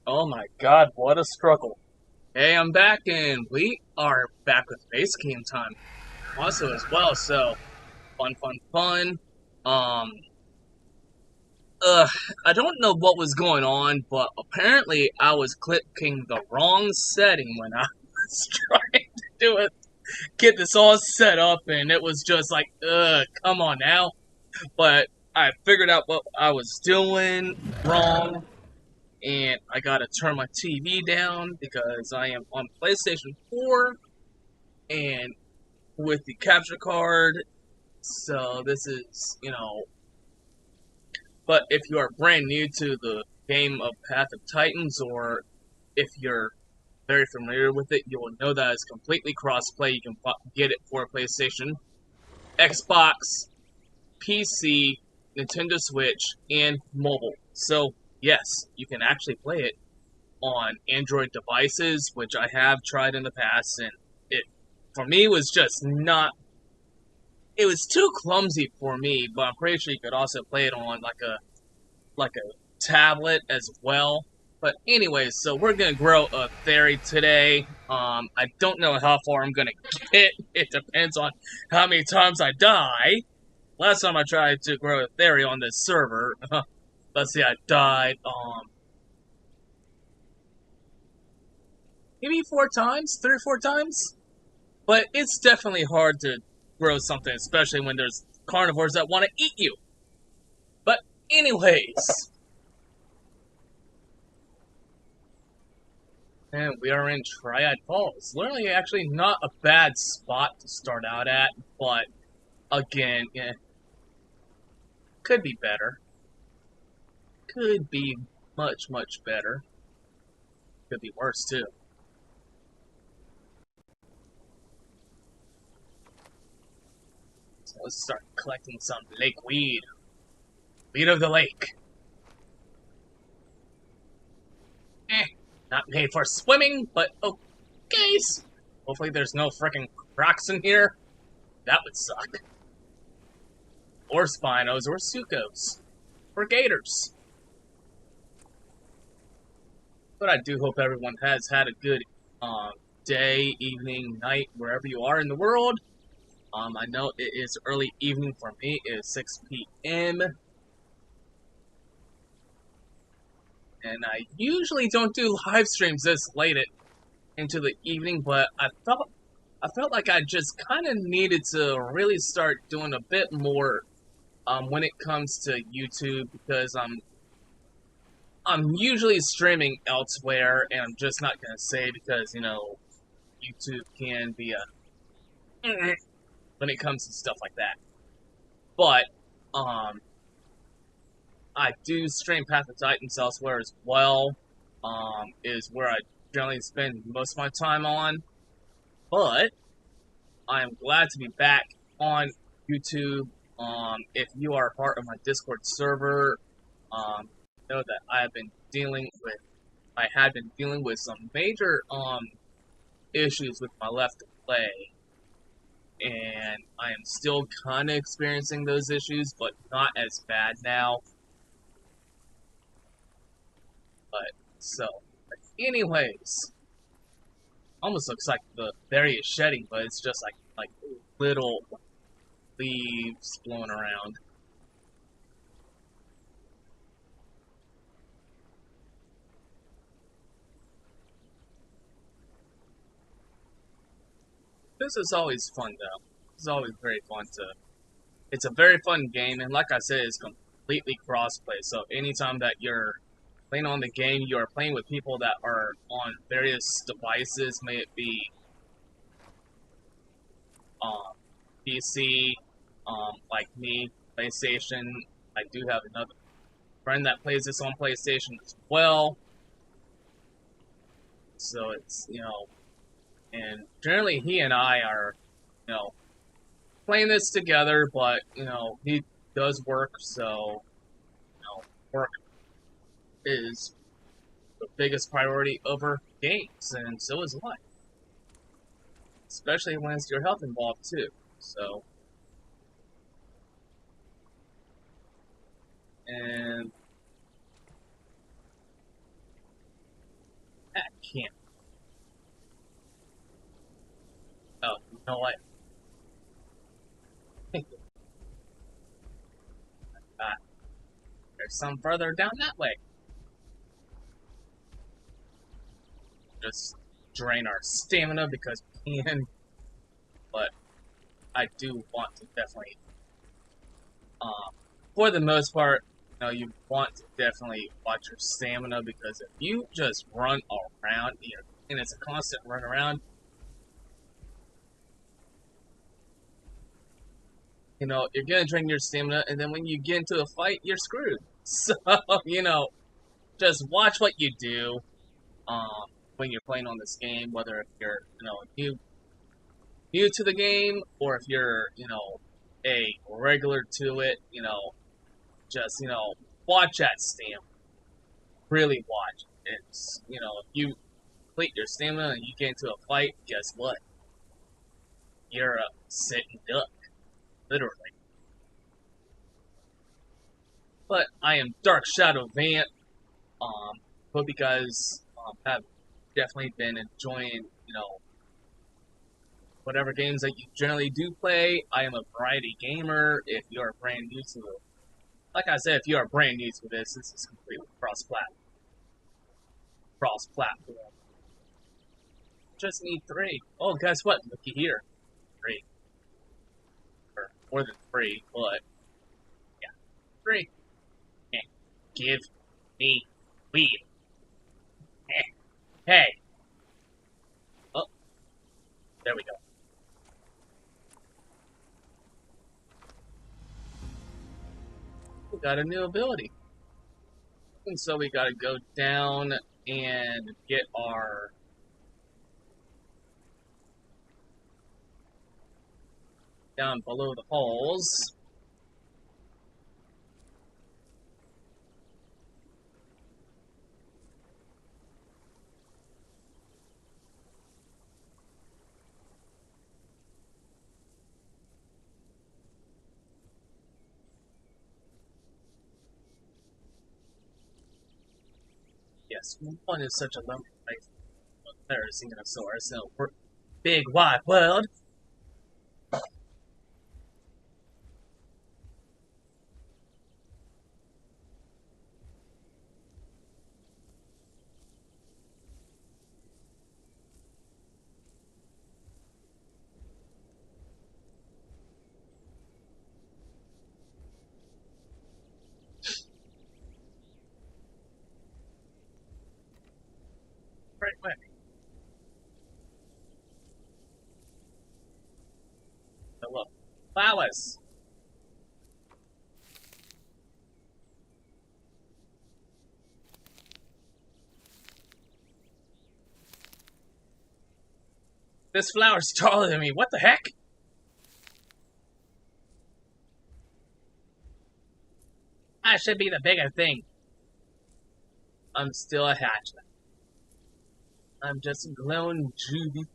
Oh my god, what a struggle. Hey, I'm back and we are back with base game time also as well, so fun. Um uh I don't know what was going on, but apparently I was clicking the wrong setting when I was trying to do it. Get this all set up and it was just like, come on now. But I figured out what I was doing wrong and I gotta turn my TV down because I am on PlayStation 4 and with the capture card. So this is, but if you are brand new to the game of Path of Titans, or if you're very familiar with it, you will know that it's completely crossplay. You can get it for PlayStation, Xbox, PC, Nintendo Switch, and mobile. So yes, you can actually play it on Android devices, which I have tried in the past, and it for me was just not. It was too clumsy for me, but I'm pretty sure you could also play it on like a tablet as well. But anyways, so we're gonna grow a theory today. I don't know how far I'm gonna get. It depends on how many times I die. Last time I tried to grow a theory on this server, let's see, I died maybe 4 times, 3 or 4 times. But it's definitely hard to grow something, especially when there's carnivores that want to eat you. But anyways, and we are in Triad Falls. Literally, actually, not a bad spot to start out at, but again, could be better. Could be much better. Could be worse too. So let's start collecting some lake weed. Weed of the lake. Eh, not made for swimming, but okay. Hopefully there's no freaking crocs in here. That would suck. Or Spinos, or Sucos, or Gators. But I do hope everyone has had a good day, evening, night, wherever you are in the world. I know it is early evening for me. It is 6 p.m. And I usually don't do live streams this late into the evening, but I felt like I just kind of needed to really start doing a bit more when it comes to YouTube because I'm usually streaming elsewhere, and I'm just not gonna say because YouTube can be a when it comes to stuff like that. But um, I do stream Path of Titans elsewhere as well. Is where I generally spend most of my time on. But I am glad to be back on YouTube. If you are part of my Discord server, know that I had been dealing with some major issues with my left leg, and I am still kind of experiencing those issues, but not as bad now. But so, anyways, almost looks like the berry is shedding, but it's just like little leaves blowing around. This is always fun though. It's always very fun to. It's a very fun game, and like I said, it's completely crossplay. So anytime that you're playing on the game, you are playing with people that are on various devices, may it be um, PC, like me, PlayStation. I do have another friend that plays this on PlayStation as well. So it's and generally he and I are you know playing this together, but he does work, so work is the biggest priority over games, and so is life, especially when it's your health involved too. So, and can't. Oh, you know what? uh, there's some further down that way. Just drain our stamina because we can, but I do want to definitely, for the most part, you want to definitely watch your stamina because if you just run around, and it's a constant run around, you're gonna drain your stamina, and then when you get into a fight, you're screwed. So, just watch what you do, when you're playing on this game, whether if you're, new to the game, or if you're, a regular to it, just, watch that stamina. Really watch. It's, if you complete your stamina and you get into a fight, guess what? You're a sitting duck. Literally. But I am Dark Shadow Vant, but because I've definitely been enjoying, whatever games that you generally do play. I am a variety gamer. If you are brand new to it, like I said, if you are brand new to this is completely cross-platform. Just need 3. Oh, guess what? Looky here. 3. Or more than 3, but yeah, 3. Give me weed. Hey. Oh, there we go. We got a new ability. And so we gotta go down and get our down below the holes. Yes, one is such a lonely place. Therizinosaurus in a big wide world. Right way. So look, flowers. This flower's taller than me. What the heck? I should be the bigger thing. I'm still a hatchling. I'm just a glowing Judy.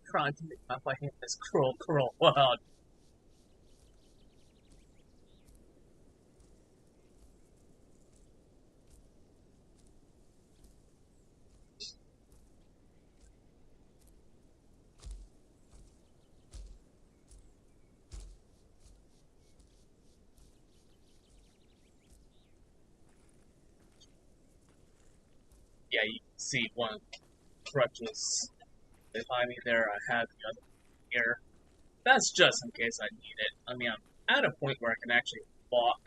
Trying to make my way in this cruel, cruel world. Yeah, you can see one crutches behind me there. I have the other here. That's just in case I need it. I mean, I'm at a point where I can actually walk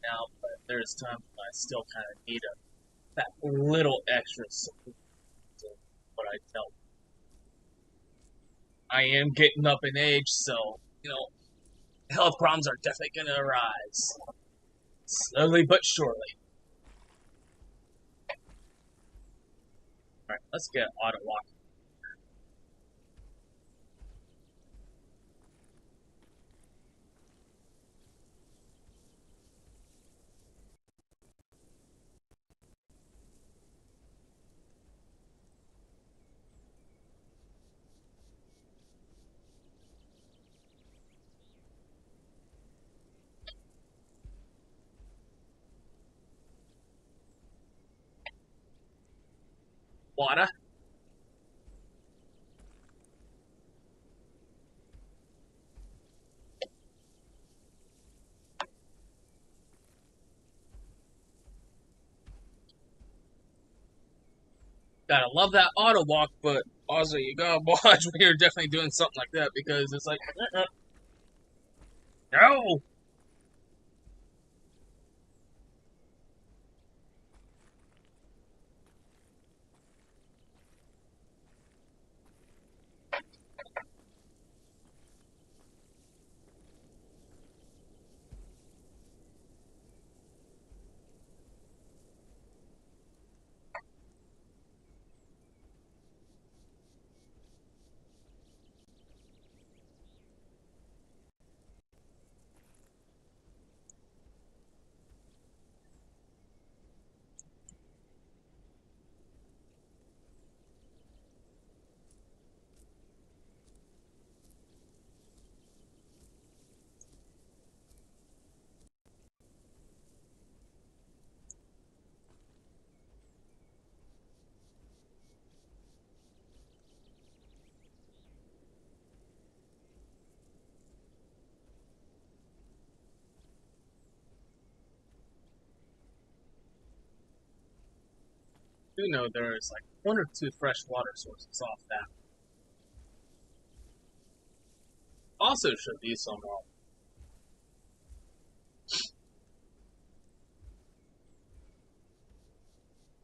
now, but there's times when I still kind of need that little extra support to what I tell. I am getting up in age, so, health problems are definitely going to arise. Slowly but surely. Alright, let's get auto walk. water. Gotta love that auto walk, but also you gotta watch when you're definitely doing something like that because it's like, no! Do know there is like one or two fresh water sources off that. Also should be some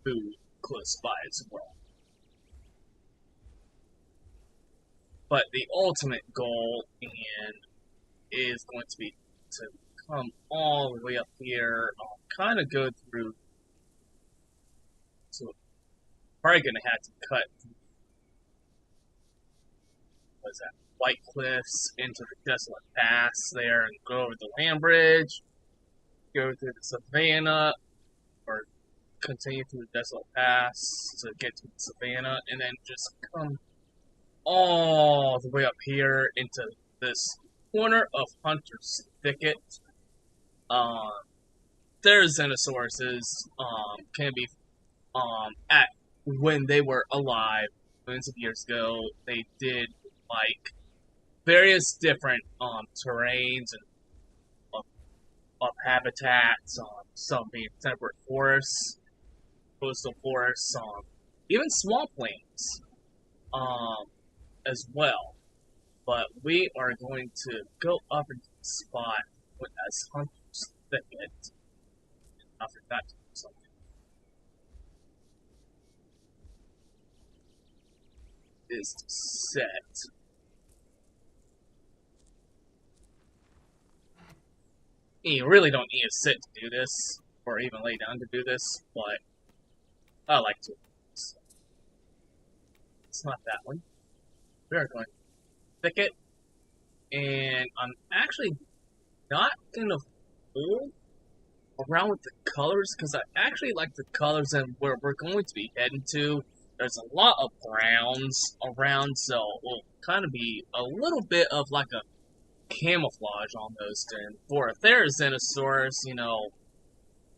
food close by as well. But the ultimate goal and is going to be to come all the way up here, kind of go through. So probably gonna have to cut. What's that? White Cliffs into the Desolate Pass there, and go over the land bridge, go through the Savannah, or continue through the Desolate Pass to get to the Savannah, and then just come all the way up here into this corner of Hunter's Thicket. Therizinosaurus can be at when they were alive millions of years ago. They did like various different terrains and of habitats. Some being temperate forests, coastal forests, even swamplands as well. But we are going to go up into the spot as Hunter's Thicket. I forgot to do something. Is to set. You really don't need to sit to do this, or even lay down to do this, but I like to. So it's not that one. We are going thicket, and I'm actually not gonna fool around with the colors because I actually like the colors and where we're going to be heading to. There's a lot of browns around, so we'll kind of be a little bit of like a camouflage almost. And for a Therizinosaurus,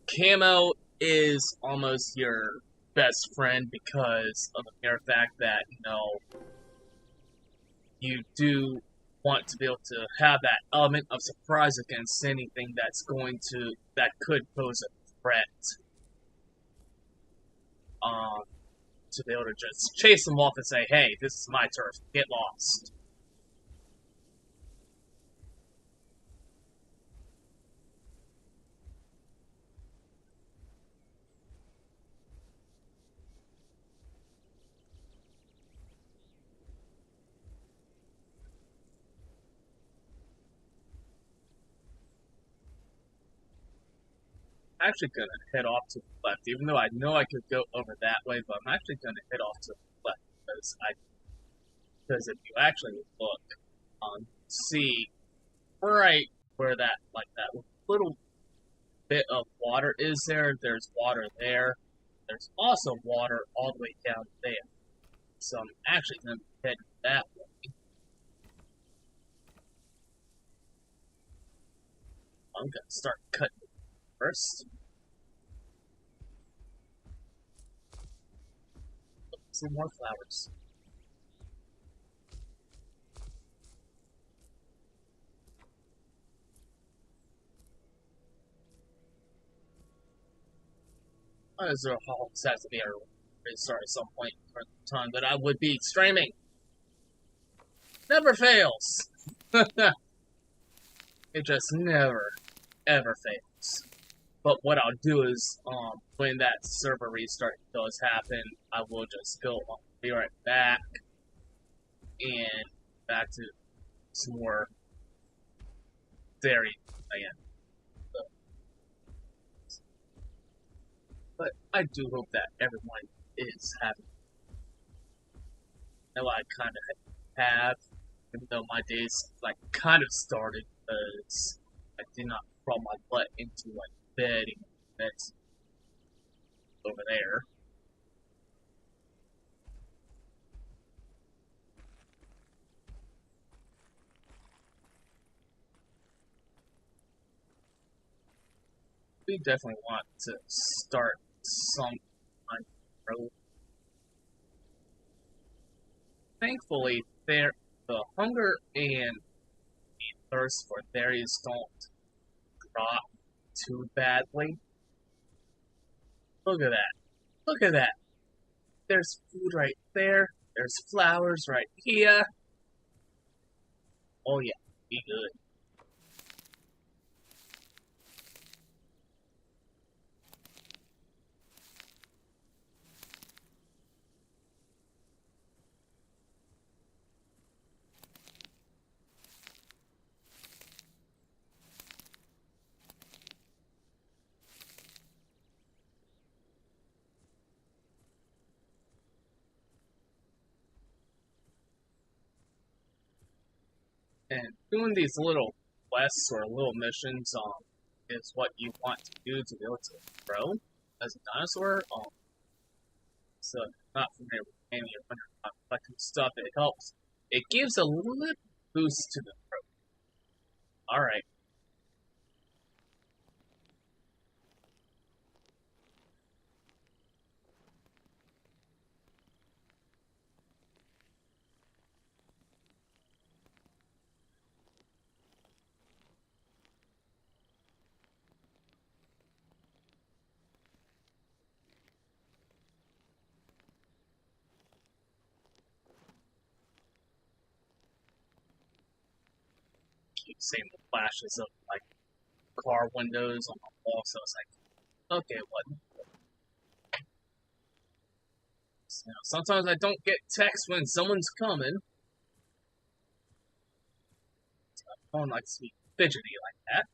camo is almost your best friend because of the mere fact that, you do want to be able to have that element of surprise against anything that could pose a threat. To be able to just chase them off and say, hey, this is my turf, get lost. I'm actually going to head off to the left, even though I know I could go over that way, but I'm actually going to head off to the left because if you actually look, see right where that little bit of water is there, there's water there. There's also water all the way down there. So I'm actually going to head that way. I'm going to start cutting first. some more flowers. As a whole set to be a restart at some point for the time that I would be streaming. Never fails. It just never, ever fails. But what I'll do is, when that server restart does happen, I will just go, be right back, and back to some more dairy again. But I do hope that everyone is happy. I know I kind of have, even though my days like kind of started because I did not crawl my butt into like bedding that's over there. We definitely want to start some kind of road. Thankfully, the hunger and the thirst for berries don't drop too badly. Look at that. Look at that. There's food right there. There's flowers right here. Oh yeah, be good. And doing these little quests or little missions is what you want to do to be able to grow as a dinosaur. So if you're not familiar with any of when you're not collecting stuff, it helps. It gives a little boost to the growth. Alright. Keep seeing the flashes of like car windows on the wall, so it's like, okay, what? So, sometimes I don't get text when someone's coming. So my phone likes to be fidgety like that.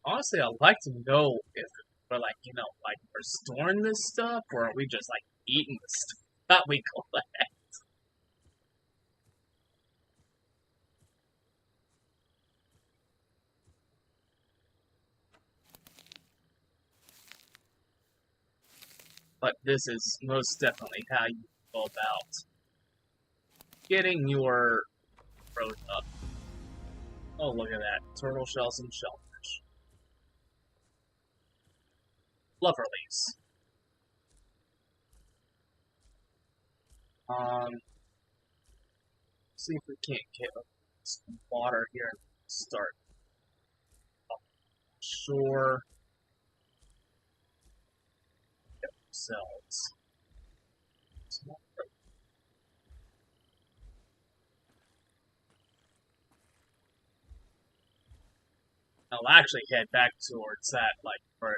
Honestly, I'd like to know if we're like, like we're storing this stuff, or are we just like eating the stuff that we collect? But this is most definitely how you go about getting your growth up. Oh, look at that. Turtle shells and shellfish. Loverlies. See if we can't get some water here and start up shore. Get ourselves some more growth. I'll actually head back towards that, like, where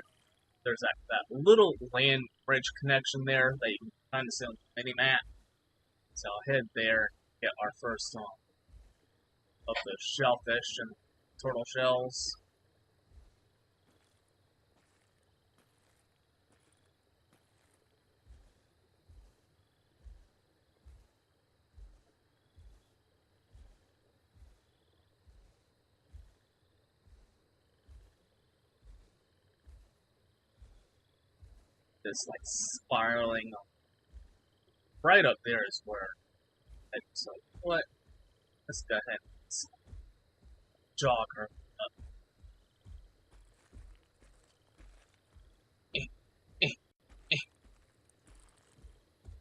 there's that little land bridge connection there that you can kind of see on the mini map. So I'll head there, get our first of the shellfish and turtle shells. this like spiraling right up there is where so what let's go ahead and jog her up. Eh, eh, eh.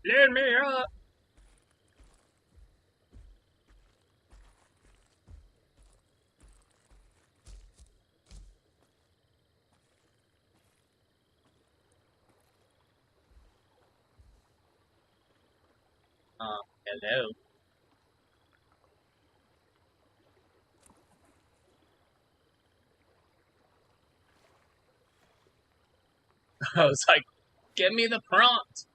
Let me up. Hello. I was like, give me the prompt.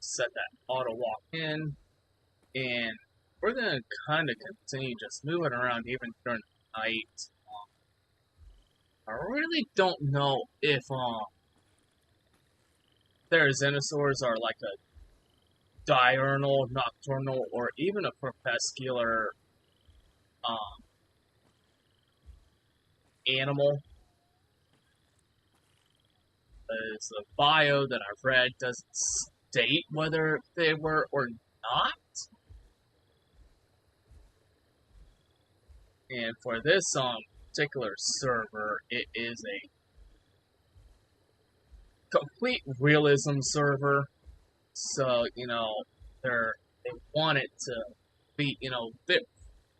Set that auto walk in, and we're gonna kind of continue just moving around even during the night. I really don't know if Therizinosaurs are like a diurnal, nocturnal, or even a crepuscular animal. As the bio that I've read doesn't state whether they were or not. And for this particular server, it is a complete realism server. So, they want it to be,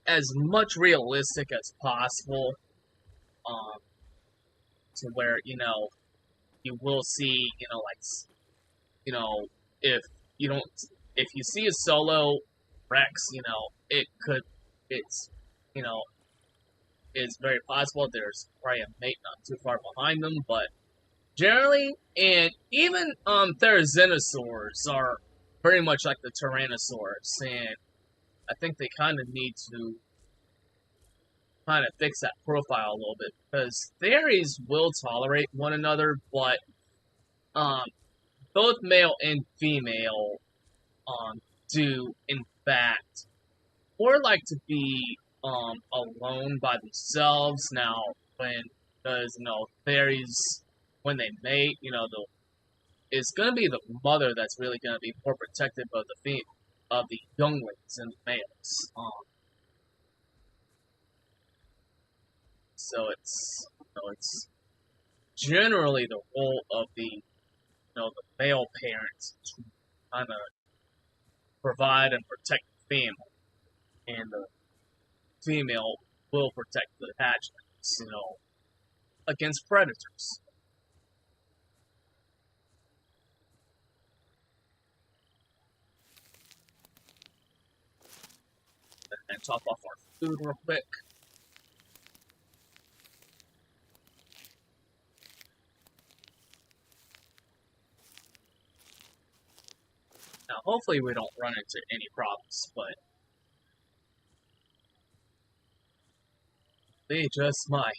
as much realistic as possible. To where, you will see, if you don't, if you see a solo Rex, it's, you know, it's very possible there's probably a mate not too far behind them, but generally, and even Therizinosaurs are very much like the Tyrannosaurus, and I think they kind of need to kind of fix that profile a little bit, because theories will tolerate one another, but both male and female do, in fact, or like to be alone by themselves. Now, because fairies, when they mate, it's gonna be the mother that's really gonna be more protective of the younglings and the males. So it's generally the role of the male parents to kind of provide and protect the family, and the female will protect the hatchlings, against predators. And top off our food real quick. Now, hopefully we don't run into any problems, but they just might.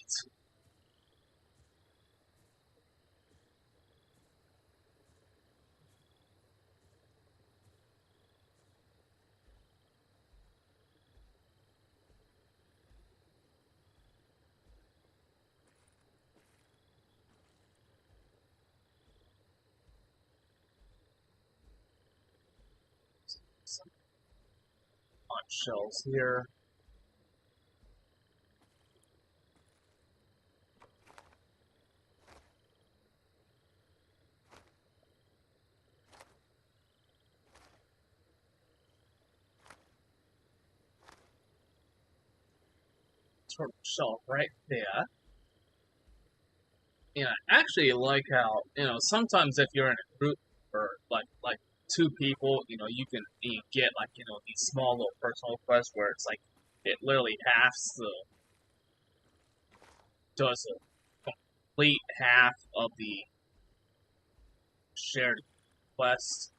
Some conch shells here. Turtle shell right there. And I actually like how, sometimes if you're in a group or like two people, you get like, these small little personal quests where it's like it literally does a complete half of the shared quest.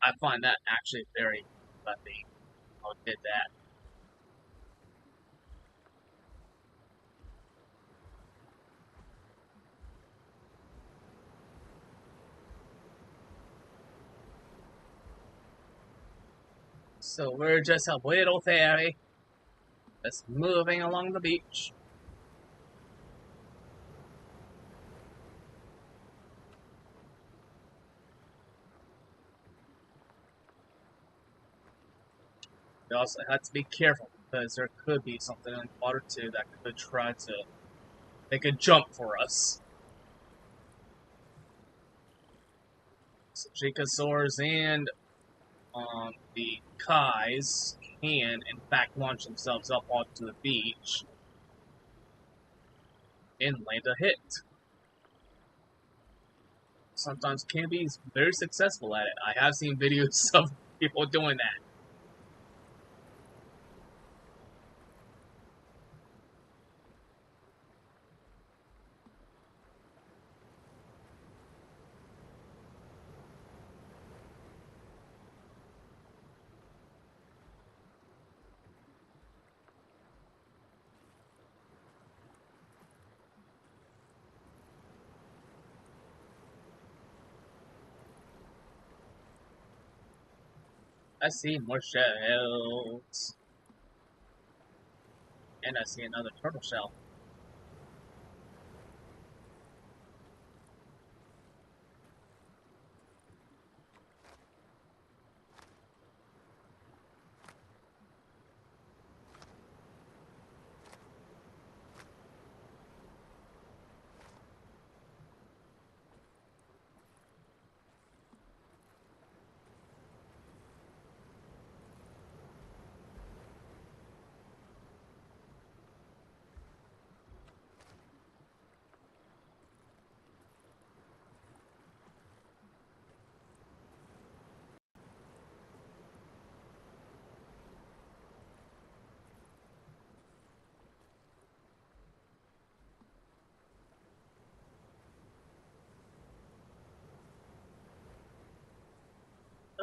I find that actually very that they did that. So we're just a little ferry that's moving along the beach. We also have to be careful because there could be something in the water too that could try to make a jump for us. So Gigasaurs and the Kais can, in fact, launch themselves up onto the beach and land a hit. Sometimes can be very successful at it. I have seen videos of people doing that. I see more shells. And I see another turtle shell.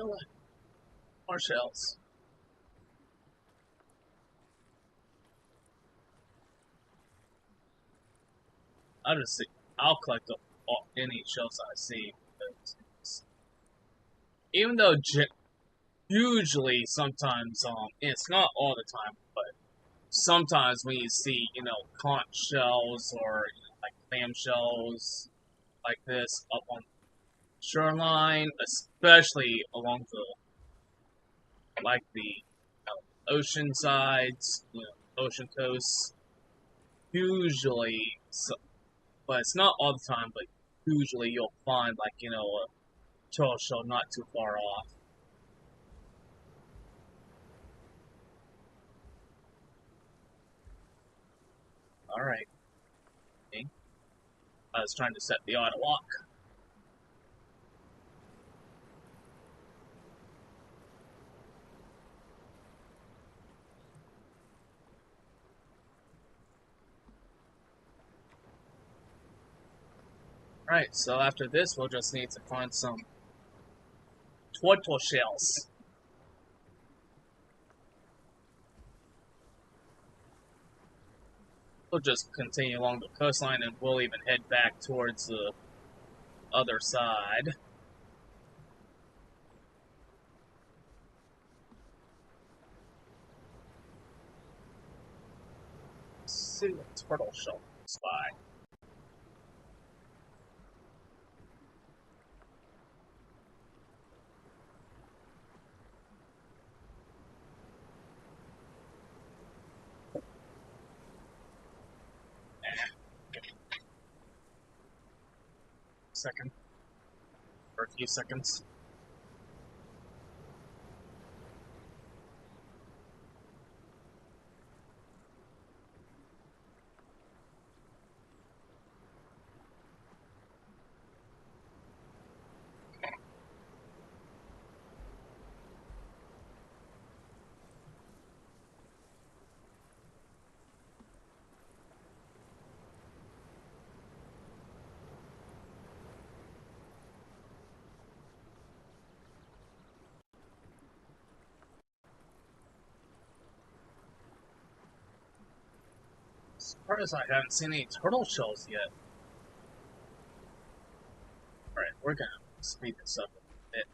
Oh, more shells. I'll collect up any shells I see. Even though usually sometimes it's not all the time, but sometimes when you see conch shells or like clam shells like this up on the shoreline, especially along the ocean sides, ocean coasts, usually, but it's not all the time, but usually you'll find like a turtle shell not too far off. All right. Okay. I was trying to set the auto lock. Alright, so after this, we'll just need to find some turtle shells. We'll just continue along the coastline and we'll even head back towards the other side. Let's see what turtle shell spy. Second. For a few seconds. surprised I haven't seen any turtle shells yet. Alright, we're gonna speed this up a bit.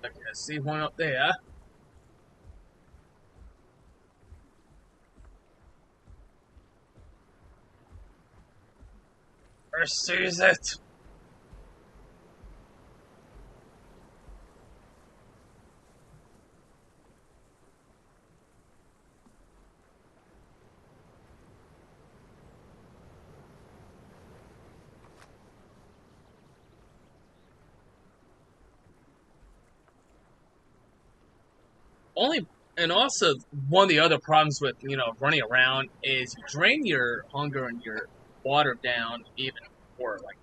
Okay, I see one up there. Pursues it! Only, and also one of the other problems with running around is you drain your hunger and your water down even more. Like,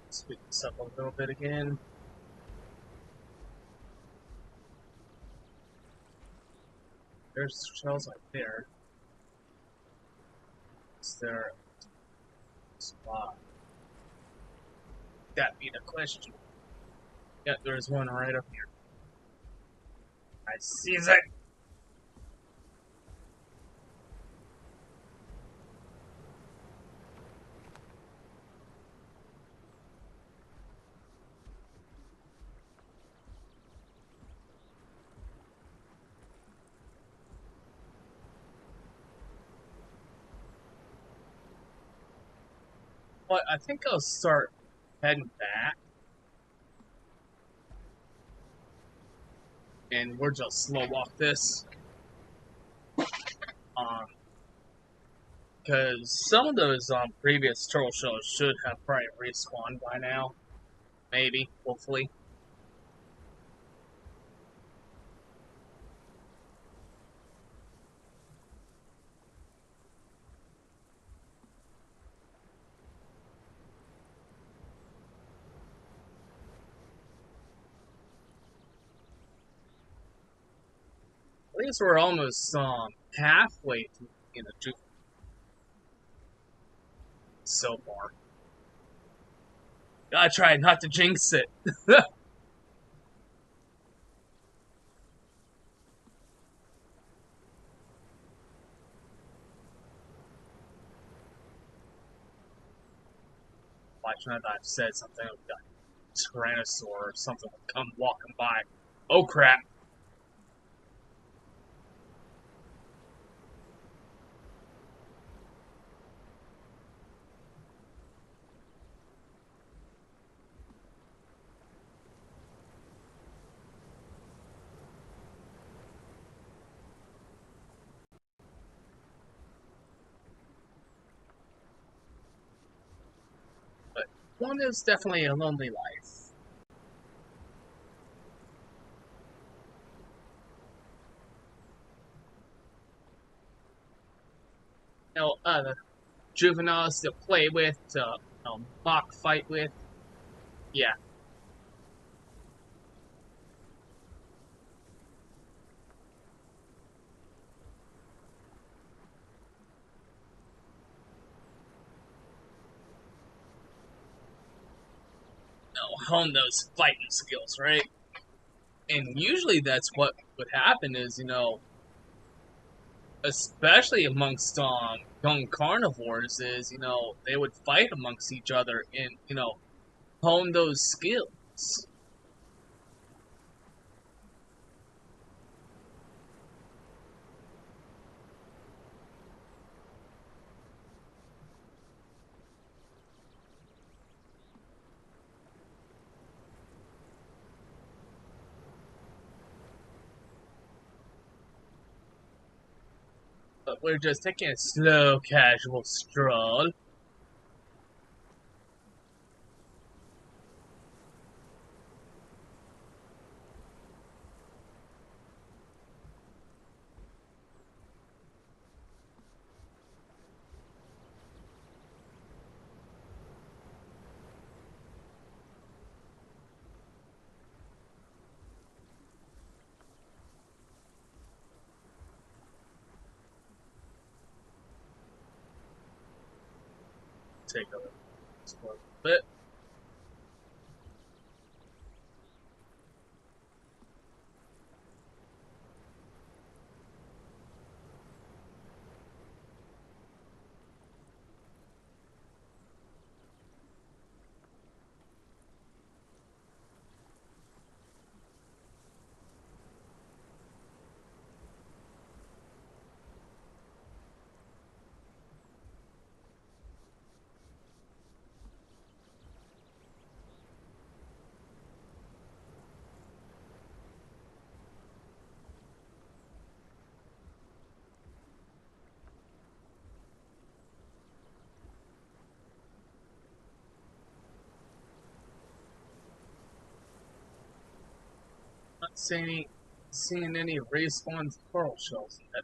speed this up a little bit again. There's shells right there. Is there a spot? That be the question. Yep, there's one right up here. I seize it! But I think I'll start heading back. And we'll just slow walk this. Because some of those previous turtle shells should have probably respawned by now. Maybe, hopefully. At least we're almost halfway through so far. Gotta try not to jinx it. Watch now that I've said something, a Tyrannosaur or something will come walking by. Oh crap. But one is definitely a lonely life. Juveniles to play with, to mock fight with. Yeah. Hone those fighting skills, right? And usually that's what would happen is, especially amongst young carnivores, is, they would fight amongst each other and, hone those skills. But we're just taking a slow, casual stroll. Take a explore a bit. Not seeing any respawned coral shells yet.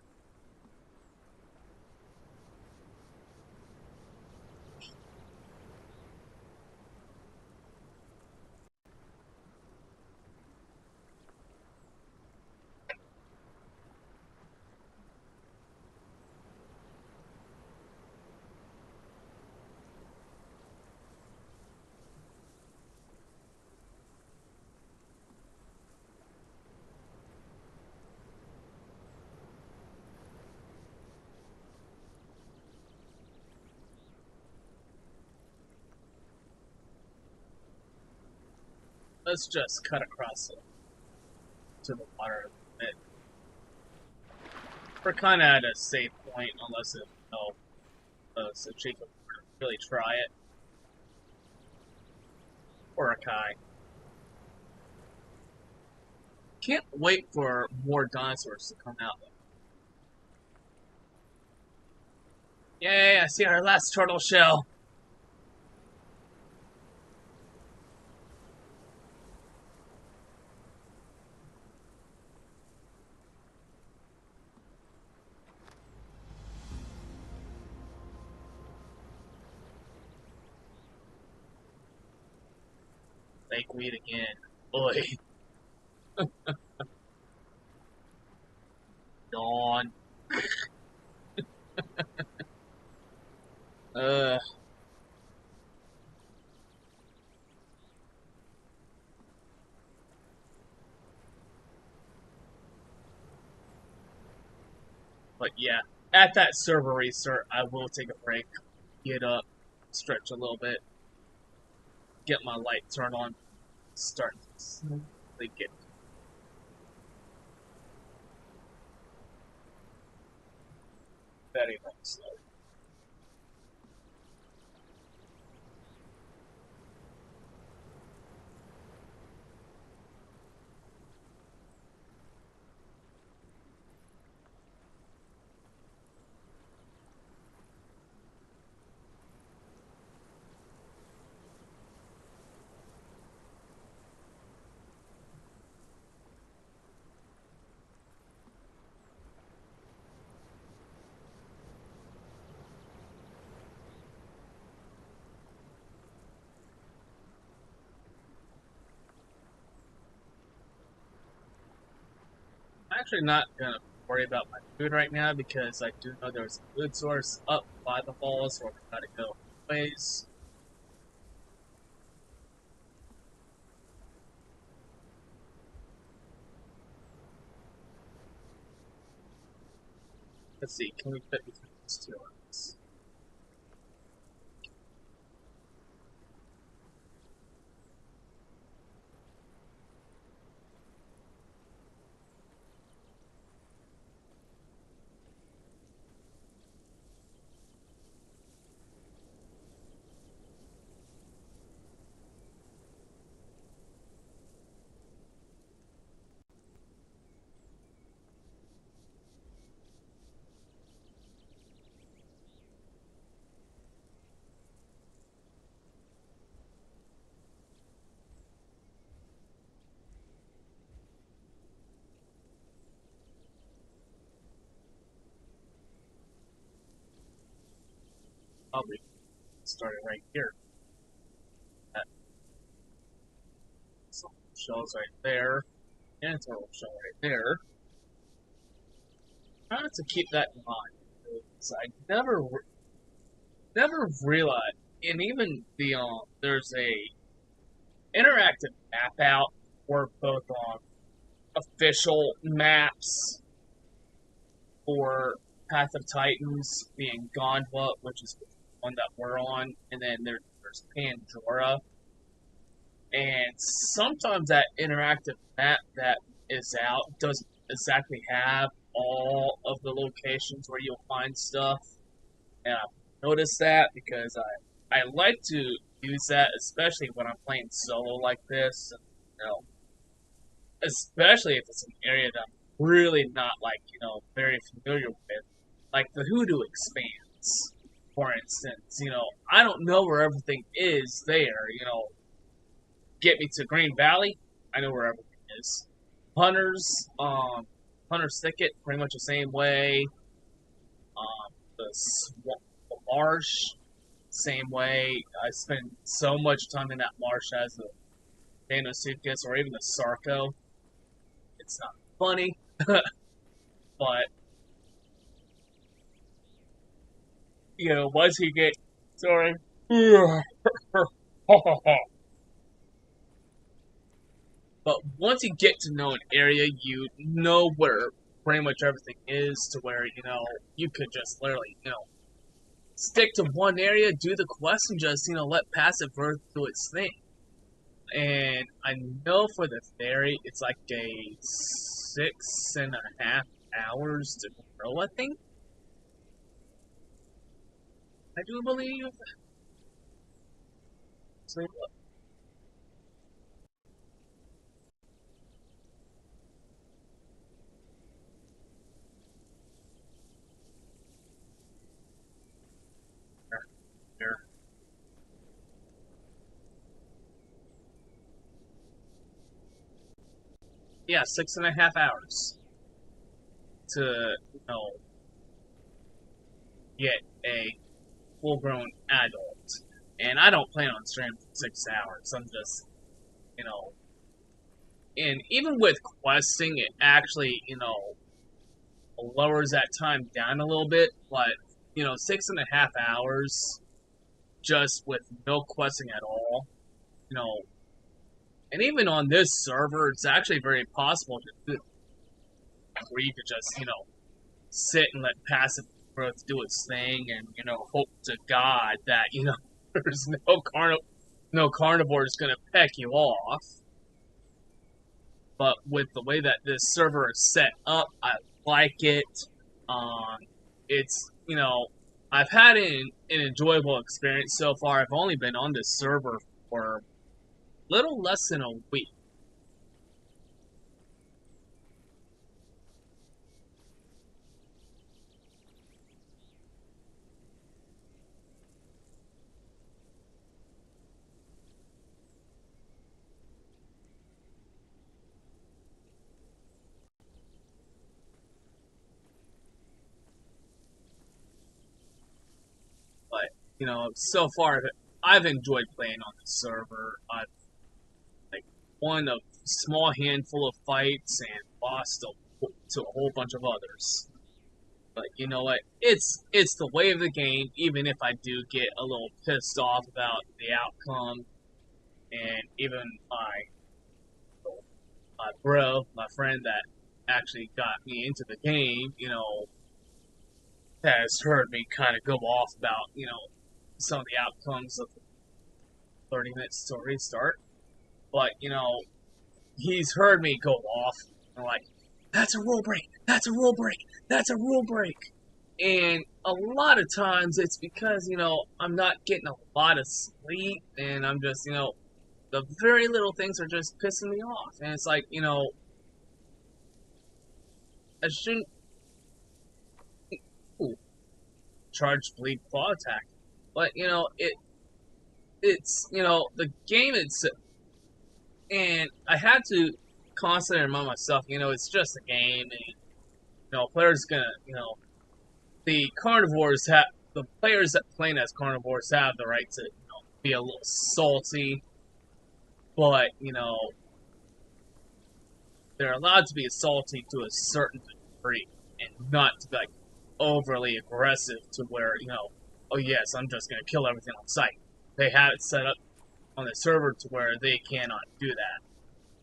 Let's just cut across it to the water a bit. We're kind of at a safe point, unless it, so Jacob really try it. Or a Kai. Can't wait for more dinosaurs to come out. Yay, I see our last turtle shell. Fake weed again. Oi. Yawn. Uh, but yeah, at that server restart, I will take a break, get up, stretch a little bit, get my light turned on, start to slowly get very slow. I'm actually not gonna worry about my food right now because I do know there's a food source up by the falls where we gotta go ways. Let's see, can we fit between these two ones? Probably started right here. That shells right there, and a turtle shell right there. I have to keep that in mind. Because I never realized, and even the there's a interactive map out for both on official maps for Path of Titans being Gondwa, which is the one that we're on, and then there's Pandora. And sometimes that interactive map that is out doesn't exactly have all of the locations where you'll find stuff. And I've noticed that because I like to use that, especially when I'm playing solo like this. You know, especially if it's an area that I'm really not very familiar with, like the Hoodoo Expanse, for instance. I don't know where everything is there. Get me to Green Valley, I know where everything is. Hunters, Hunter's Thicket, pretty much the same way. The marsh, same way. I spend so much time in that marsh as the Therizinosaurus or even the Sarco. It's not funny, but once you get sorry. But once you get to know an area, you know where pretty much everything is, to where you could just literally stick to one area, do the quest, and just let passive Earth do its thing. And I know for the ferry, it's like a 6.5 hours to go, I think. I do believe. So, look. Here. Yeah, 6.5 hours to get a full-grown adult, and I don't plan on streaming for 6 hours. I'm just, and even with questing, it actually, lowers that time down a little bit. But 6.5 hours just with no questing at all, and even on this server, it's actually very possible to do where you could just, sit and let passive growth do its thing, and hope to God that there's no carnivore is gonna peck you off. But with the way that this server is set up, I like it. It's I've had an enjoyable experience so far. I've only been on this server for a little less than a week. But so far I've enjoyed playing on the server. I've won a small handful of fights and lost to a whole bunch of others. But you know what? It's the way of the game. Even if I do get a little pissed off about the outcome, and even my friend that actually got me into the game, has heard me kind of go off about some of the outcomes of the 30 minutes to restart. But he's heard me go off and like, that's a rule break, that's a rule break, that's a rule break. And a lot of times it's because, I'm not getting a lot of sleep, and I'm just, the very little things are just pissing me off. And it's like, I shouldn't charge bleed claw attack. But, it's, the game itself. And I had to constantly remind myself, it's just a game, and, players gonna, the carnivores the players that play as carnivores have the right to, be a little salty, but they're allowed to be salty to a certain degree, and not to be like overly aggressive to where oh yes, I'm just gonna kill everything on sight. They have it set up on the server to where they cannot do that.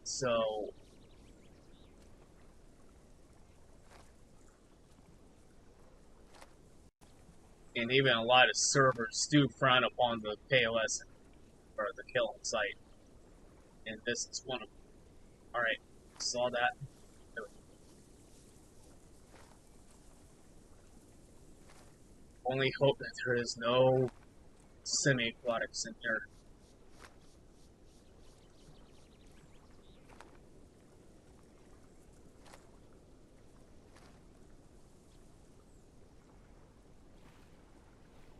So and even a lot of servers do frown upon the KOS or the kill on sight, and this is one of them. All right, saw that. Only hope that there is no semi-aquatics in here.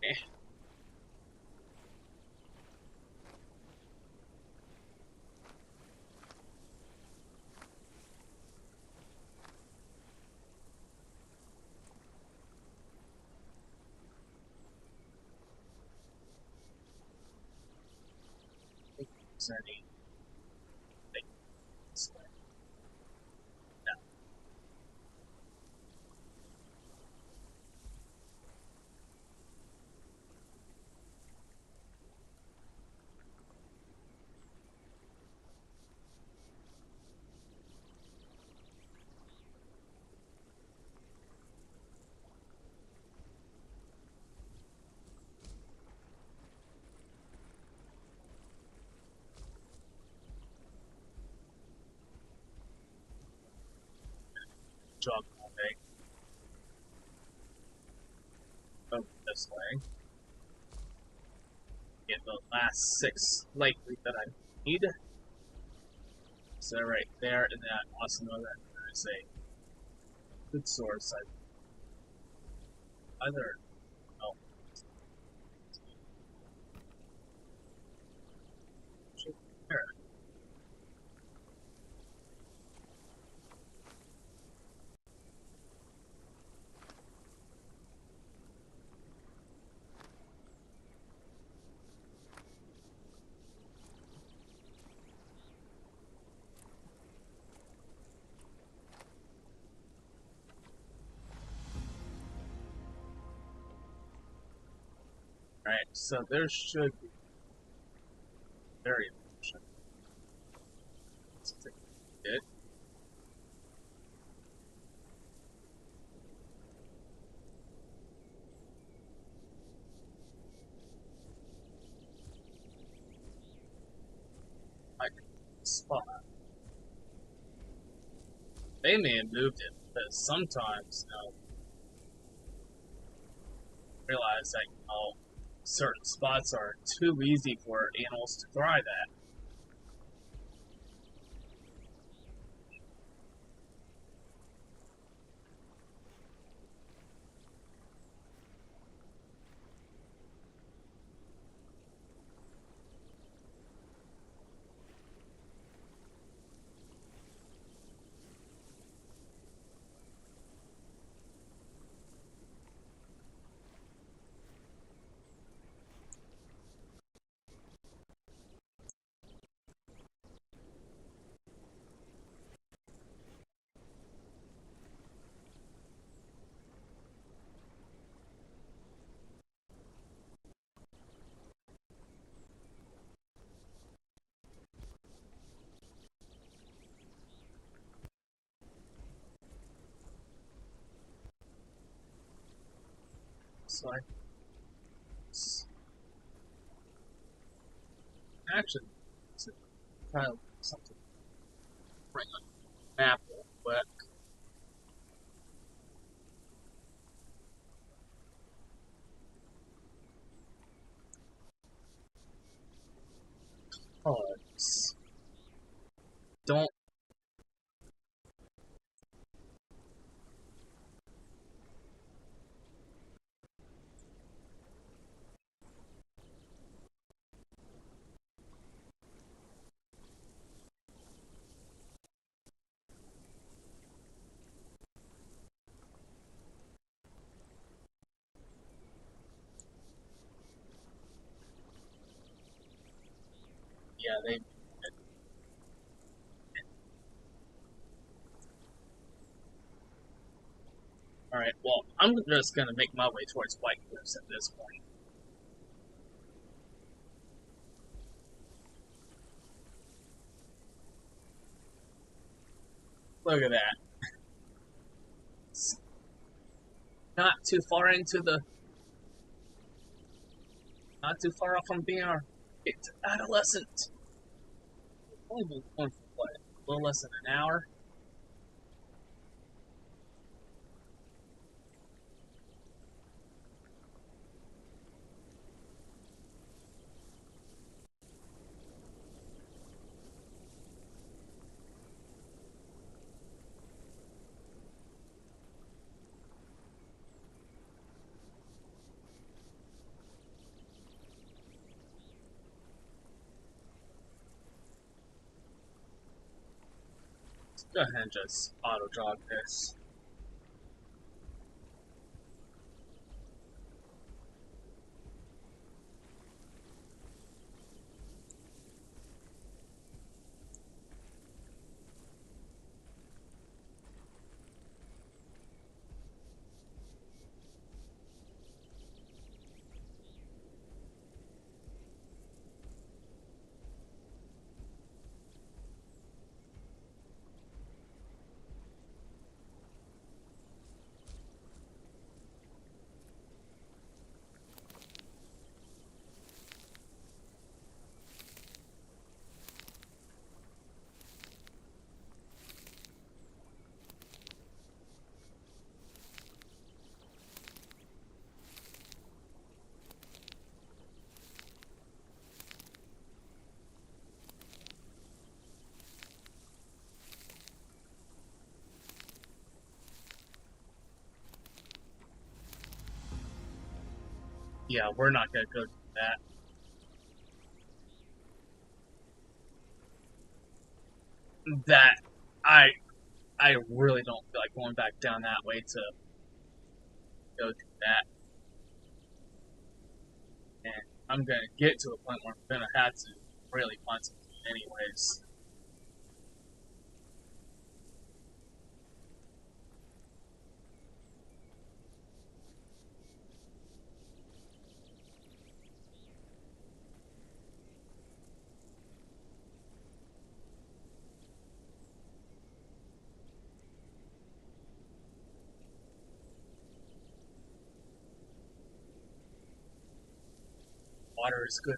Eh. Is any no. Jog all day. Over this way. Get the last 6 likely that I need. So right there, and then I also know that there is a good source. Either oh, here. Alright, so there should be very efficient. Let's take it. I can spot. They may have moved it, because sometimes, realize that, certain spots are too easy for animals to thrive at. So I actually it's kind of something bring on a map real quick. Cards. Don't Yeah, they. All right. Well, I'm just gonna make my way towards White Cliffs at this point. Look at that. It's not too far into the. Not too far off from being our adolescent. Only been going for what? A little less than an hour. Let's go ahead and just auto jog this. Yeah, we're not gonna go do that. That I I really don't feel like going back down that way to go do that. And I'm gonna get to a point where I'm gonna have to really find something anyways. Water is good.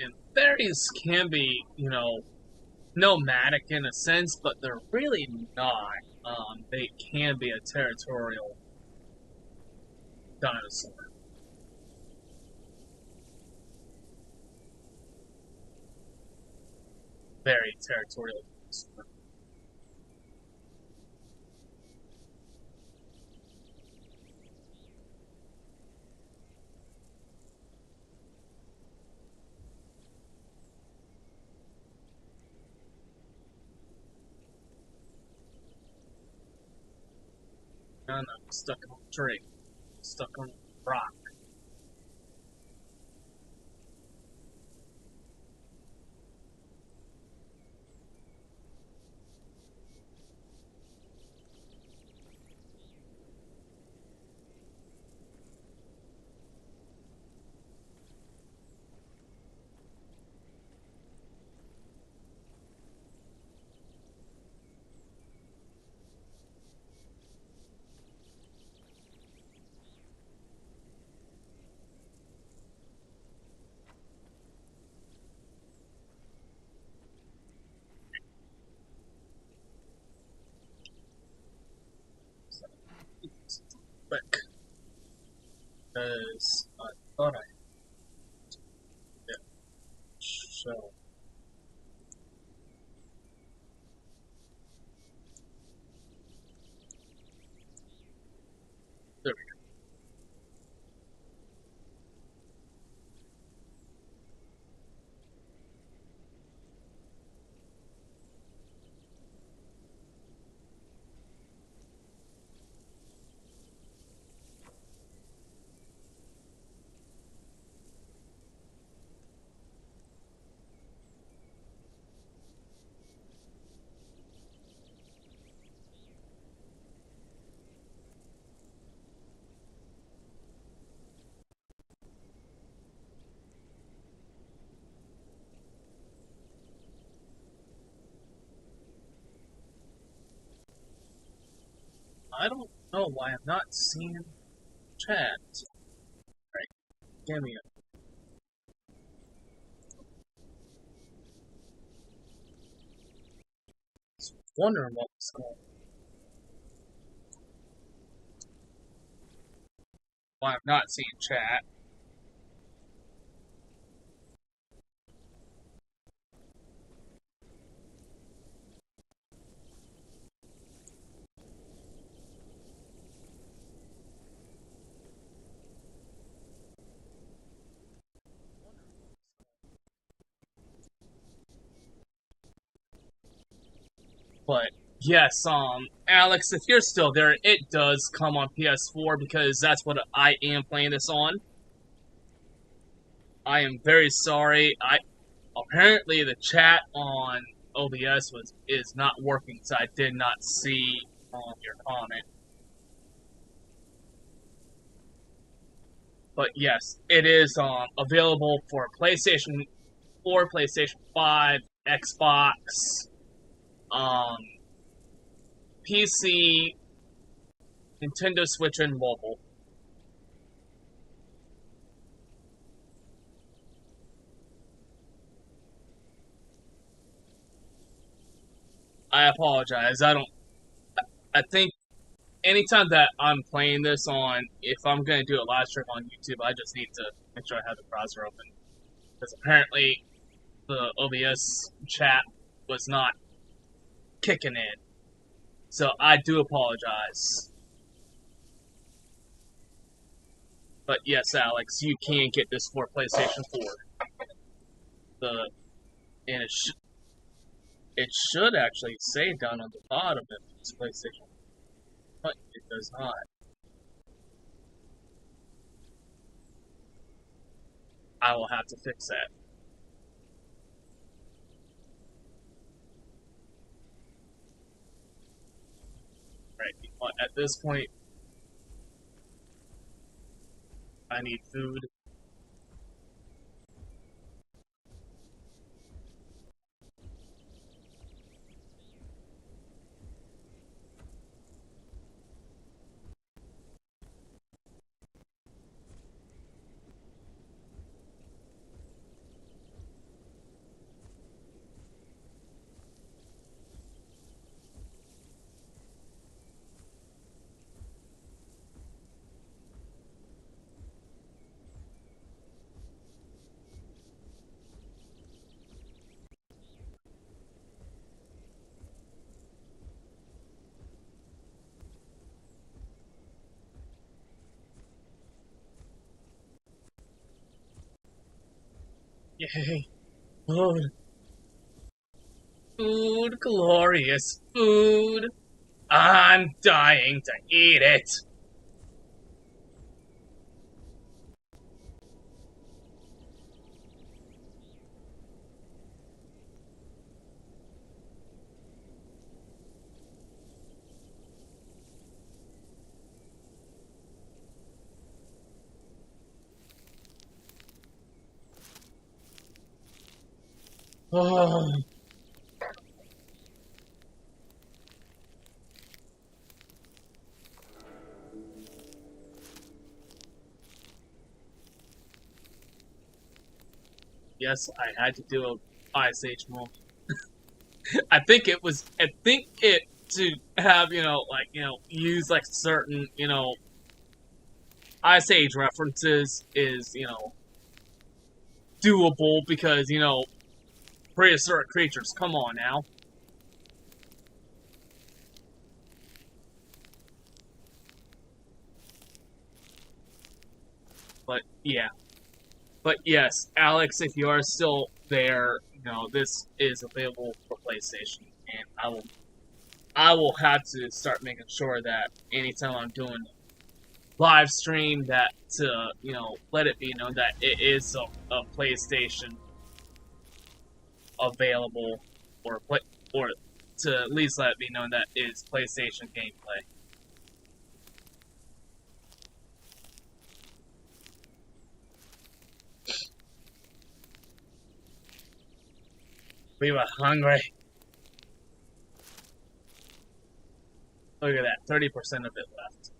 And fairies can be, nomadic in a sense, but they're really not. They can be a territorial dinosaur. Very territorial dinosaur. No, no, stuck on a tree. Stuck on a rock. So, quick. Because I thought I There we go. I don't know why I'm not seeing chat. Right, give me a wondering what was going on. Why I'm not seeing chat. But yes, Alex, if you're still there, it does come on PS4 because that's what I am playing this on. I am very sorry. I apparently the chat on OBS is not working, so I did not see your comment. But yes, it is available for PlayStation 4, PlayStation 5, Xbox, um, PC, Nintendo Switch, and mobile. I apologize. I think anytime that I'm playing this on, if I'm going to do a live stream on YouTube, I just need to make sure I have the browser open. Because apparently the OBS chat was not kicking in. So I do apologize. But yes, Alex, you can get this for PlayStation 4. The and it should actually say down on the bottom if it's PlayStation, but it does not. I will have to fix that. Right. But at this point, I need food. Yay. Food. Food, glorious food. I'm dying to eat it. Oh. Yes, I had to do a Ice Age moment. I think it was. I think it to have use like certain Ice Age references is doable because prehistoric creatures. Come on now. But yeah. But yes, Alex, if you are still there, this is available for PlayStation, and I will have to start making sure that anytime I'm doing live stream that to let it be known that it is a PlayStation available, or to at least let it be known that it's PlayStation gameplay. We were hungry. Look at that, 30% of it left.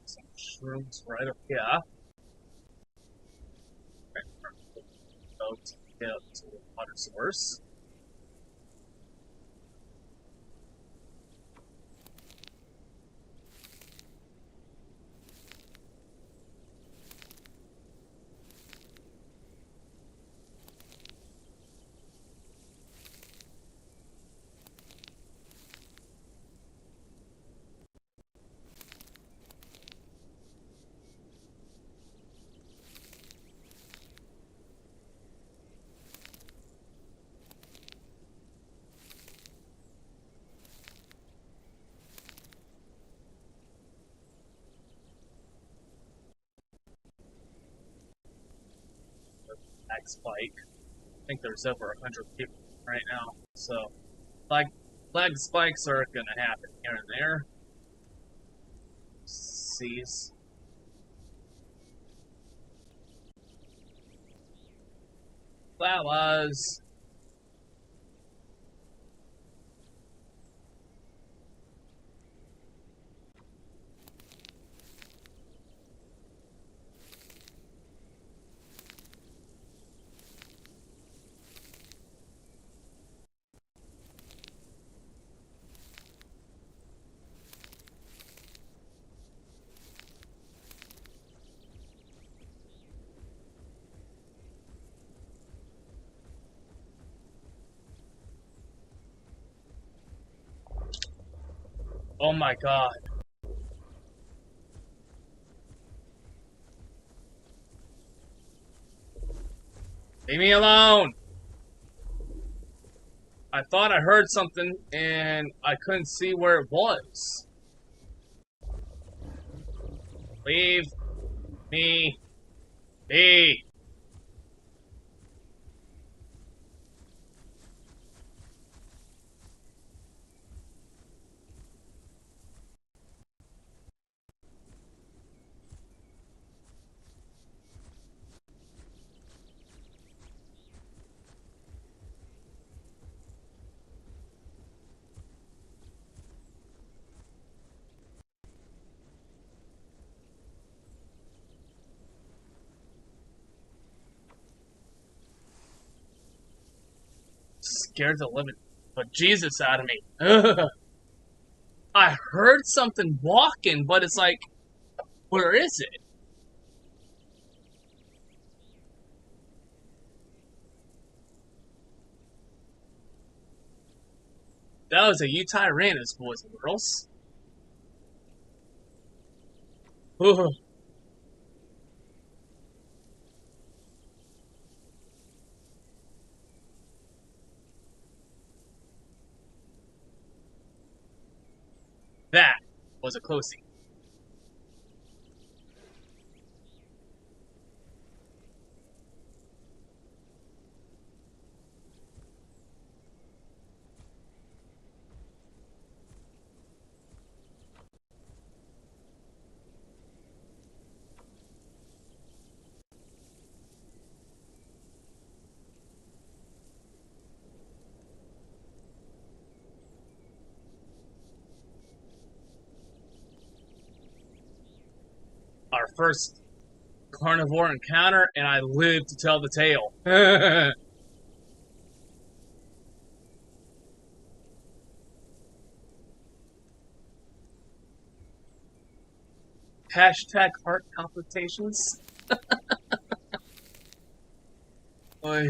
Some shrooms right up here. Go to get to the water source. Lag spike. I think there's over 100 people right now, so lag spikes are gonna happen here and there. Seas. That was oh my god. Leave me alone! I thought I heard something and I couldn't see where it was. Leave me be. Scared the living Jesus out of me. Ugh. I heard something walking, but it's like, where is it? That was a Tyrannos, boys and girls. Ugh. That was a closing. Our first carnivore encounter, and I lived to tell the tale. Hashtag heart palpitations. boy.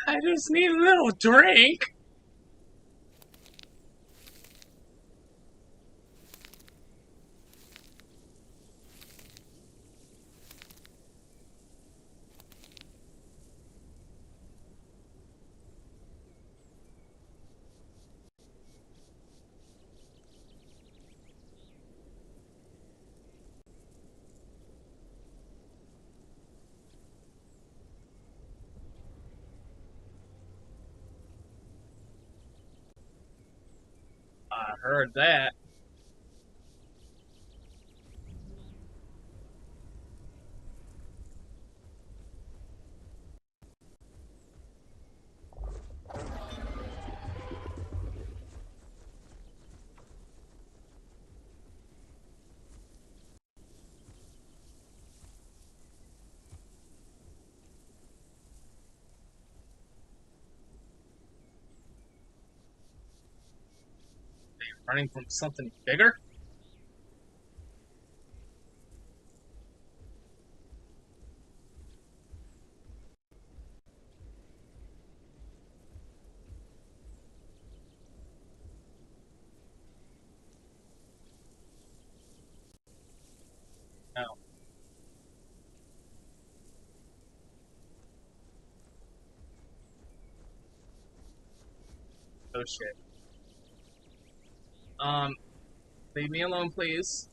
I just need a little drink. I heard that. Running from something bigger? No. Oh shit. Um, leave me alone, please.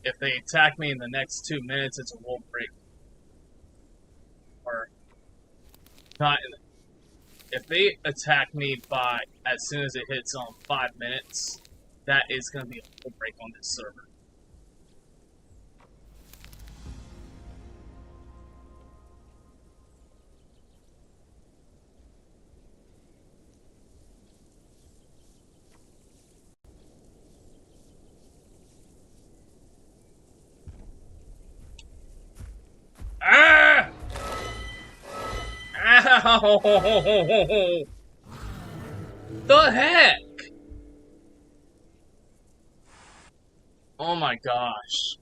If they attack me in the next 2 minutes, it's a wolf break. Or not. If they attack me by as soon as it hits on 5 minutes, that is going to be a wolf break on this server. Ah! Ow! The heck? Oh my gosh.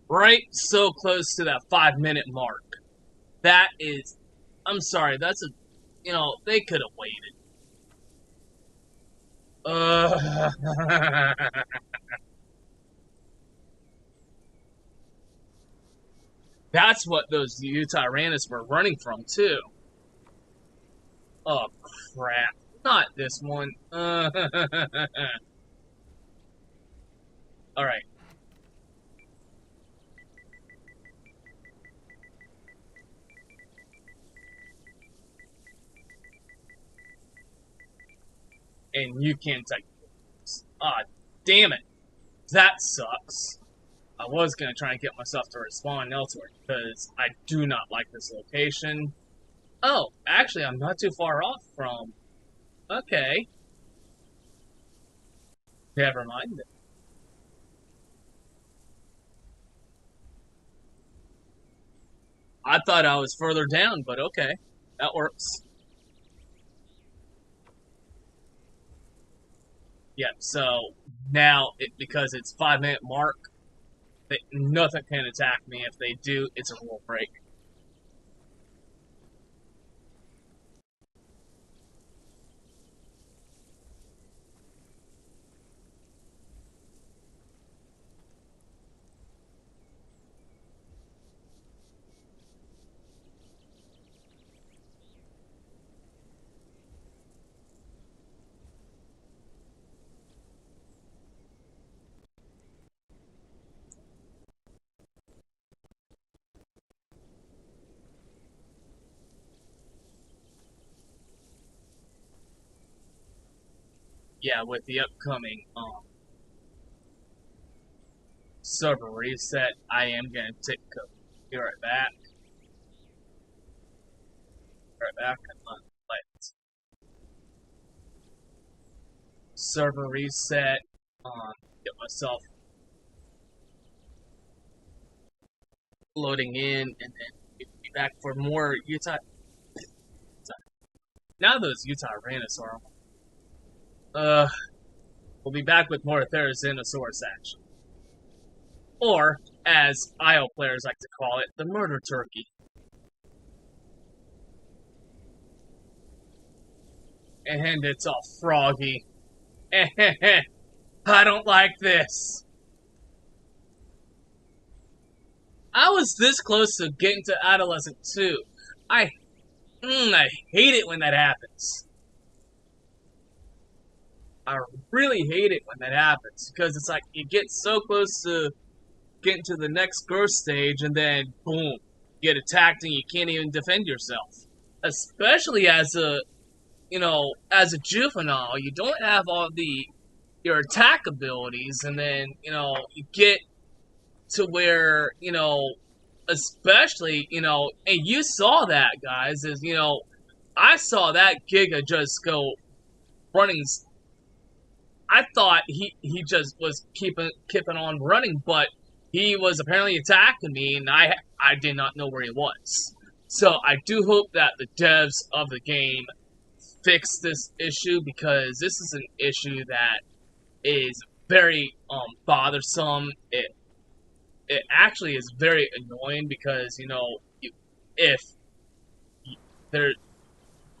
Right so close to that 5 minute mark. That is, I'm sorry, that's a, they could have waited. That's what those Therizinosaurus were running from, too. Oh, crap. Not this one. Alright. And you can't take this. Ah, damn it. That sucks. I was going to try and get myself to respawn elsewhere, because I do not like this location. Oh, actually, I'm not too far off from... Okay. Never mind. I thought I was further down, but okay. That works. Yep, so now, because it's 5 minute mark, nothing can attack me. If they do, it's a rule break. Yeah, with the upcoming server reset, I am going to take a be right back. Right back. Let server reset. Get myself loading in, and then we'll be back for more Utah. Now those Utah Rhinosaur. Uh, we'll be back with more Therizinosaurus action. Or, as IO players like to call it, the murder turkey. And it's all froggy. I don't like this. I was this close to getting to adolescent too. I I hate it when that happens. I really hate it when that happens because it's like you get so close to getting to the next growth stage and then boom, you get attacked and you can't even defend yourself. Especially as a as a juvenile, you don't have all the your attack abilities, and then you get to where especially and you saw that, guys, is I saw that Giga just go running. I thought he just was keeping on running, but he was apparently attacking me, and I did not know where he was. So I do hope that the devs of the game fix this issue, because this is an issue that is very bothersome. It actually is very annoying because if they're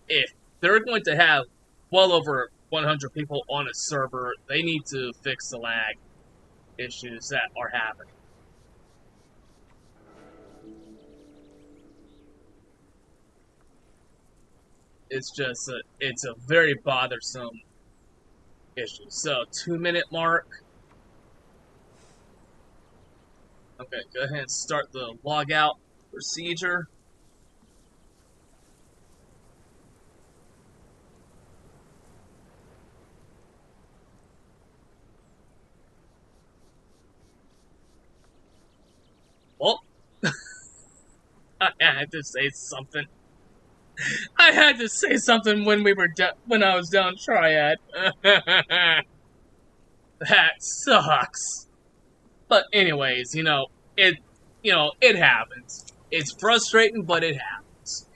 if they're going to have well over 100 people on a server, they need to fix the lag issues that are happening. It's a very bothersome issue. So 2 minute mark. Okay, go ahead and start the logout procedure. Well, I had to say something. I had to say something when when I was down Triad. That sucks. But anyways, it happens. It's frustrating, but it happens.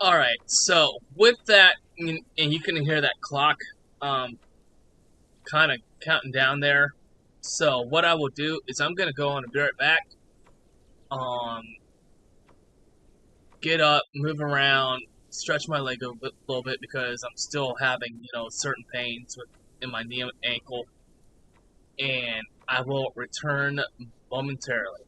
All right. So with that, and you can hear that clock, um, kind of counting down there. So what I will do is I'm gonna go on and be right back. Um, get up, move around, stretch my leg a little bit because I'm still having certain pains in my knee and ankle, and I will return momentarily.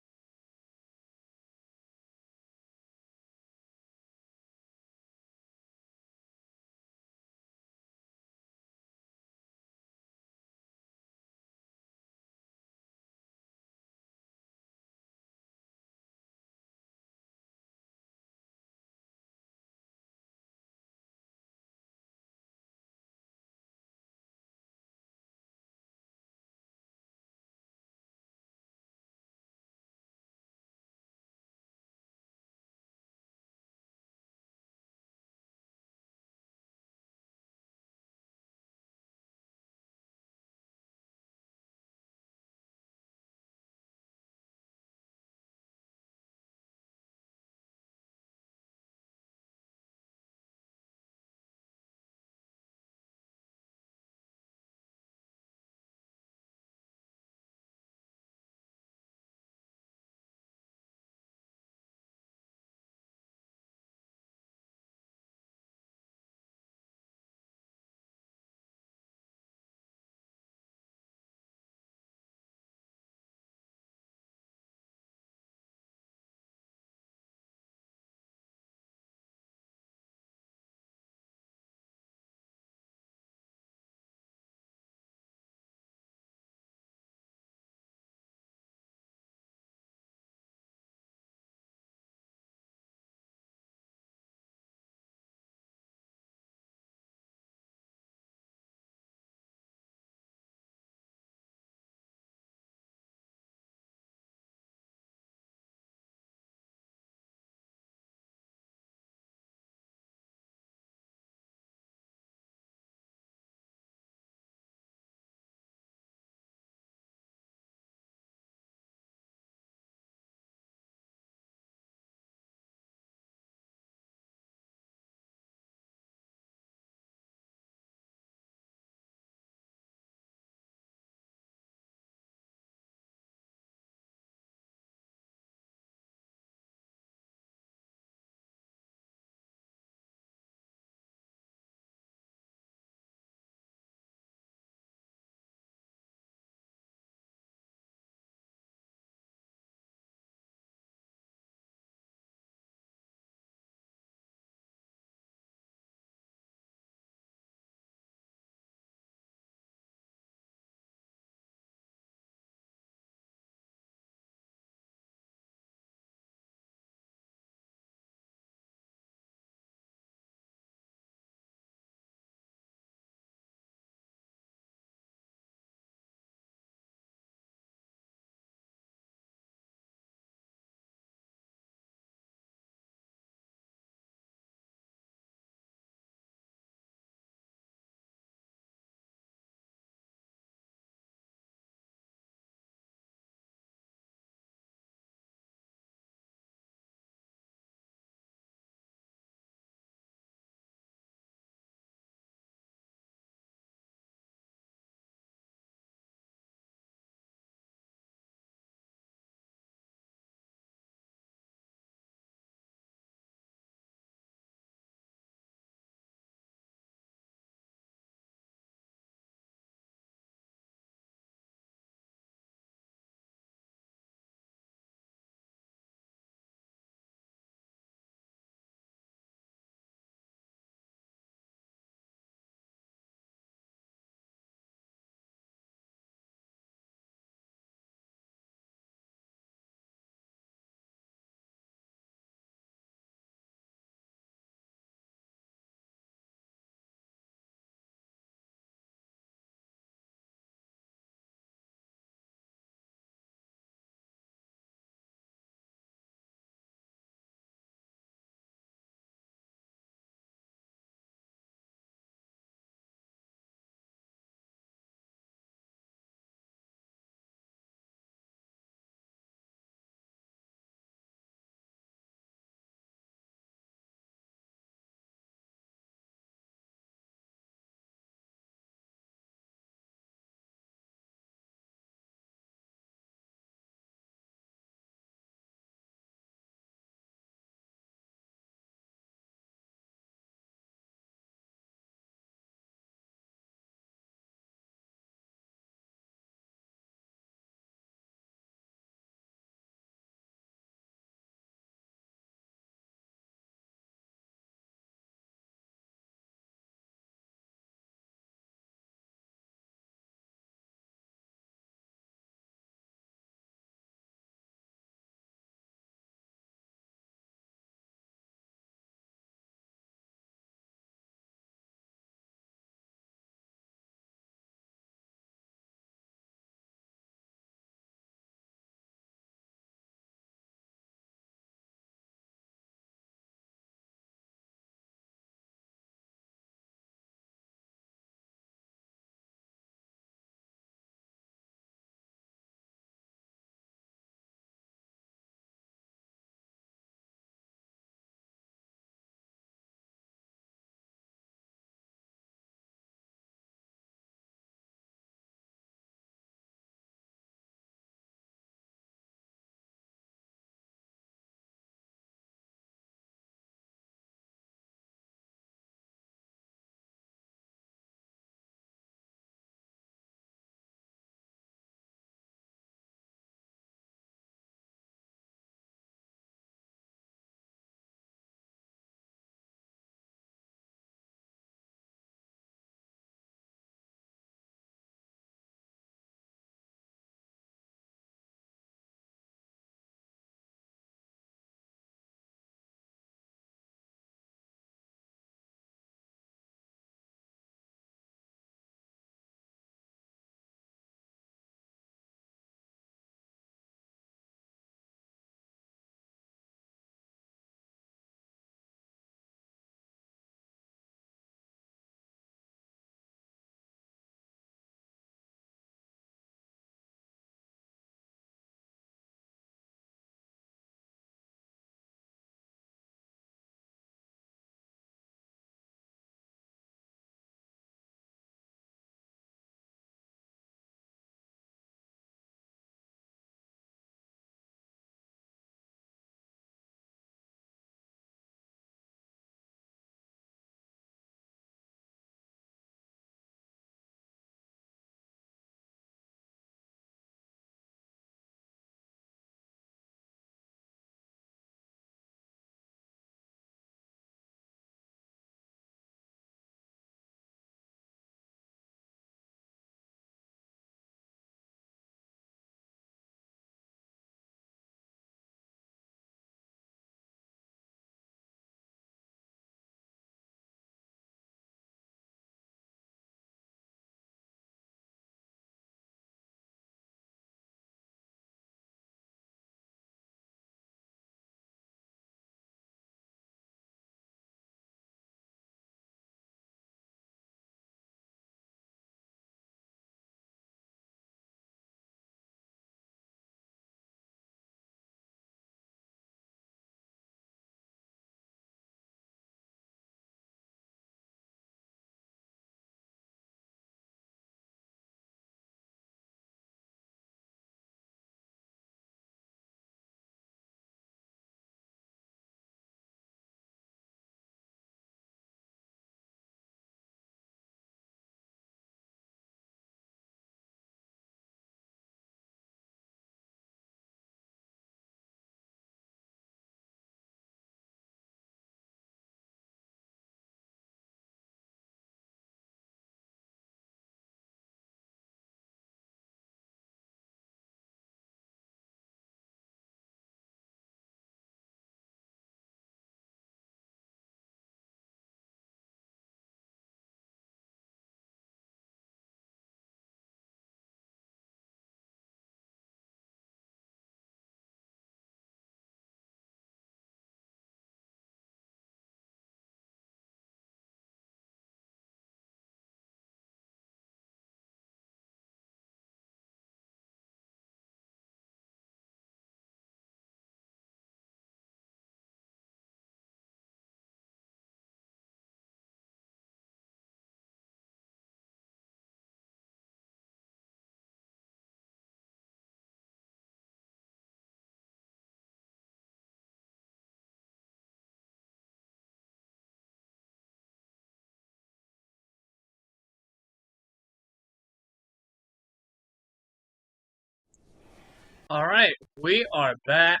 Alright, we are back.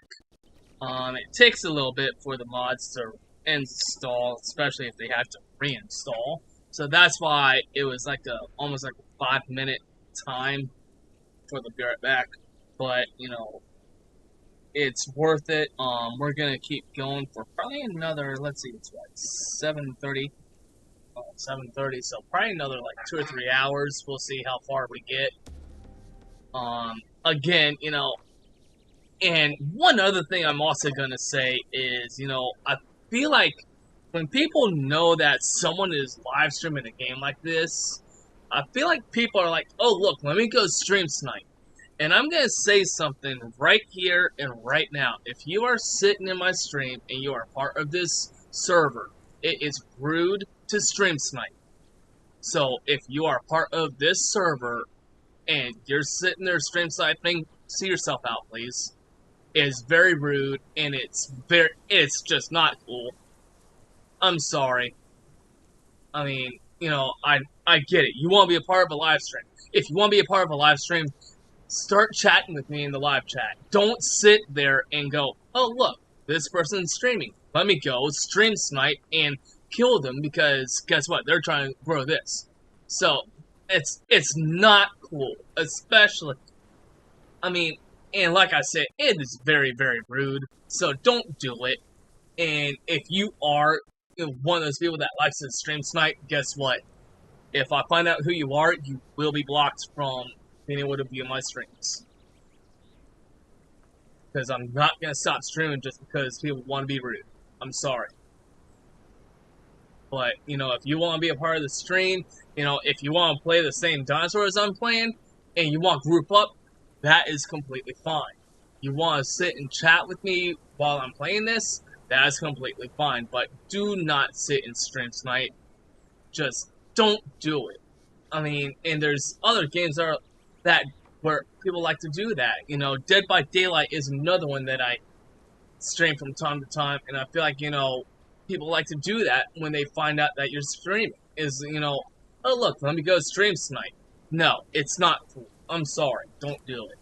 It takes a little bit for the mods to install, especially if they have to reinstall. So that's why it was like almost like a 5-minute time for the be right back. But, it's worth it. We're gonna keep going for probably another, let's see, it's what, 7:30? 7:30, so probably another like 2 or 3 hours. We'll see how far we get. Again, and one other thing I'm also gonna say is, I feel like when people know that someone is live streaming a game like this, I feel like people are like, oh look, let me go stream snipe. And I'm gonna say something right here and right now. If you are sitting in my stream and you are part of this server, it is rude to stream snipe. So if you are part of this server and you're sitting there stream sniping, see yourself out, please. Is very rude and it's just not cool. I'm sorry. I mean, I get it. You want to be a part of a live stream. If you want to be a part of a live stream, start chatting with me in the live chat. Don't sit there and go, oh look, this person's streaming. Let me go stream snipe and kill them because guess what? They're trying to grow this. So it's not cool. Especially, I mean, and like I said, it is very, very rude. So don't do it. And if you are one of those people that likes to stream snipe, guess what? If I find out who you are, you will be blocked from being able to view my streams. Because I'm not going to stop streaming just because people want to be rude. I'm sorry. But, if you want to be a part of the stream, if you want to play the same dinosaurs I'm playing, and you want to group up, that is completely fine. You want to sit and chat with me while I'm playing this, that is completely fine. But do not sit and stream snipe. Just don't do it. I mean, and there's other games that where people like to do that. Dead by Daylight is another one that I stream from time to time, and I feel like, people like to do that when they find out that you're streaming. Is, oh look, let me go stream snipe. No, it's not cool. I'm sorry. Don't do it.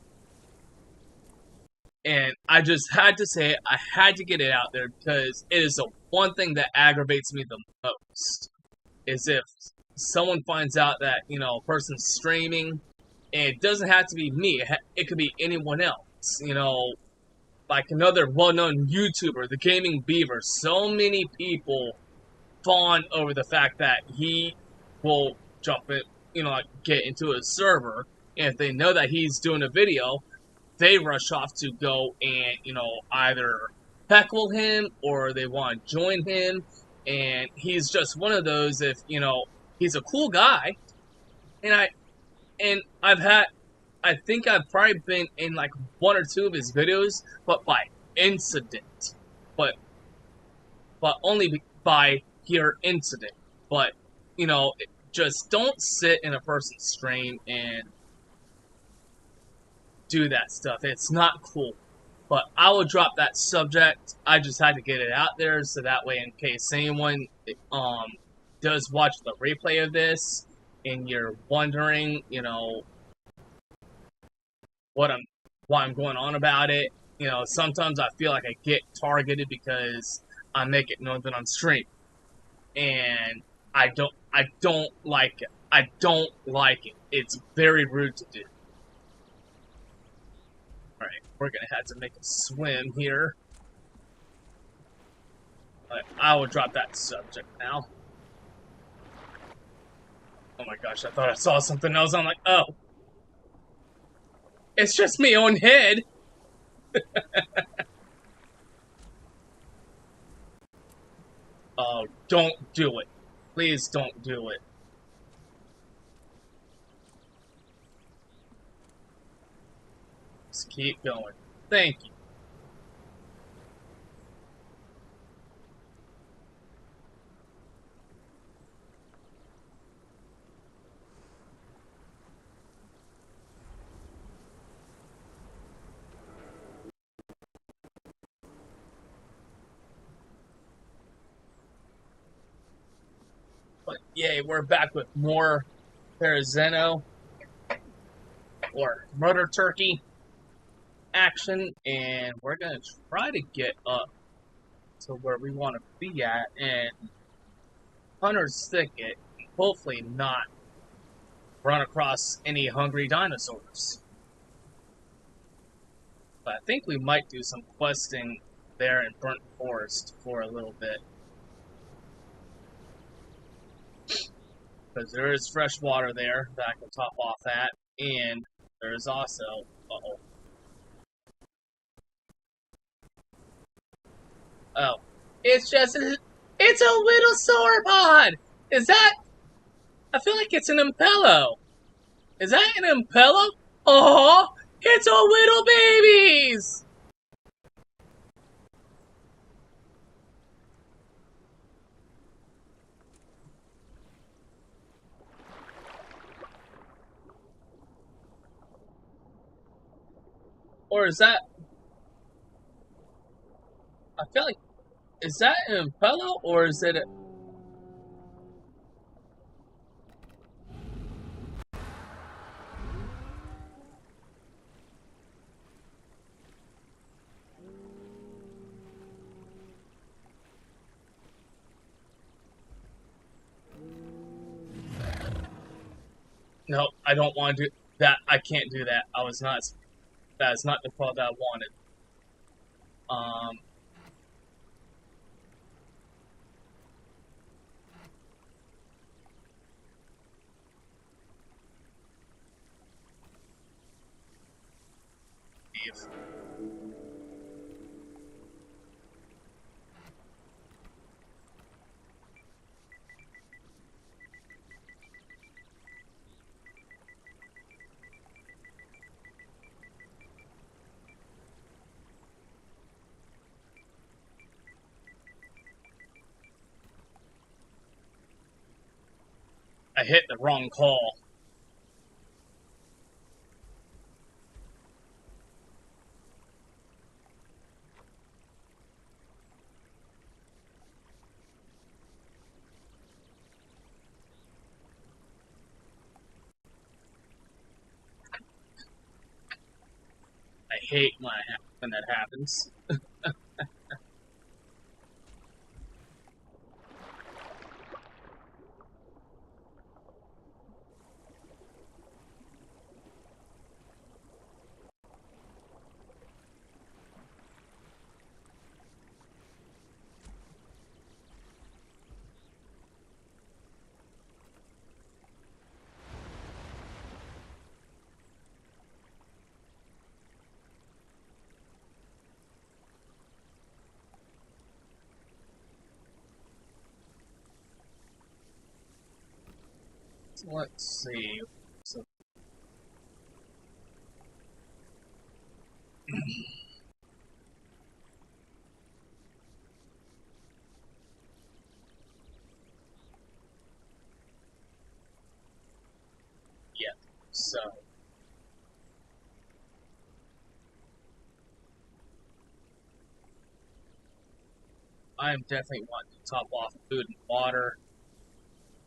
And I just had to say it. I had to get it out there because it is the one thing that aggravates me the most. Is if someone finds out that, a person's streaming, and it doesn't have to be me. It could be anyone else. Like another well-known YouTuber, the Gaming Beaver. So many people fawn over the fact that he will jump in, like get into a server, and if they know that he's doing a video, they rush off to go and, either heckle him or they want to join him. And he's just one of those, if, he's a cool guy. And I think I've probably been in like 1 or 2 of his videos, but by incident. But only by pure incident. But, just don't sit in a person's stream and do that stuff. It's not cool. But I will drop that subject. I just had to get it out there so that way, in case anyone does watch the replay of this and you're wondering, why I'm going on about it. Sometimes I feel like I get targeted because I make it known that I'm streaming, and I don't like it. I don't like it. It's very rude to do. Alright, we're gonna have to make a swim here. But I will drop that subject now. Oh my gosh, I thought I saw something else. I'm like, oh. It's just my own head. Oh, don't do it. Please don't do it. Just keep going. Thank you. But yay, we're back with more Therizino or Murder Turkey. action, and we're gonna try to get up to where we want to be at, and Hunter's Thicket, hopefully not run across any hungry dinosaurs. But I think we might do some questing there in Burnt Forest for a little bit. Because there is fresh water there that I can top off at, and there's also... Uh-oh. Oh. It's a little sauropod! Is that... I feel like it's an impello. Is that an impello? Oh, it's a little babies! Or is that... I feel like... Is that an impello, or is it a... No, I don't want to do that. I can't do that. I was not... That is not the call that I wanted. Leave. I hit the wrong call. I hate when that happens. Let's see. So, yeah. So I'm definitely wanting to top off food and water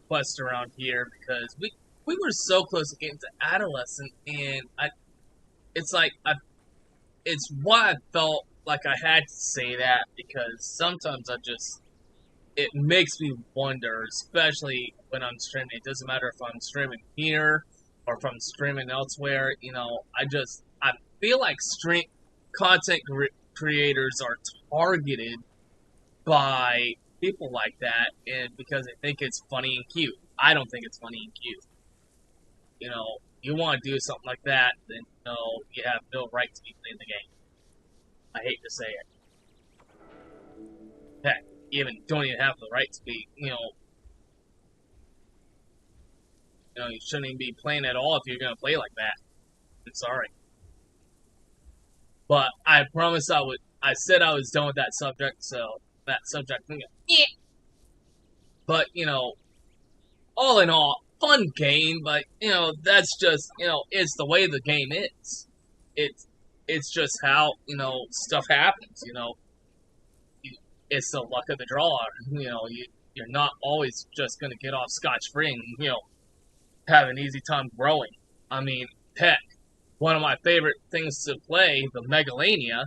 quest around here because we were so close to getting to adolescent, and it's like it's why I felt like I had to say that because sometimes it makes me wonder, especially when I'm streaming. It doesn't matter if I'm streaming here or if I'm streaming elsewhere. I feel like content creators are targeted by people like that, and because they think it's funny and cute. I don't think it's funny and cute. You want to do something like that, then you have no right to be playing the game. I hate to say it. Heck, you don't even have the right to be, you shouldn't even be playing at all if you're gonna play like that. I'm sorry. But I promised I said I was done with that subject, so that subject thing. Yeah. But, all in all, fun game, but, that's just, it's the way the game is. It's just how, stuff happens, It's the luck of the draw, you're not always just gonna get off scotch-free and, have an easy time growing. I mean, heck, one of my favorite things to play, the Megalania,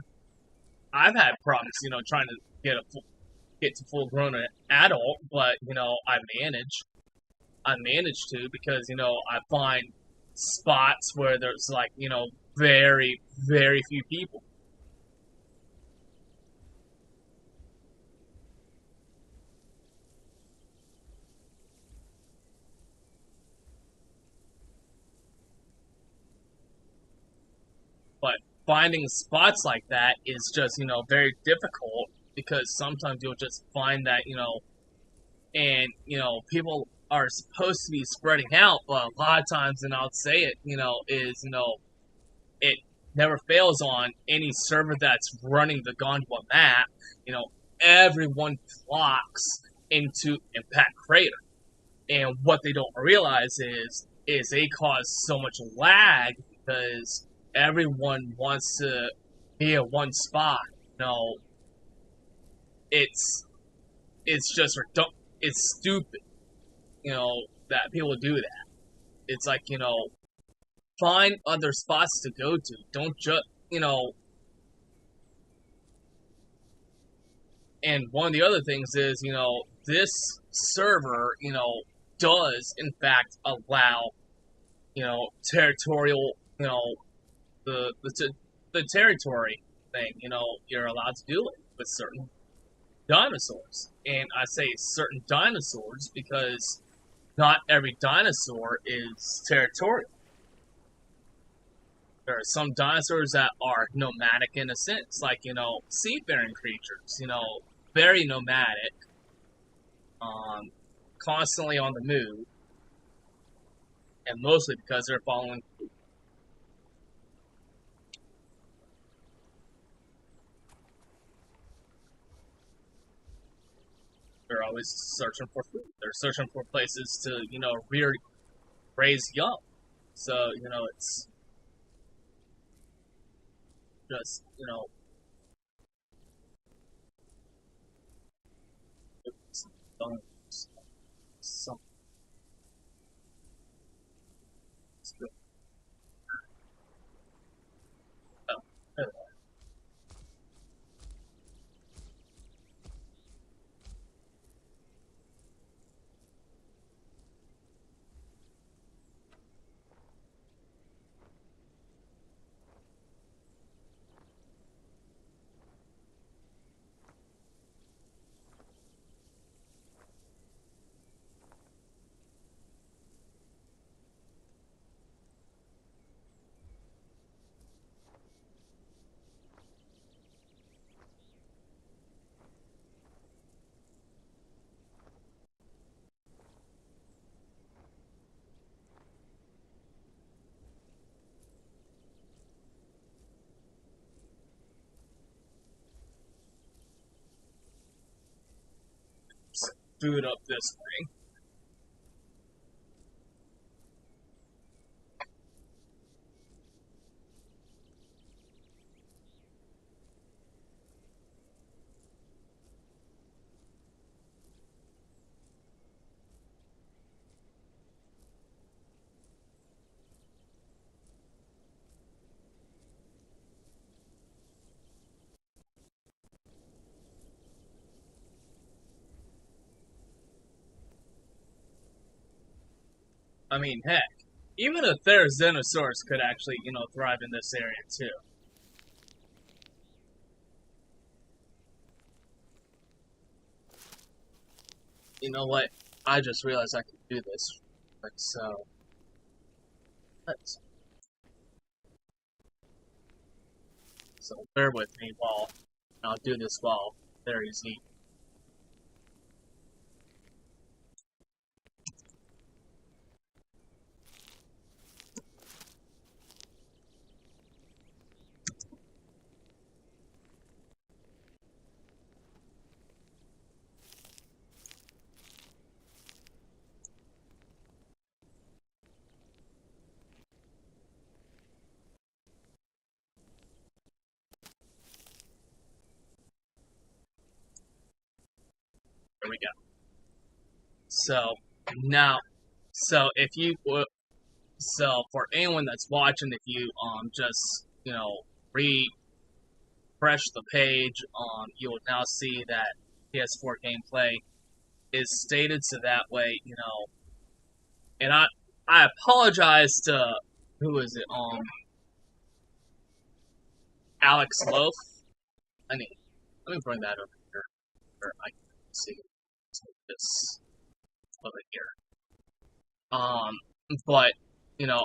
I've had problems, trying to get to full grown adult, but I manage to because I find spots where there's like very very few people. But finding spots like that is just very difficult because sometimes you'll just find that and people are supposed to be spreading out, but a lot of times, and I'll say it, is it never fails on any server that's running the Gondola map. Everyone flocks into Impact Crater, and what they don't realize is they cause so much lag because everyone wants to be at one spot. It's it's just it's stupid, that people do that. It's like find other spots to go to. Don't just And one of the other things is this server does in fact allow territorial the territory thing. You're allowed to do it with certain dinosaurs, and I say certain dinosaurs because not every dinosaur is territorial. There are some dinosaurs that are nomadic in a sense, like seafaring creatures. Very nomadic, constantly on the move, and mostly because they're following food. They're always searching for food. They're searching for places to raise young. So it's just some oh, food up this way. I mean, heck, even a Therizinosaurus could actually, thrive in this area too. You know what? I just realized I could do this. So, let's. So bear with me while I'll do this while Thery's eating. There we go. So now, so if you So for anyone that's watching, if you just refresh the page, you will now see that PS4 gameplay is stated, so that way And I apologize to who is it? Alex Loaf. I mean, let me bring that over here where I can see this over here. But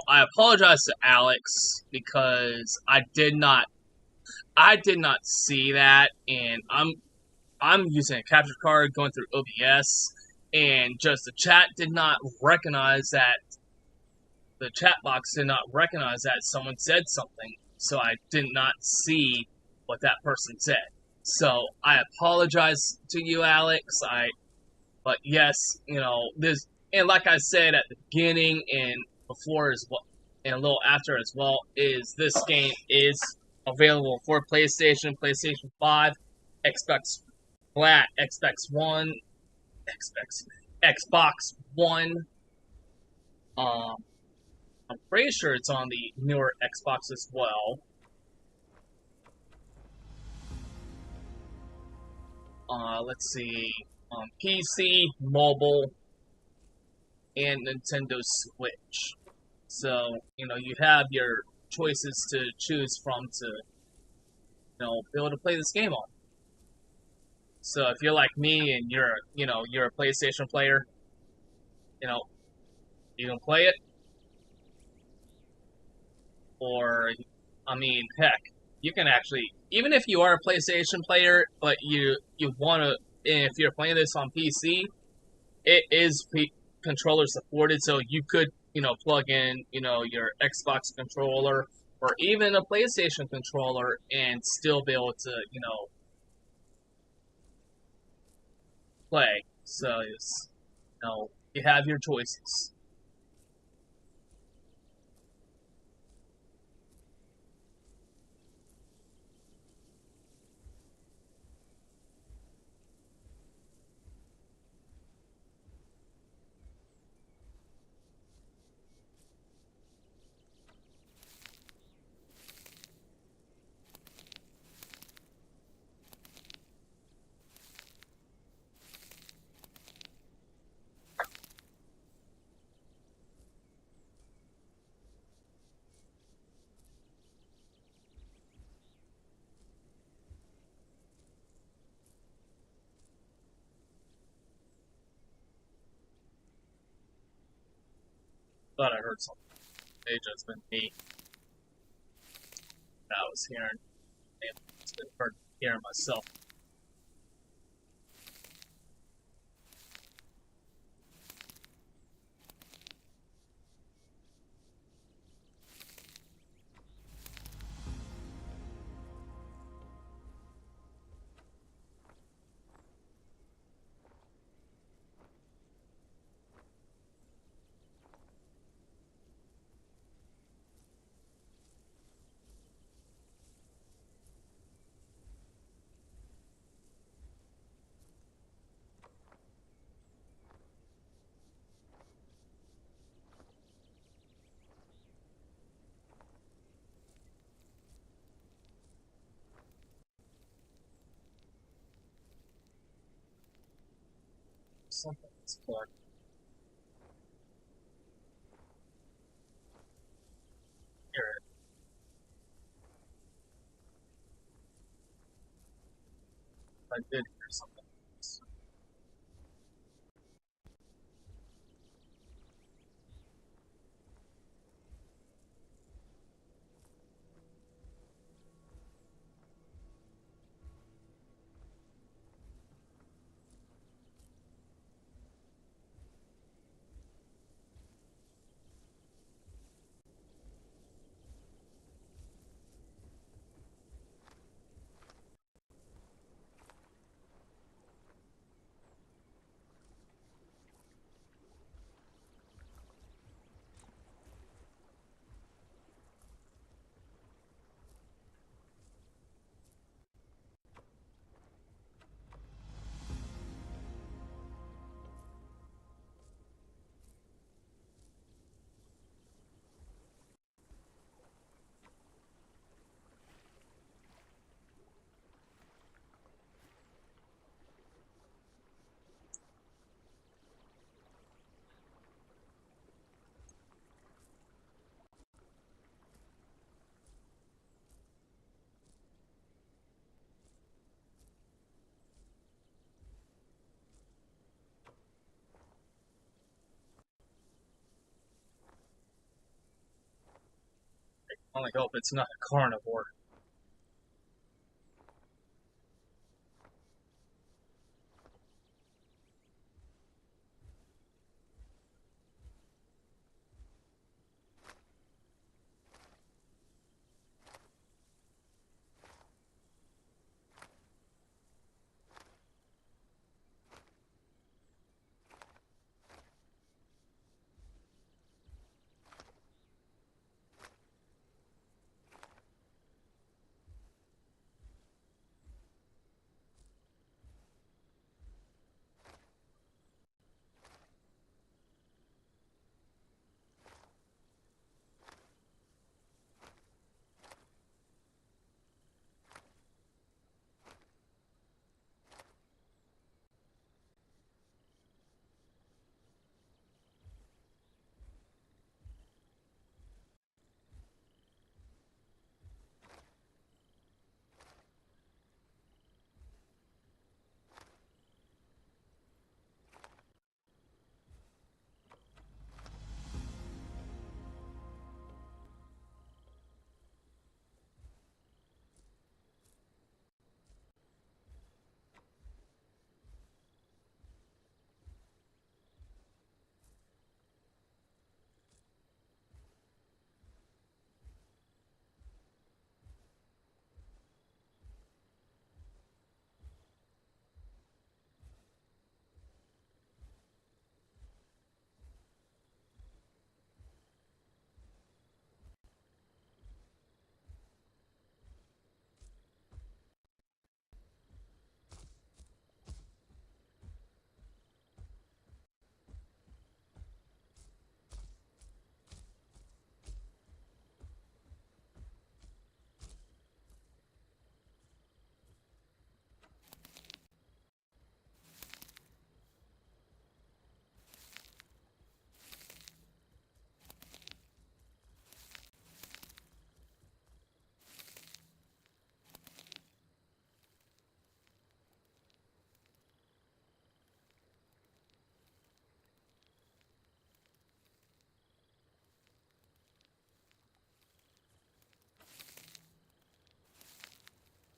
I apologize to Alex because I did not see that, and I'm using a capture card going through OBS, and just the chat did not recognize that. The chat box did not recognize that someone said something, so I did not see what that person said. So I apologize to you, Alex. But yes, this, and like I said at the beginning and before as well, and a little after as well, is this game is available for PlayStation, PlayStation 5, Xbox Flat, Xbox One. I'm pretty sure it's on the newer Xbox as well. Let's see, PC, mobile, and Nintendo Switch. So, you have your choices to choose from to, be able to play this game on. So if you're like me and you're a PlayStation player, you can play it. Or, I mean, heck, you can actually, even if you are a PlayStation player, but you want to, and if you're playing this on PC, it is controller supported, so you could, plug in, your Xbox controller or even a PlayStation controller and still be able to, play. So, you have your choices. Thought I heard something. It just been me. I was hearing. It's been hard hearing myself. Something's fun. Hear it. I did hear something. Only hope it's not a carnivore.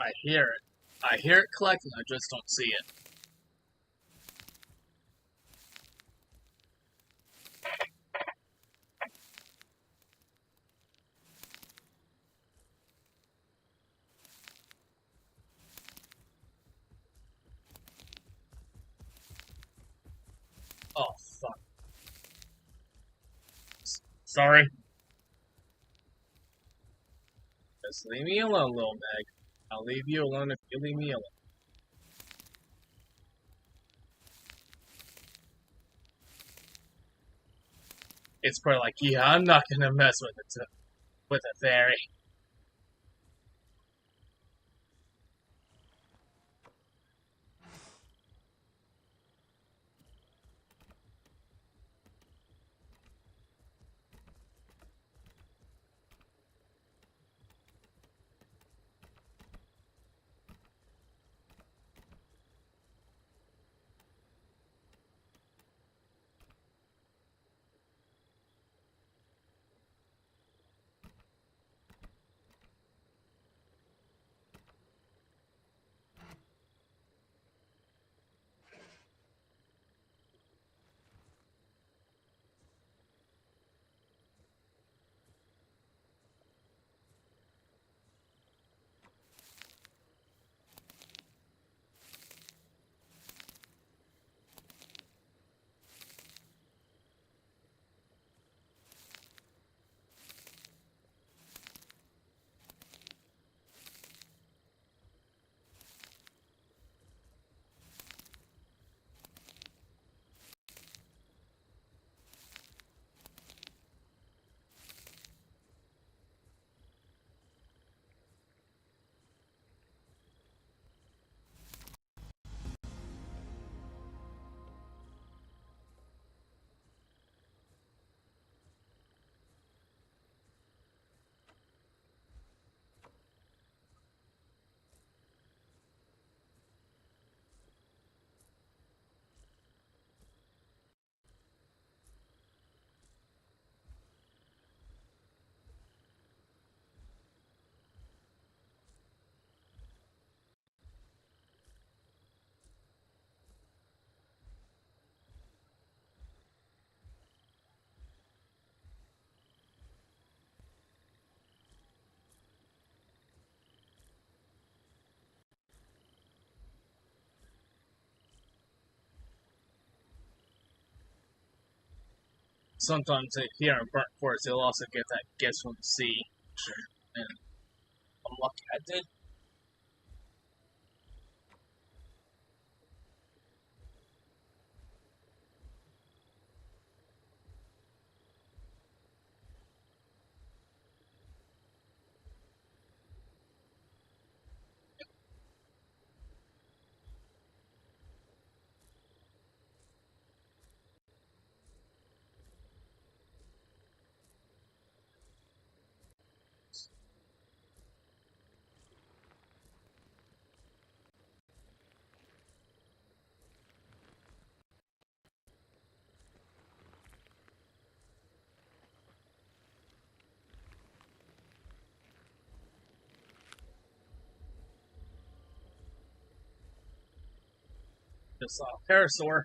I hear it. I hear it collecting, I just don't see it. Oh, fuck. Sorry. Just leave me alone, little Meg. I'll leave you alone if you leave me alone. It's probably like, yeah, I'm not gonna mess with it with a fairy. sometimes here in Burnt Forest, you'll also get that gifts from the sea. Sure. And I'm lucky I did. Just saw a parasaur.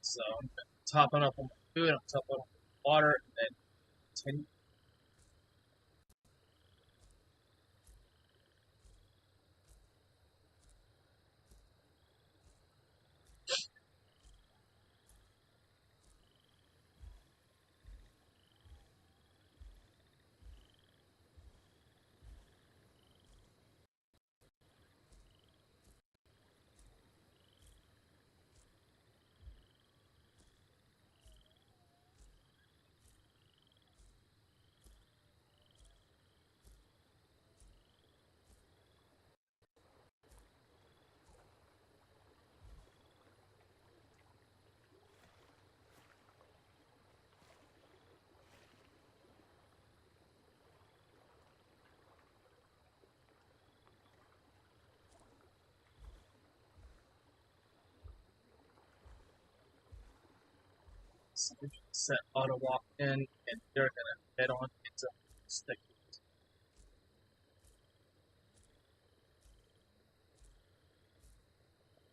So I'm topping up on my food, I'm topping up on water, and then continue. So we can set auto walk in, and they're gonna head on into stick.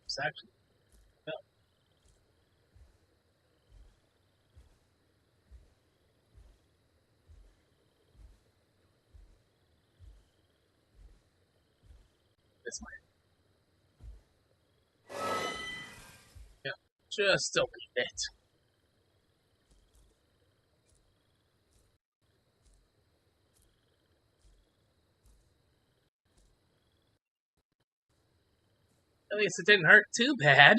It's actually no, this might, yeah, just delete it. At least it didn't hurt too bad.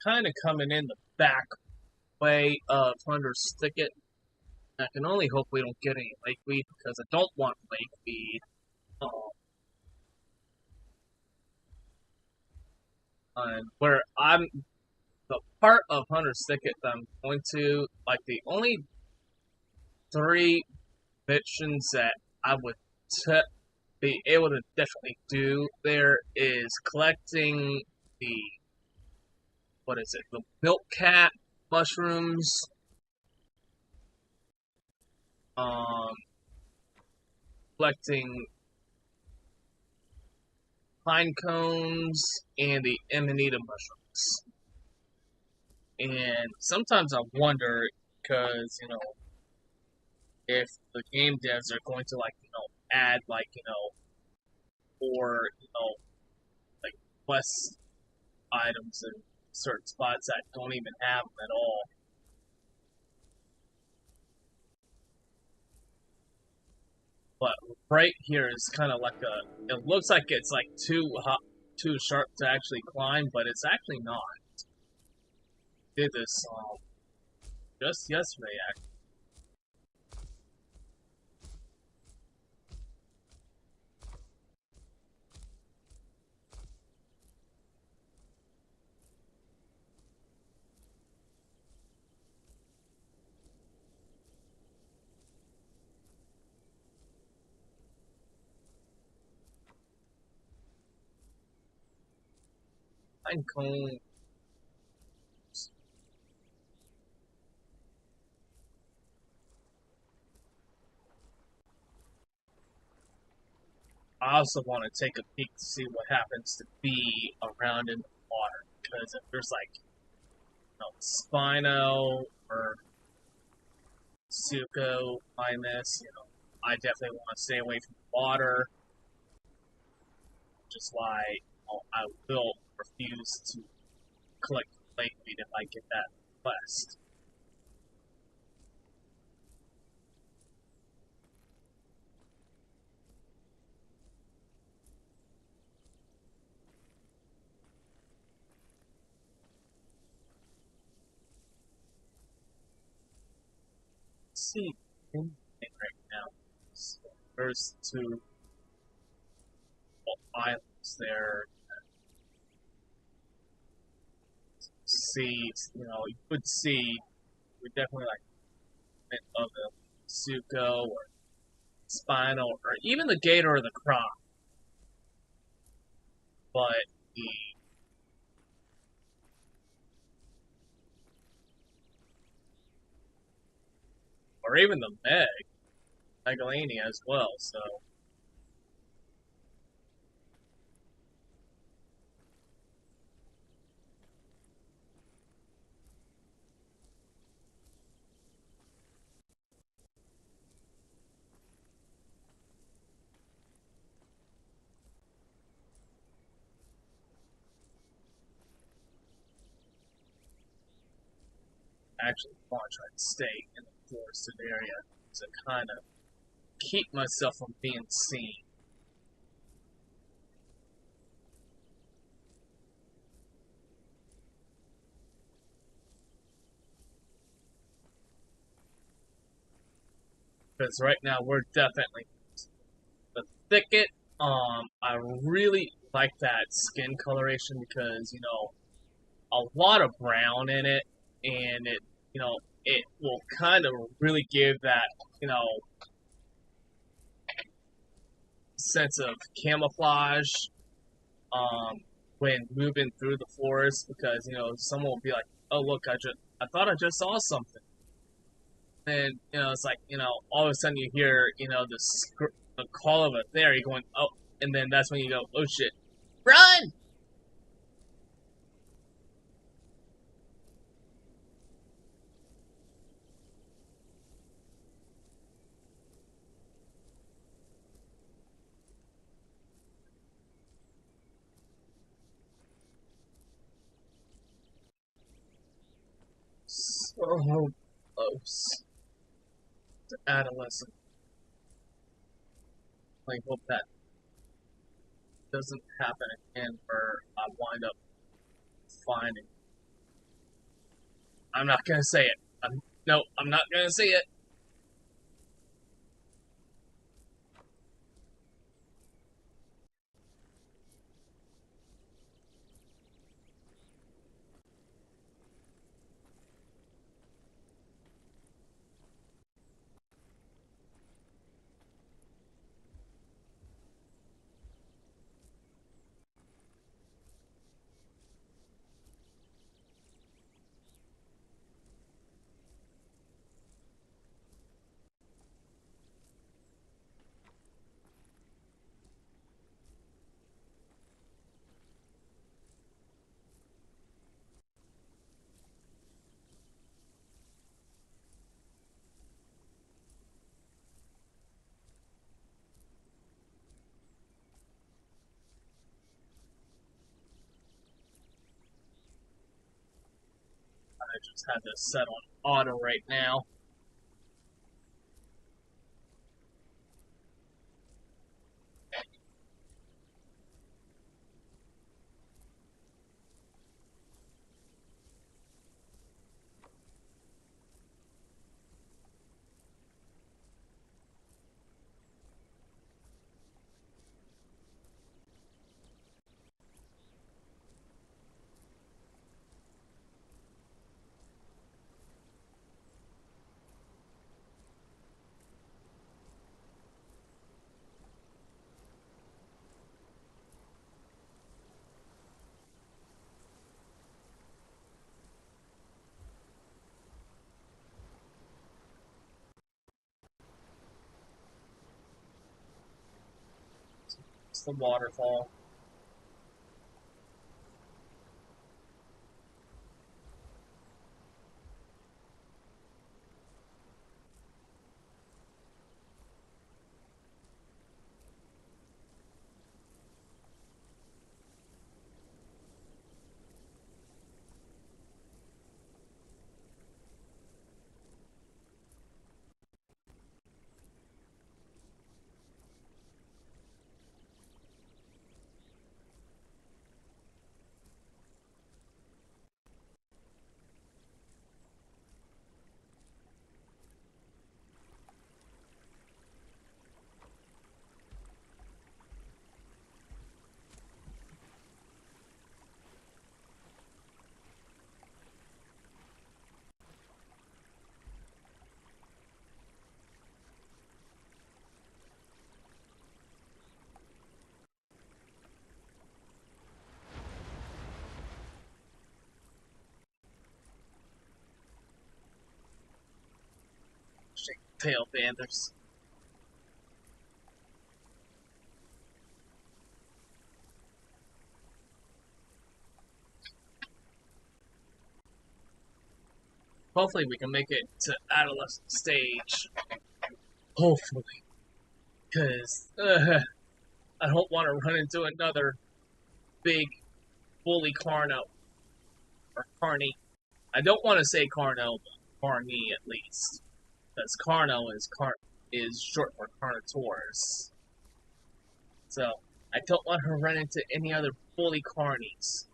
kind of coming in the back way of Hunter's Thicket. I can only hope we don't get any lakeweed because I don't want lakeweed. And where I'm, the part of Hunter's Thicket that I'm going to, like the only three missions that I would be able to definitely do there is collecting the, what is it, the milk cat mushrooms, um, collecting pine cones, and the amanita mushrooms. And sometimes I wonder, because, if the game devs are going to, add, or, like, quest items in certain spots that don't even have them at all. But right here is kind of like it looks like it's like too sharp to actually climb, but it's actually not. Did this just yesterday, actually. Pine cone. I also want to take a peek to see what happens to be around in the water, because if there's like, Spino or Suko behind this, I definitely want to stay away from the water, which is why I will refuse to collect lakeweed if I get that quest. Let's see right now. So there's two islands there. See, you would see, we definitely like of the Suko or Spinal or even the Gator or the Croc. But the or even the Megalania as well, so I actually want to try to stay in the forested area to kind of keep myself from being seen. Because right now we're definitely the thicket. I really like that skin coloration because a lot of brown in it, and it will kind of really give that sense of camouflage when moving through the forest because someone will be like, oh look, I thought I just saw something, and it's like all of a sudden you hear the call of a fairy going, oh, and then that's when you go, oh shit, run. So close to adolescent. I hope that doesn't happen again where I wind up finding I'm not gonna say it. No, I'm not gonna say it. I just have this set on auto right now. It's the waterfall. Shake tail banders. Hopefully we can make it to adolescent stage. Hopefully. Because I don't want to run into another big bully Carno. Or Carney. I don't want to say Carno, but Carney at least. Because Carno is short for Carnotaurus. So, I don't want her to run into any other bully Carnies.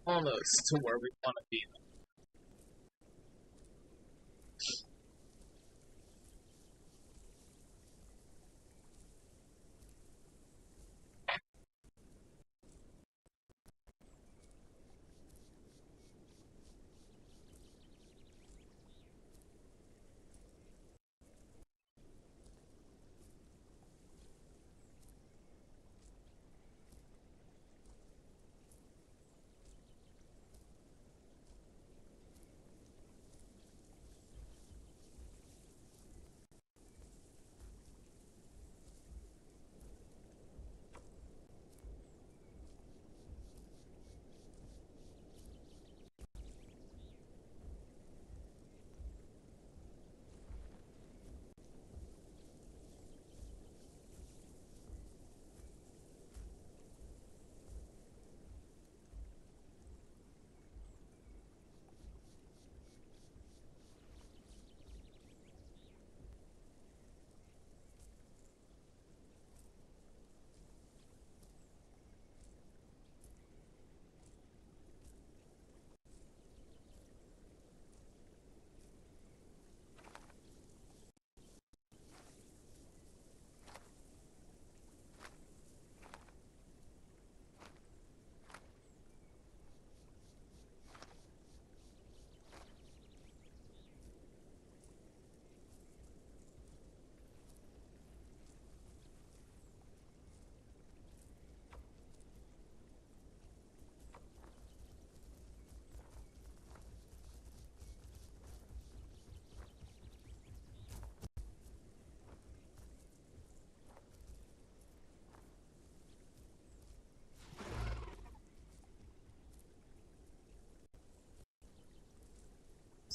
Almost to where we want to be.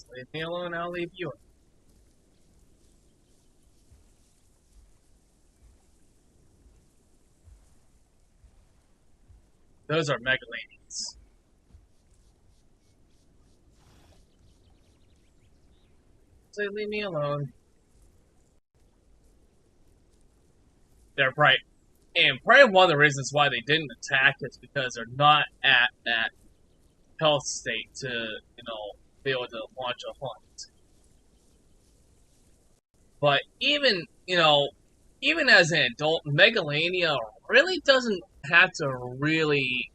Just leave me alone, I'll leave you alone. Those are Megalanians. So leave me alone. They're bright. And probably one of the reasons why they didn't attack is because they're not at that health state to, be able to launch a hunt. But even as an adult, Megalania really doesn't have to really.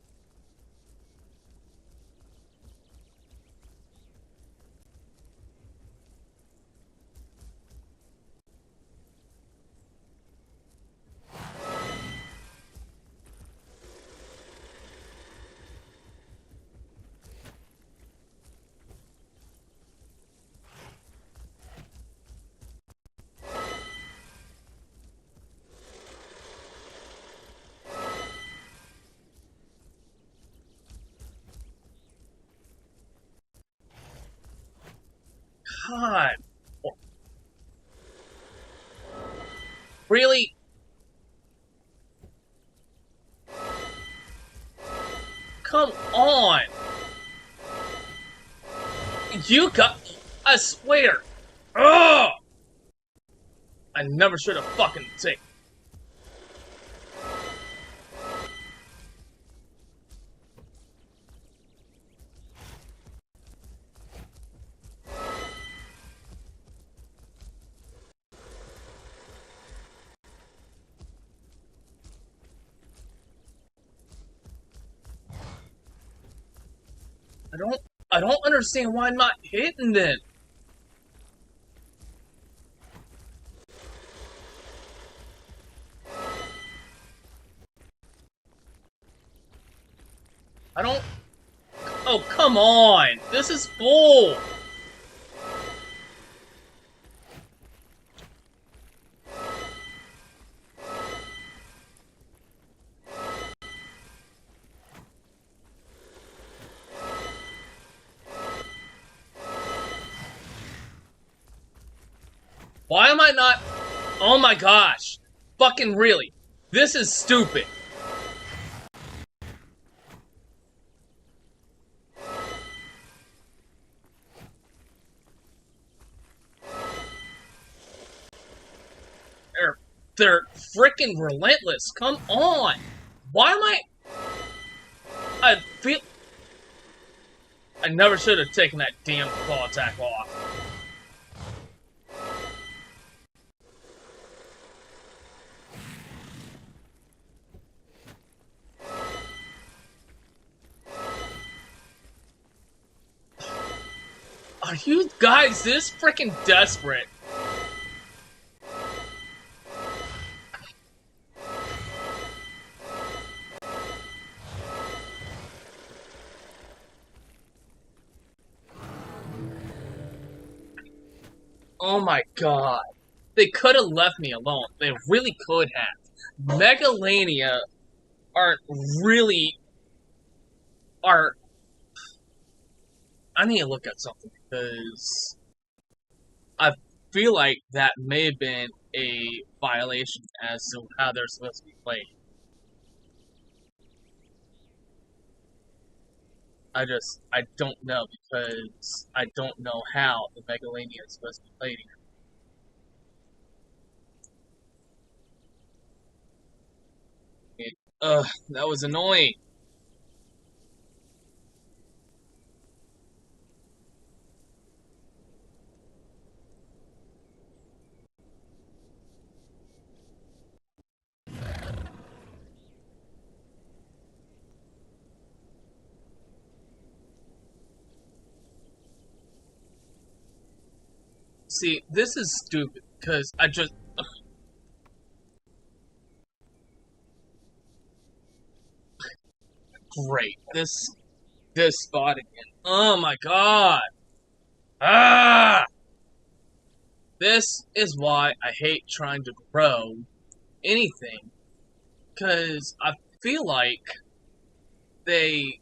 God. Really? Come on! You got. I swear! Ugh! I never should have fucking taken. I don't understand why I'm not hitting them. I don't. Oh, come on! This is bull! Why am I not. Oh my gosh! Fucking really! This is stupid! They're freaking relentless. Come on. Why am I feel. I never should have taken that damn claw attack off. Are you guys this freaking desperate? Oh my god. They could have left me alone. They really could have. Megalania aren't really. Are. I need to look at something because I feel like that may have been a violation as to how they're supposed to be played. I don't know because I don't know how the Megalania is supposed to be played here. Ugh, that was annoying. See, this is stupid because I just. Ugh. Great. This spot again. Oh my god. Ah! This is why I hate trying to grow anything because I feel like they,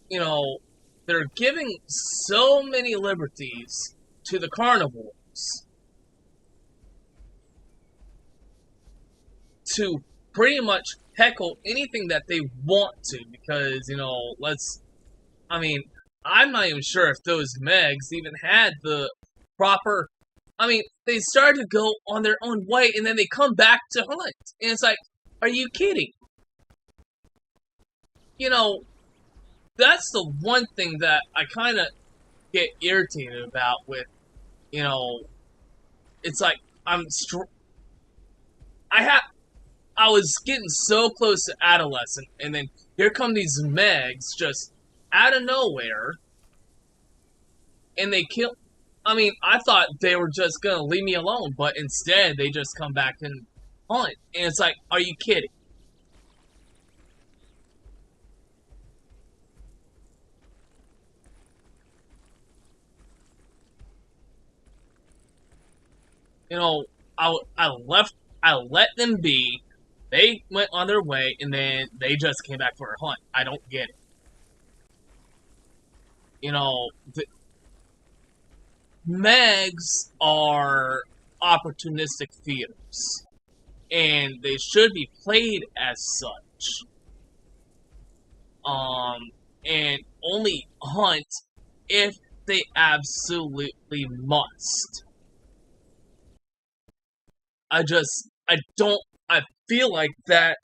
you know, they're giving so many liberties to the carnivores to pretty much heckle anything that they want to, because, I mean, I'm not even sure if those Megs even had the proper, they started to go on their own way, and then they come back to hunt, and it's like, are you kidding? That's the one thing that I kind of get irritated about with, it's like, I was getting so close to adolescent, and then here come these Megs just out of nowhere, and they kill. I thought they were just gonna leave me alone, but instead they just come back and hunt, and it's like, are you kidding? I let them be. They went on their way, and then they just came back for a hunt. I don't get it. The Megs are opportunistic feeders, and they should be played as such. And only hunt if they absolutely must. I feel like that,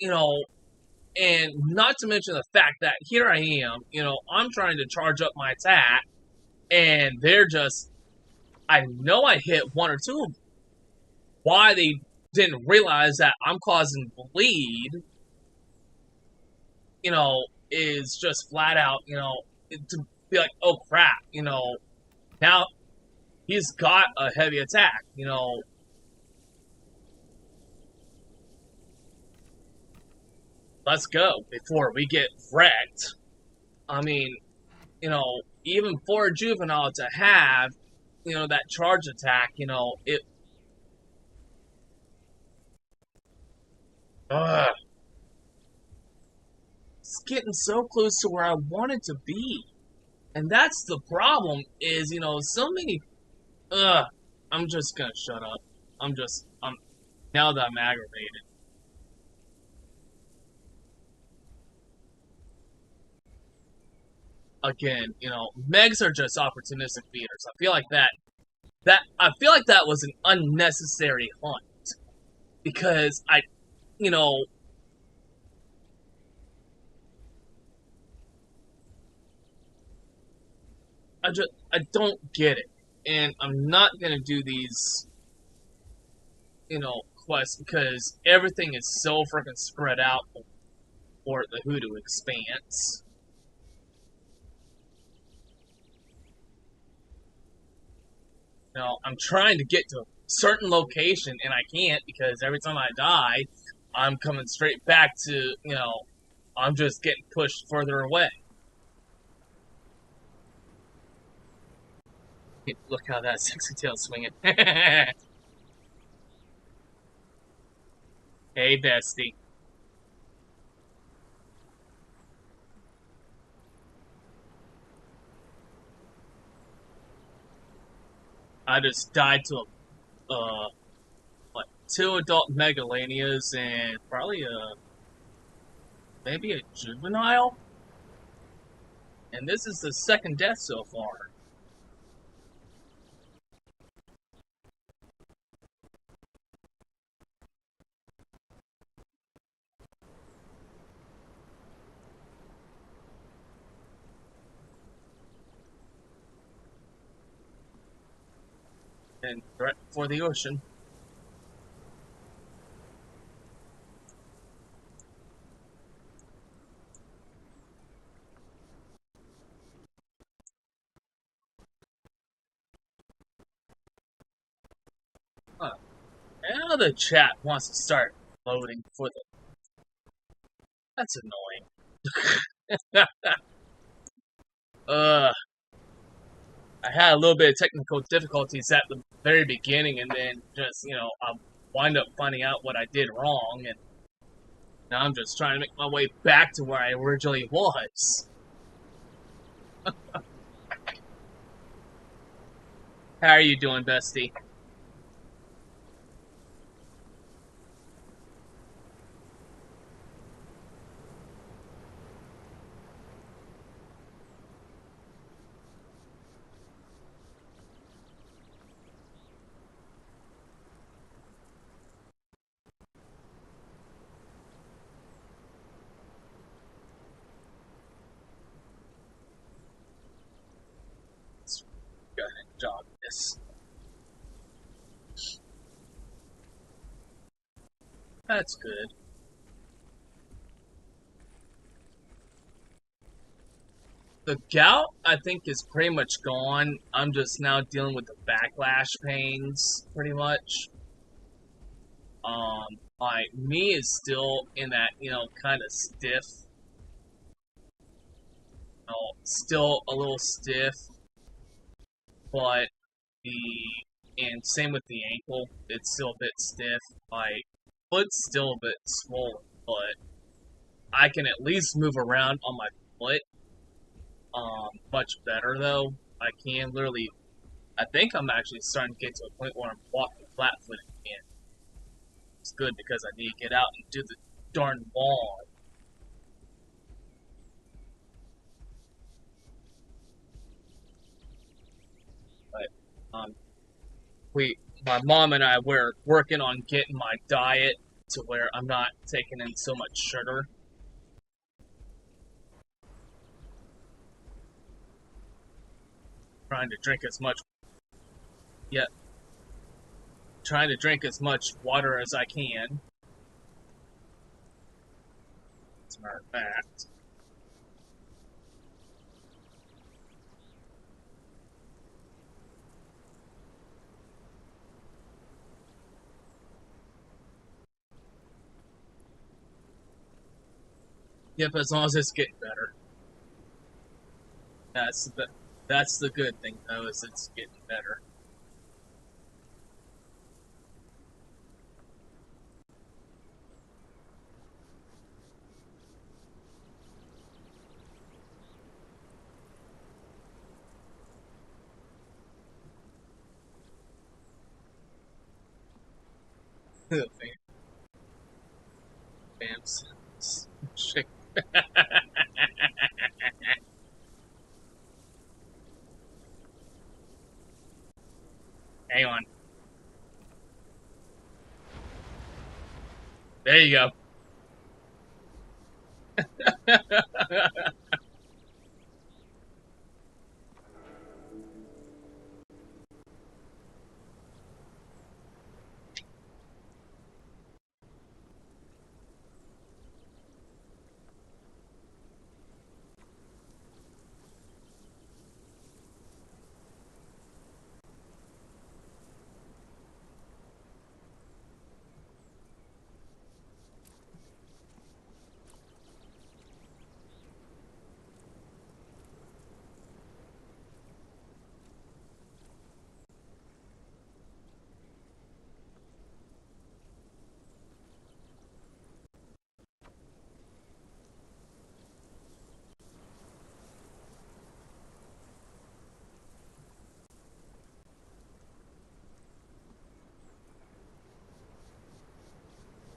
and not to mention the fact that here I am, I'm trying to charge up my attack, and they're just, I know I hit one or two of them. Why they didn't realize that I'm causing bleed, is just flat out, to be like, oh crap, now he's got a heavy attack, let's go before we get wrecked. Even for a juvenile to have, that charge attack, it's getting so close to where I wanted to be. And that's the problem is, so many, I'm just gonna shut up. Now that I'm aggravated. Again, Megs are just opportunistic feeders. I feel like that was an unnecessary hunt. Because I don't get it. And I'm not gonna do these, quests because everything is so freaking spread out for the Hoodoo Expanse. I'm trying to get to a certain location and I can't because every time I die, I'm coming straight back to, I'm just getting pushed further away. Look how that sexy tail's swinging. Hey, bestie. I just died to two adult Megalanias and probably maybe a juvenile? And this is the second death so far. And threat for the ocean. Now the chat wants to start loading for the... That's annoying. I had a little bit of technical difficulties at the very beginning, and then just, I wind up finding out what I did wrong, and Now I'm just trying to make my way back to where I originally was. How are you doing, bestie? Let's go ahead and jog this. That's good. The gout, I think, is pretty much gone. I'm just now dealing with the backlash pains, pretty much. My knee is still in that, kind of stiff. Still a little stiff, but and same with the ankle, it's still a bit stiff. My foot's still a bit swollen, but I can at least move around on my foot. Much better though. I can literally. I think I'm actually starting to get to a point where I'm walking flat-footed again. It's good because I need to get out and do the darn wall. But my mom and I were working on getting my diet to where I'm not taking in so much sugar. Trying to drink as much, yeah, trying to drink as much water as I can. As a matter of fact. Yep, as long as it's getting better. That's the good thing though, is it's getting better. Bams. Shit. Hang on. There you go.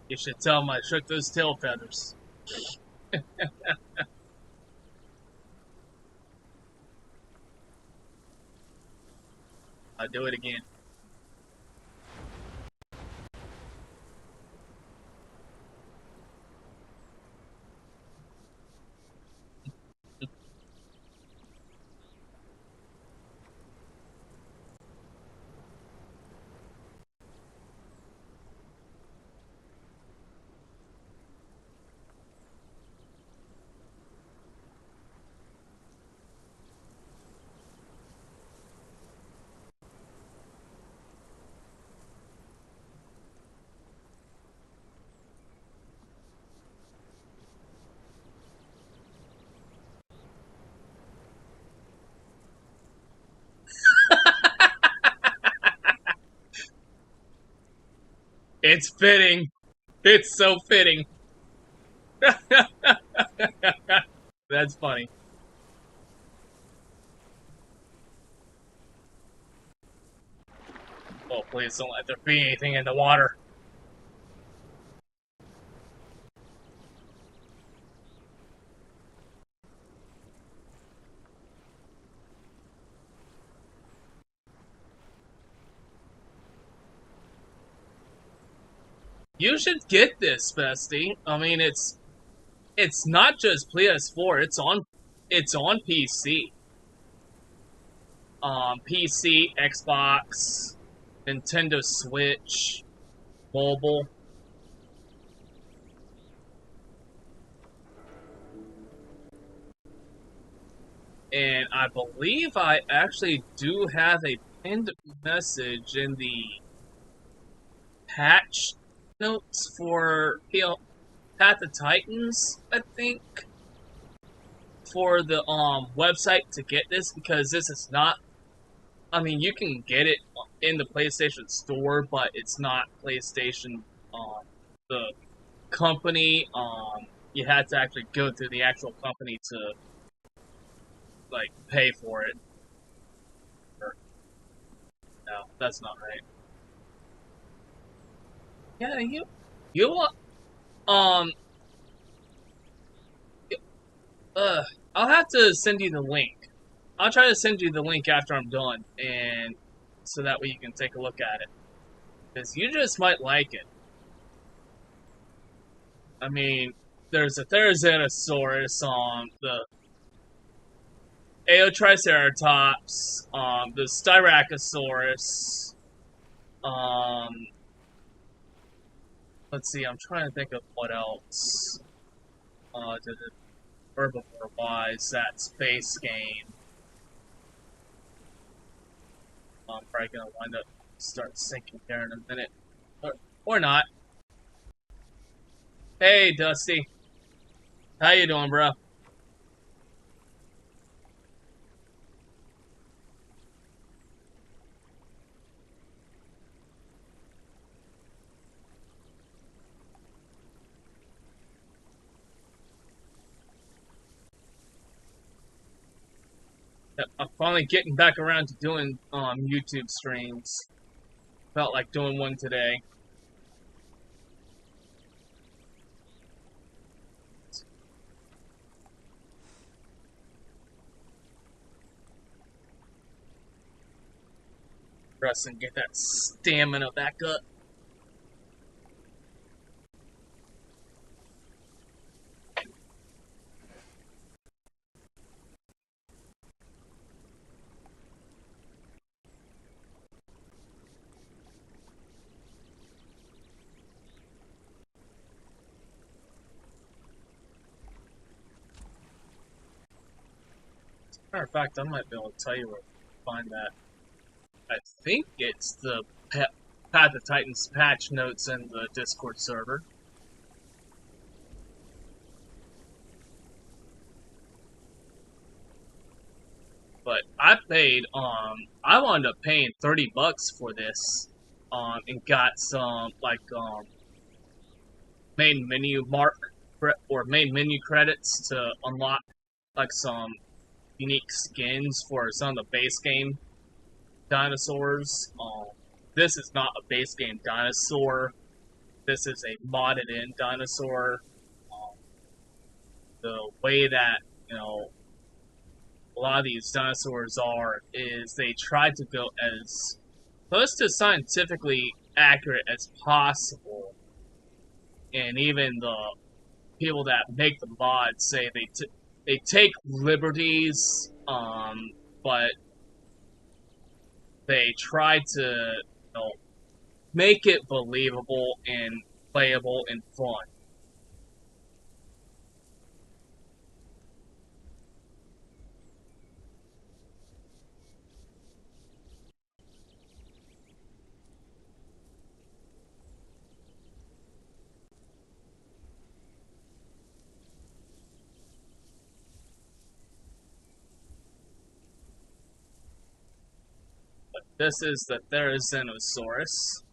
You should tell him I shook those tail feathers. I'll do it again. It's fitting. It's so fitting. That's funny. Oh, please don't let there be anything in the water. You should get this, bestie. I mean, it's not just PS4. It's on PC. PC, Xbox, Nintendo Switch, mobile, and I believe I actually do have a pinned message in the patch notes for Path of Titans, I think, for the website to get this, because this is not. I mean, you can get it in the PlayStation Store, but it's not PlayStation. The company. You had to actually go through the actual company to like pay for it. Or, no, that's not right. Yeah, you um uh I'll have to send you the link. I'll try to send you the link after I'm done, and so that way you can take a look at it. Because you just might like it. I mean, there's a Therizinosaurus, the Aotriceratops, the Styracosaurus, um, let's see, I'm trying to think of what else. The herbivore wise, that space game. I'm probably gonna wind up start sinking there in a minute, or not. Hey, Dusty, how you doing, bro? Yep, I'm finally getting back around to doing YouTube streams. Felt like doing one today. Rest and get that stamina back up. As a matter of fact, I might be able to tell you where to find that. I think it's the Path of Titans patch notes in the Discord server. But I wound up paying $30 for this, and got some like main menu or main menu credits to unlock like some unique skins for some of the base game dinosaurs. This is not a base game dinosaur. This is a modded in dinosaur. Um, the way that a lot of these dinosaurs are is they try to go as close to scientifically accurate as possible, and even the people that make the mods say they take liberties, but they try to make it believable and playable and fun. But this is the Therizinosaurus.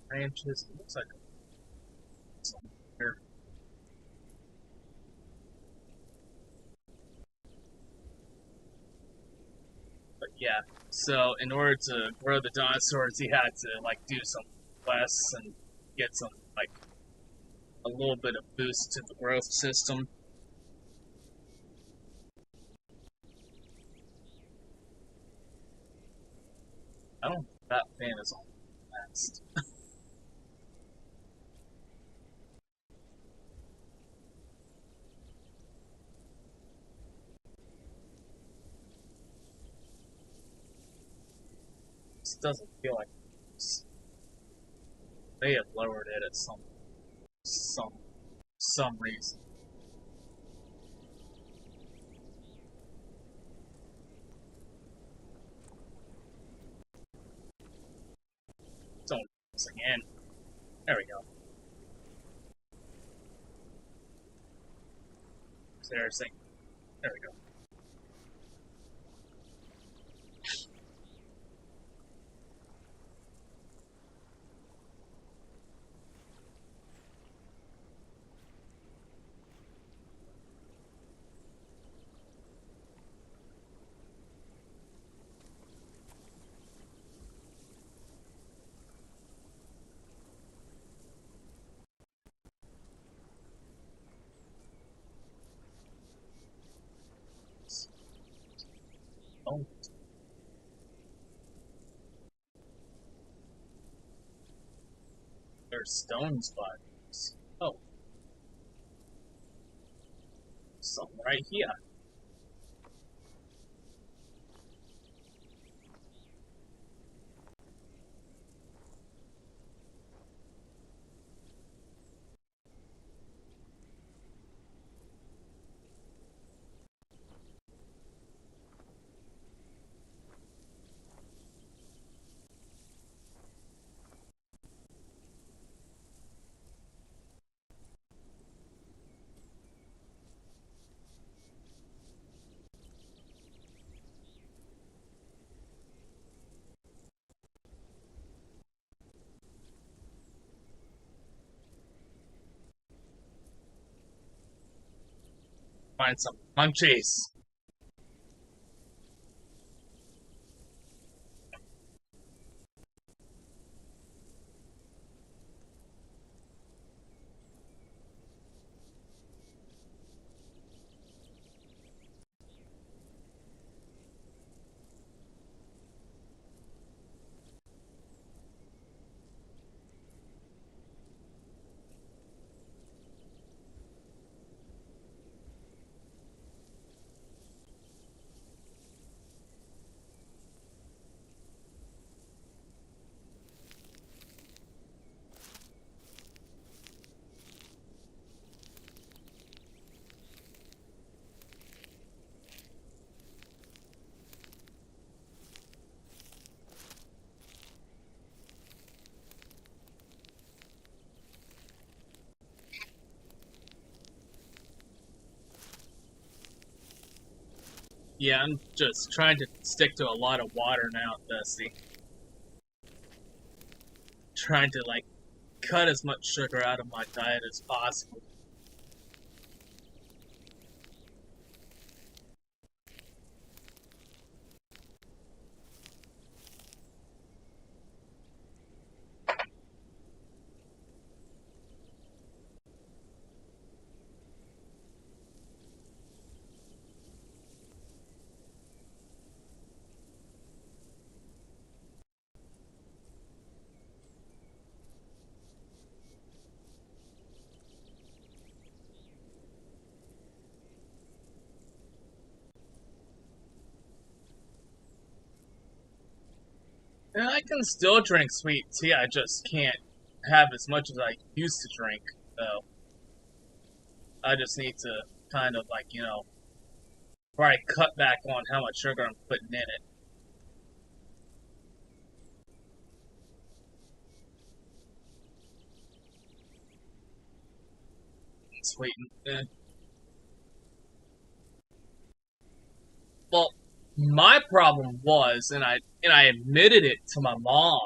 branches. It looks like something here. But yeah, so in order to grow the dinosaurs, he had to like do some quests and get some like a little bit of boost to the growth system. I don't think that fan is on fast. This doesn't feel like this. They have lowered it at some some reason. Don't do this again. There we go. Seriously. There we go. Oh, there's stones by this. Oh, something right here. Find some munchies. Yeah, I'm just trying to stick to a lot of water now, Dusty. Trying to like cut as much sugar out of my diet as possible. And I can still drink sweet tea, I just can't have as much as I used to drink, though. I just need to kind of like, probably cut back on how much sugar I'm putting in it. Sweeten. Well, my problem was, and I admitted it to my mom,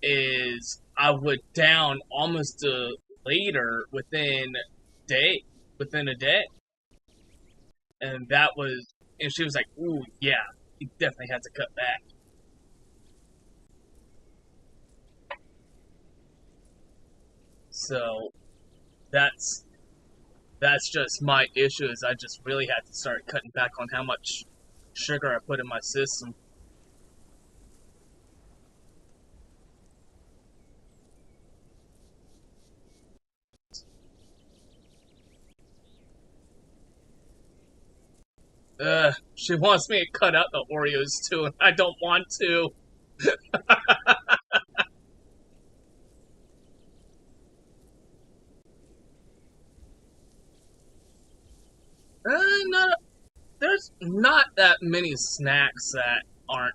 is I would down almost a liter within a day, and that was, and she was like, "Ooh, yeah, you definitely had to cut back." So that's that's just my issue. Is I just really had to start cutting back on how much sugar I put in my system. She wants me to cut out the Oreos too, and I don't want to. No, there's not that many snacks that aren't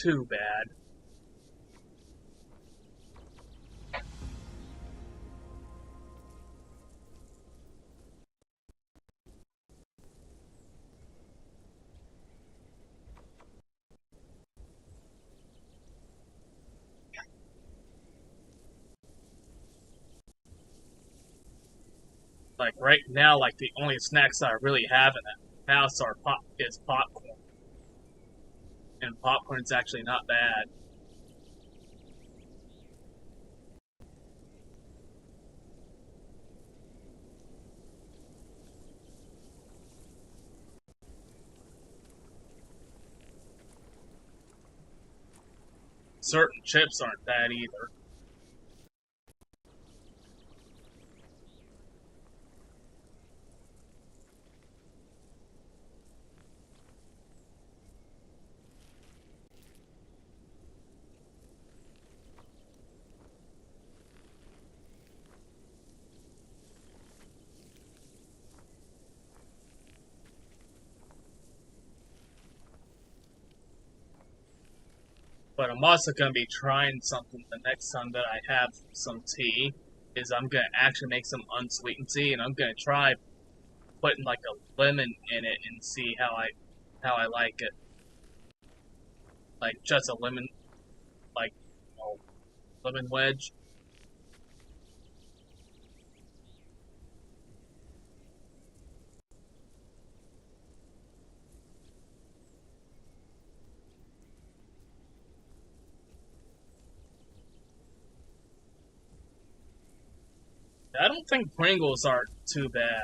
too bad. Like right now, like the only snacks I really have in the house are popcorn, and popcorn's actually not bad. Certain chips aren't bad either. But I'm also gonna be trying something the next time that I have some tea. Is I'm gonna actually make some unsweetened tea, and I'm gonna try putting like a lemon in it and see how I like it. Like just a lemon, like lemon wedge. I don't think Pringles are too bad.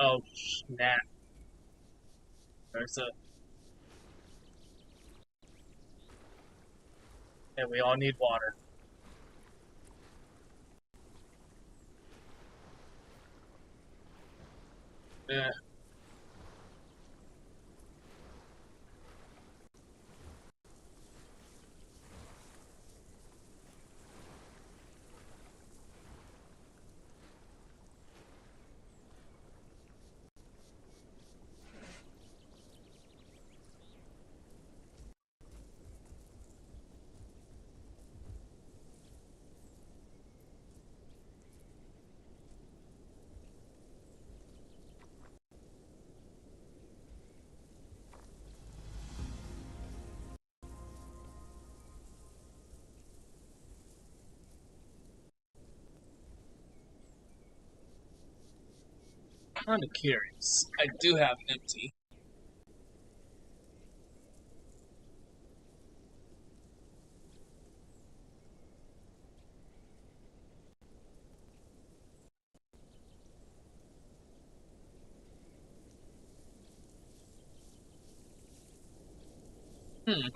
Oh snap! There's a and we all need water. Yeah. Kind of curious. I do have empty. Hmm.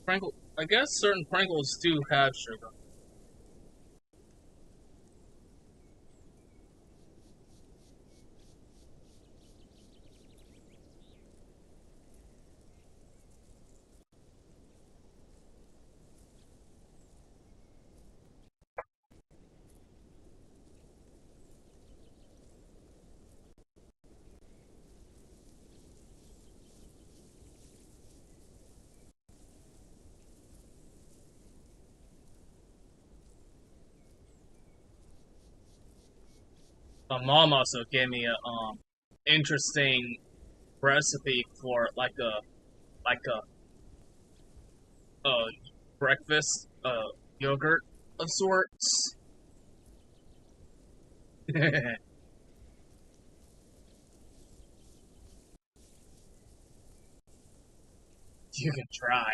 Pringle. I guess certain Pringles do have sugar. My mom also gave me a interesting. recipe for like a breakfast yogurt of sorts. You can try.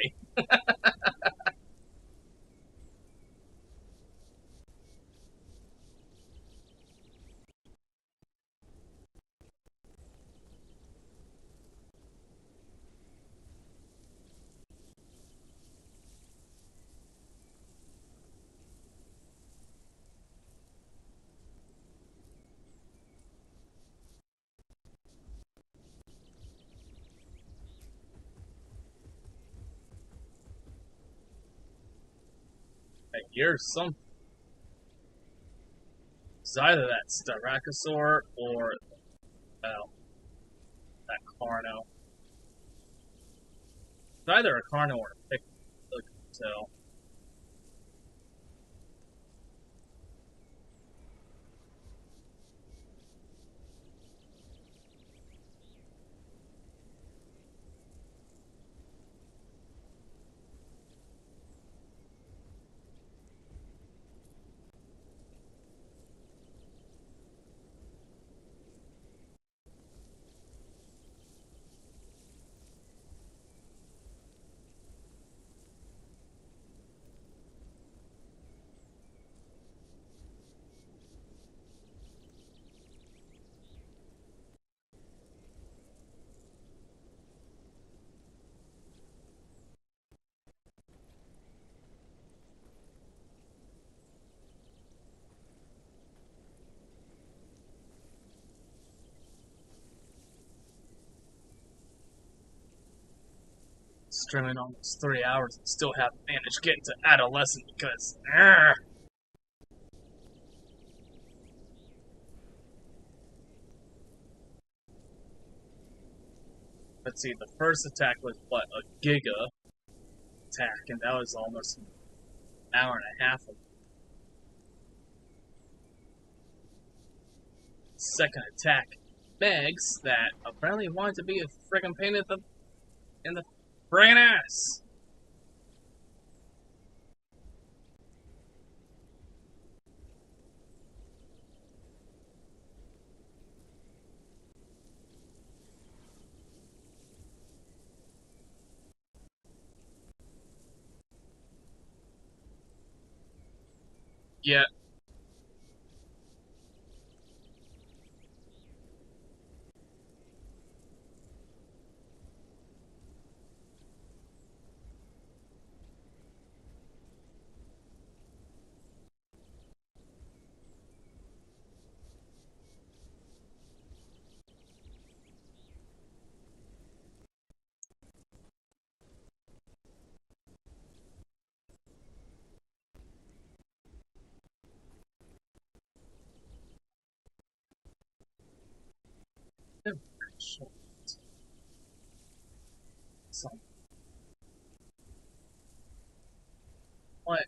Here's some. It's either that Styracosaur or well, that Carno. It's either a Carno or a Pick. So streaming almost 3 hours and still haven't managed getting to adolescent because let's see, the first attack was what, a Giga attack, and that was almost an hour and a half. Second attack, Megs, that apparently wanted to be a friggin' pain in the friggin' ass. Yeah, so what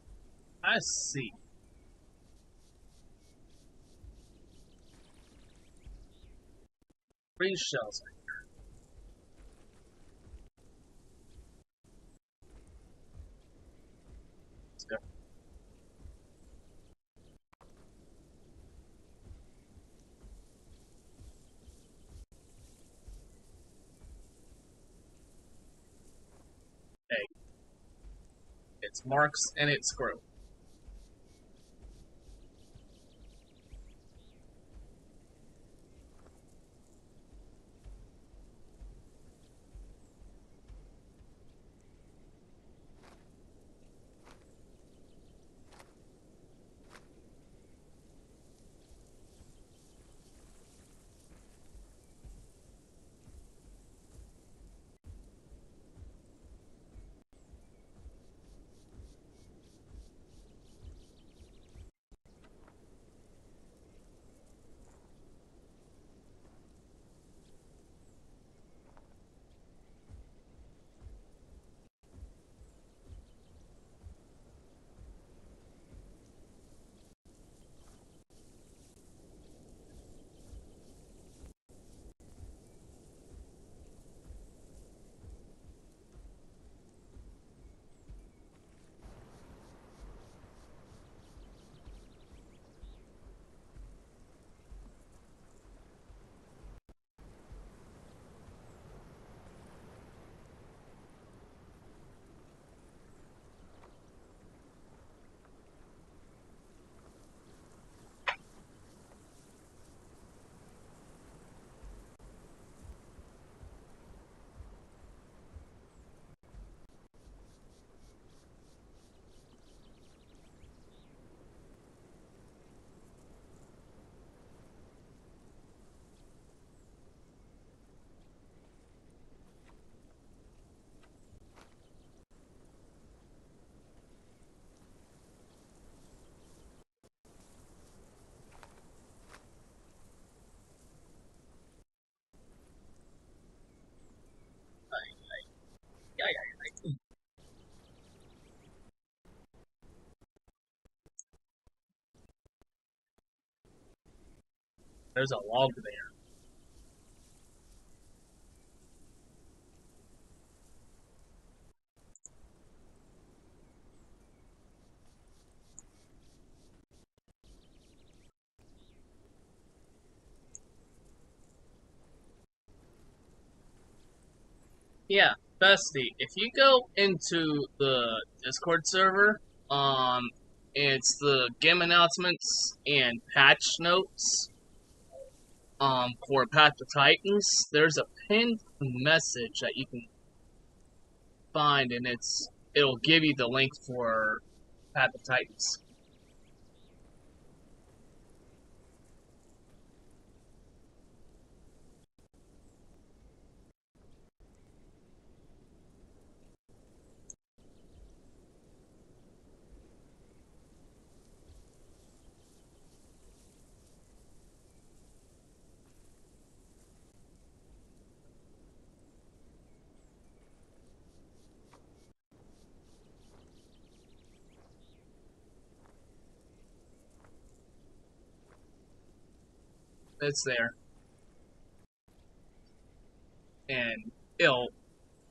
I see. Three shells. Let's go. Hey, it's Marks and it's Grove. there's a log there. Yeah, Bestie, if you go into the Discord server, it's the game announcements and patch notes, for Path to Titans. There's a pinned message that you can find, and it'll give you the link for Path to Titans. It's there, and it'll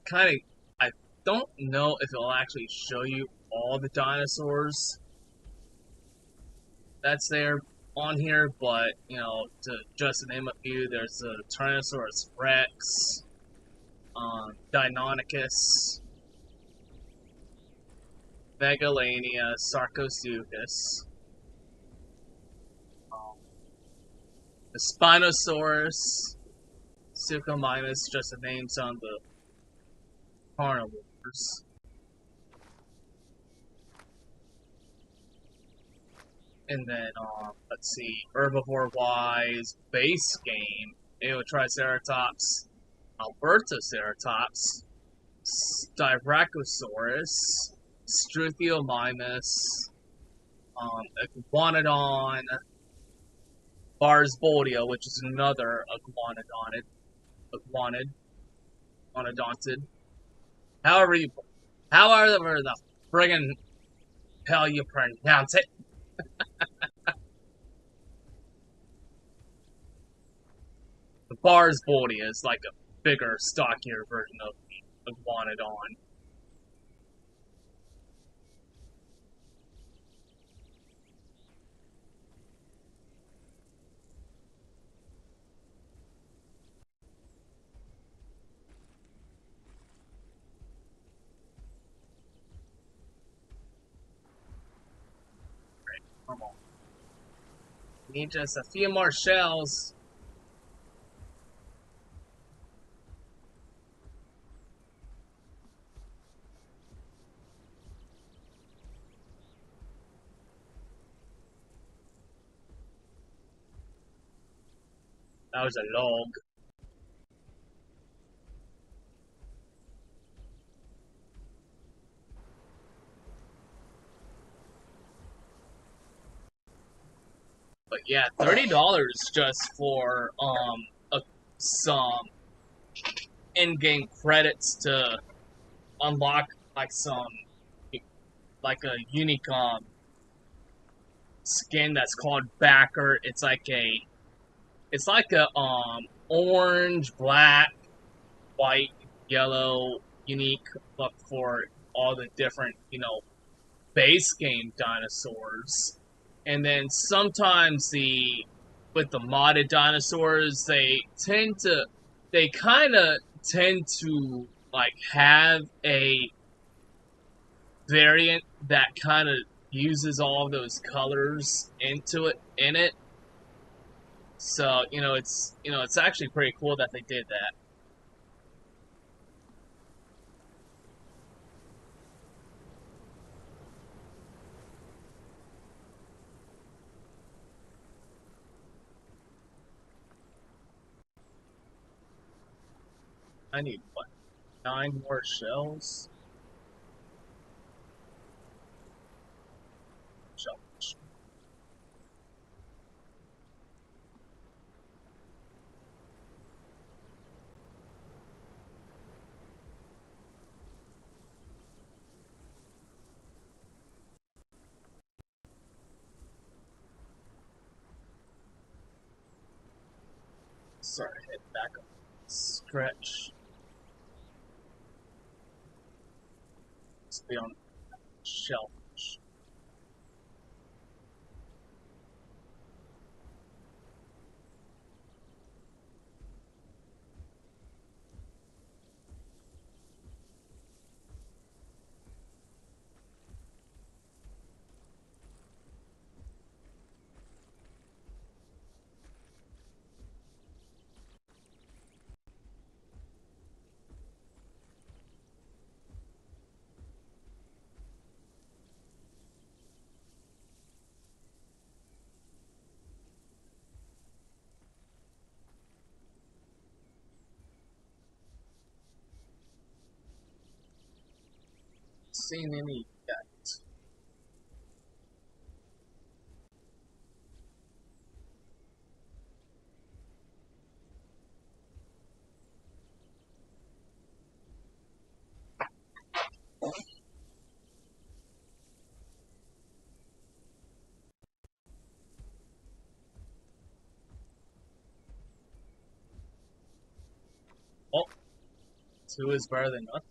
kind of. I don't know if it'll actually show you all the dinosaurs that's there on here, but to just name a few, there's the Tyrannosaurus Rex, Deinonychus, Megalania, Sarcosuchus, the Spinosaurus, Suchomimus, just the names on the carnivores. And then, let's see, herbivore-wise, base game, Triceratops, Albertoceratops, Styracosaurus, Struthiomimus, Iguanodon, Barsboldia, which is another iguanodontid. However the friggin' hell you pronounce it. The Barsboldia is like a bigger, stockier version of Iguanodon. Come on. Need just a few more shells. That was a log. But yeah, $30 just for some in-game credits to unlock like a unique skin that's called Backer. It's like a orange, black, white, yellow unique look for all the different base game dinosaurs. And then sometimes with the modded dinosaurs, they kind of tend to like have a variant that kind of uses all those colors in it. So it's actually pretty cool that they did that. I need what, 9 more shells? Shellfish. Sorry, head back up. Stretch. Let's be on shelf. Seen any yet? Oh, two is better than nothing.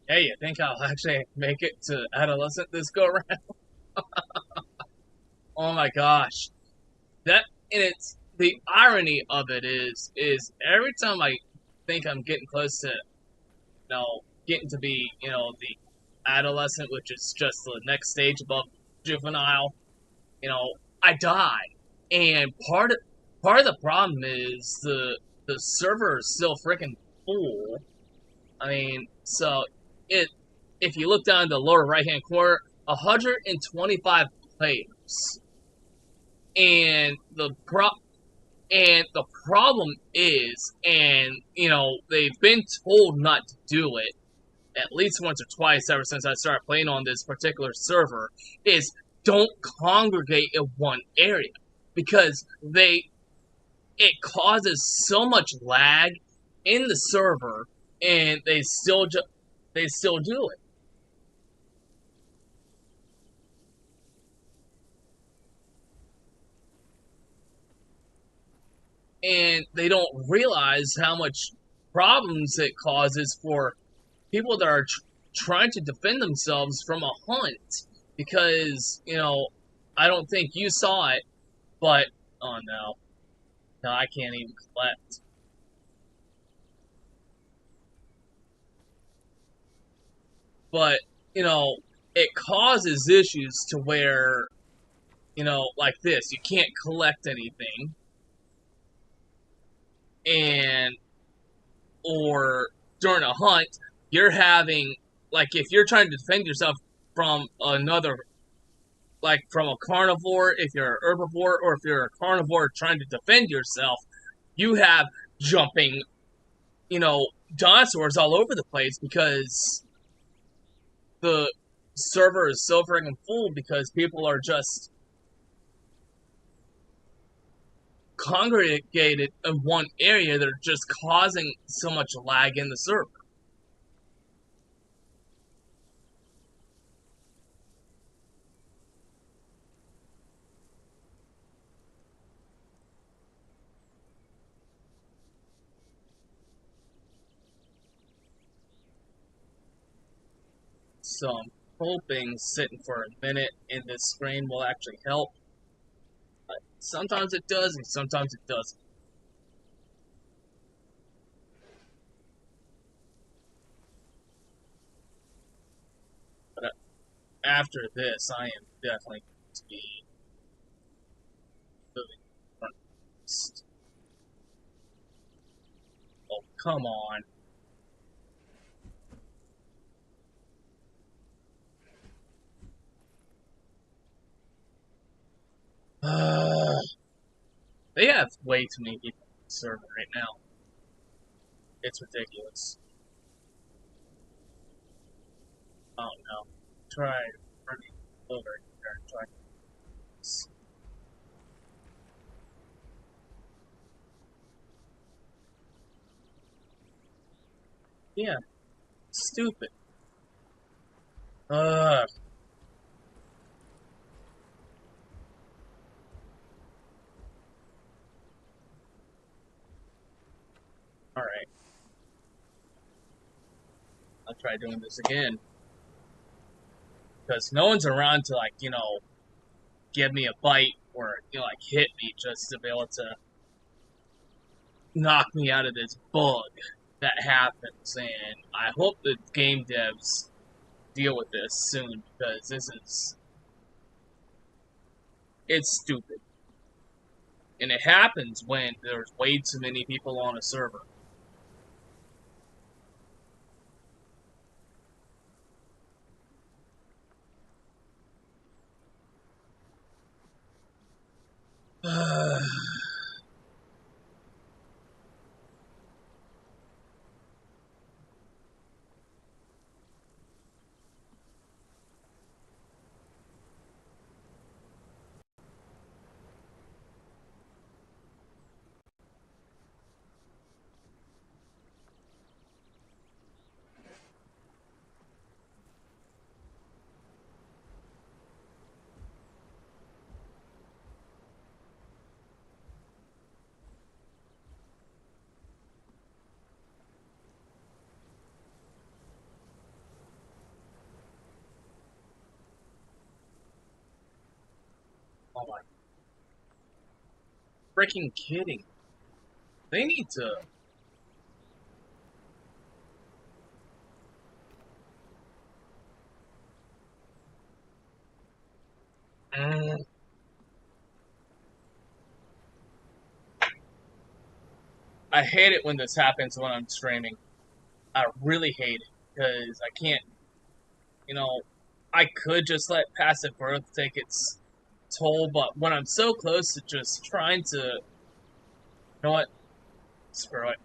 Hey, you think I'll actually make it to adolescent this go around? Oh my gosh. That and it's the irony of it is every time I think I'm getting close to getting to be, the adolescent, which is just the next stage above juvenile, I die. And part of the problem is the server is still freaking full. I mean, so it if you look down in the lower right hand corner, 125 players. And the problem is, and they've been told not to do it at least once or twice ever since I started playing on this particular server, is don't congregate in one area because it causes so much lag in the server, and they still do it. And they don't realize how much problems it causes for people that are trying to defend themselves from a hunt. Because I don't think you saw it, but oh no, I can't even collect. But it causes issues to where like this, you can't collect anything, and or during a hunt, you're having, like, if you're trying to defend yourself from another, like from a carnivore, if you're a herbivore, or if you're a carnivore trying to defend yourself, you have jumping, you know, dinosaurs all over the place because the server is so freaking full because people are just congregated in one area that are just causing so much lag in the server. So I'm hoping sitting for a minute in this screen will actually help. But sometimes it does and sometimes it doesn't. But after this, I am definitely going to be moving first. Oh, come on. They have way too many people on the server right now. It's ridiculous. Oh no. Try running over here. Try this. Yeah, stupid. Ugh. Alright. I'll try doing this again. Because no one's around to, like, give me a bite or, like, hit me just to be able to knock me out of this bug that happens. And I hope the game devs deal with this soon because it's stupid. And it happens when there's way too many people on a server. Oh my freaking kidding. They need to. Mm, I hate it when this happens when I'm streaming. I really hate it because I can't, you know, I could just let passive growth take its toll, but when I'm so close to just trying to, know what, screw it.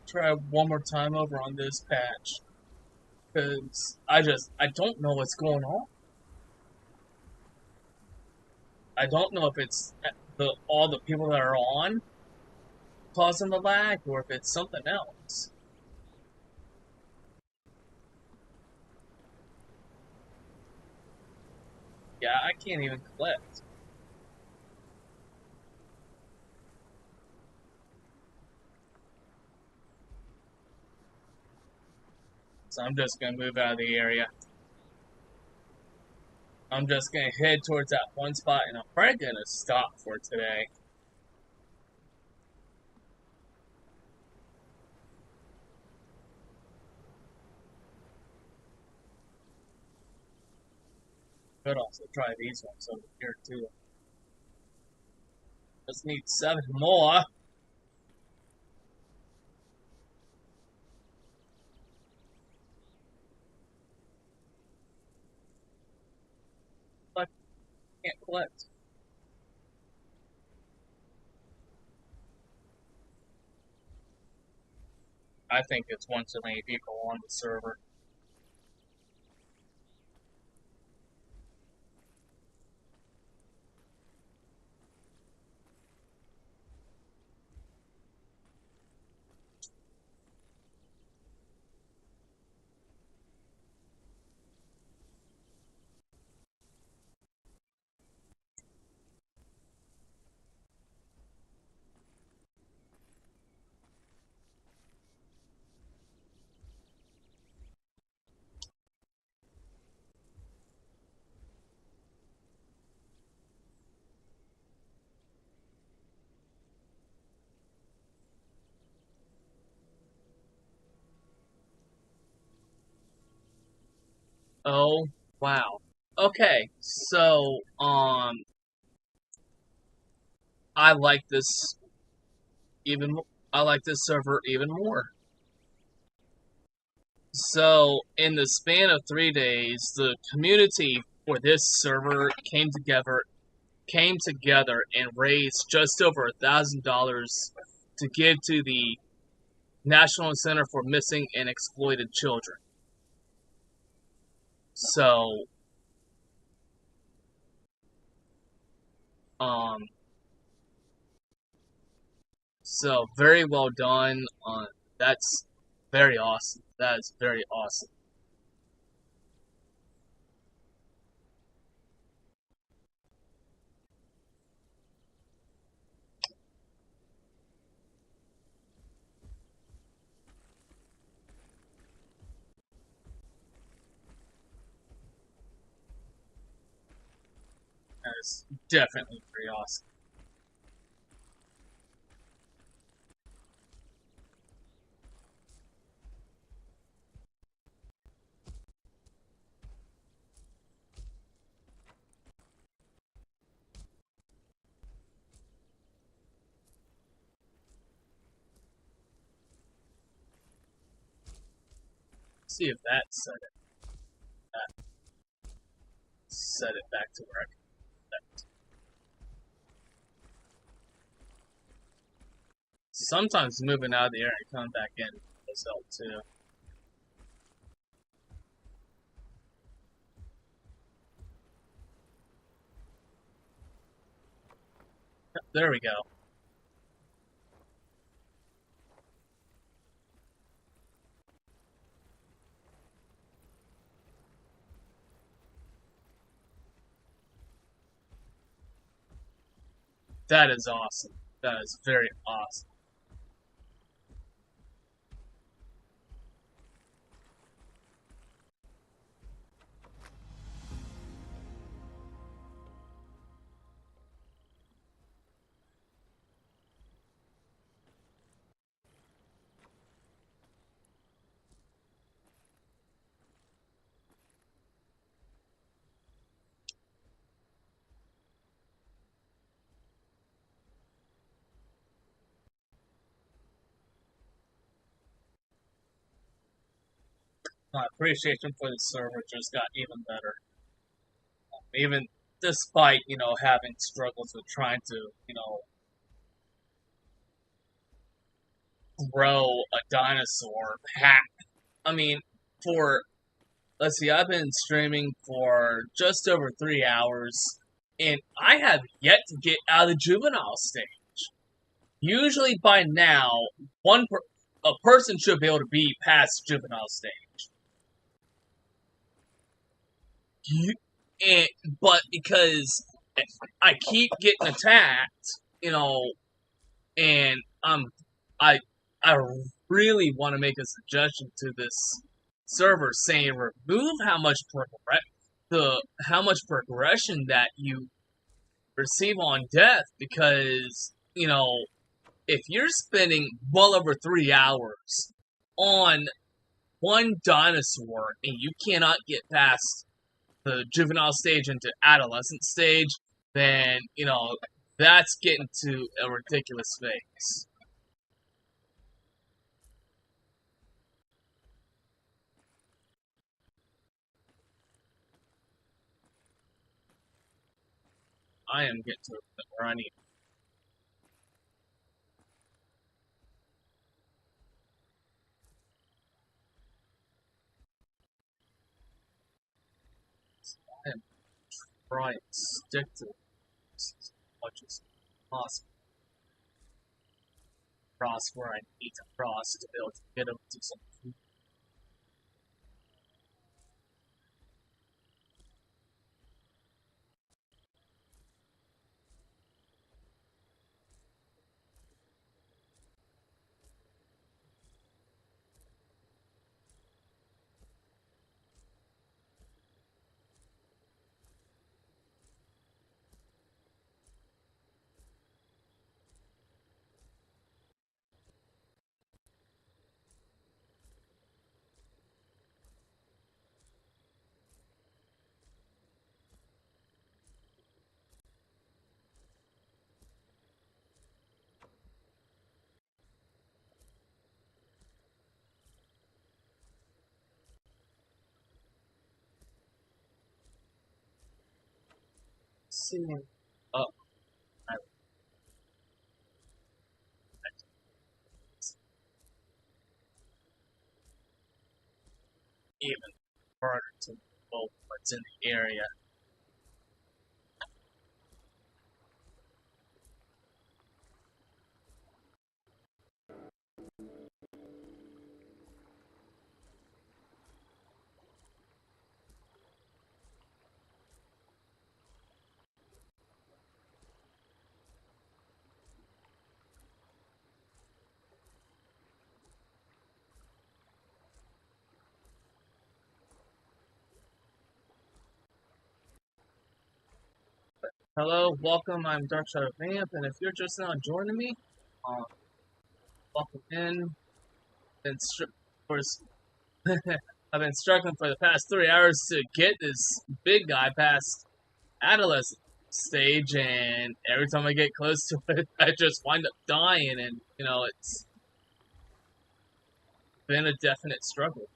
Try one more time over on this patch because I don't know what's going on. I don't know if it's all the people that are on causing the lag or if it's something else. Yeah, I can't even collect. So I'm just gonna move out of the area. I'm just gonna head towards that one spot and I'm probably gonna stop for today. Could also try these ones over here too. Just need 7 more. But I can't collect. I think it's one too many people on the server. Oh wow. Okay, so I like this even I like this server even more. So in the span of 3 days, the community for this server came together came together and raised just over $1,000 to give to the National Center for Missing and Exploited Children. So, um, so very well done. That's very awesome. That is very awesome. That is definitely very awesome. See if that set it back to where I can. Sometimes moving out of the air and coming back in does help too. There we go. That is awesome. That is very awesome. My appreciation for the server just got even better. Even despite, having struggles with trying to, grow a dinosaur pack. I mean, for, let's see, I've been streaming for just over 3 hours, and I have yet to get out of the juvenile stage. Usually by now, a person should be able to be past juvenile stage. You, and, but because I keep getting attacked, and I I really want to make a suggestion to this server saying remove how much progression that you receive on death, because if you're spending well over 3 hours on one dinosaur and you cannot get past the juvenile stage into adolescent stage, then that's getting to a ridiculous phase. I am getting to a point where I need. I am trying to stick to this as much as possible. Cross where I need to cross to be able to get up to some food. See, even harder to know what's in the area. Hello, welcome. I'm Dark Shadow Vamp, and if you're just now joining me, um, welcome in. Been of course, I've been struggling for the past 3 hours to get this big guy past adolescent stage, and every time I get close to it, I just wind up dying, and it's been a definite struggle.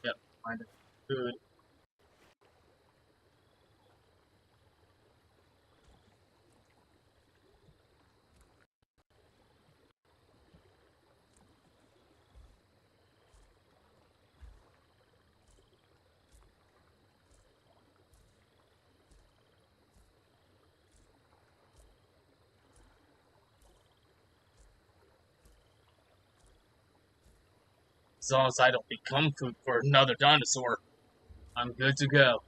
Yep, find it good. As long as I don't become food for another dinosaur, I'm good to go.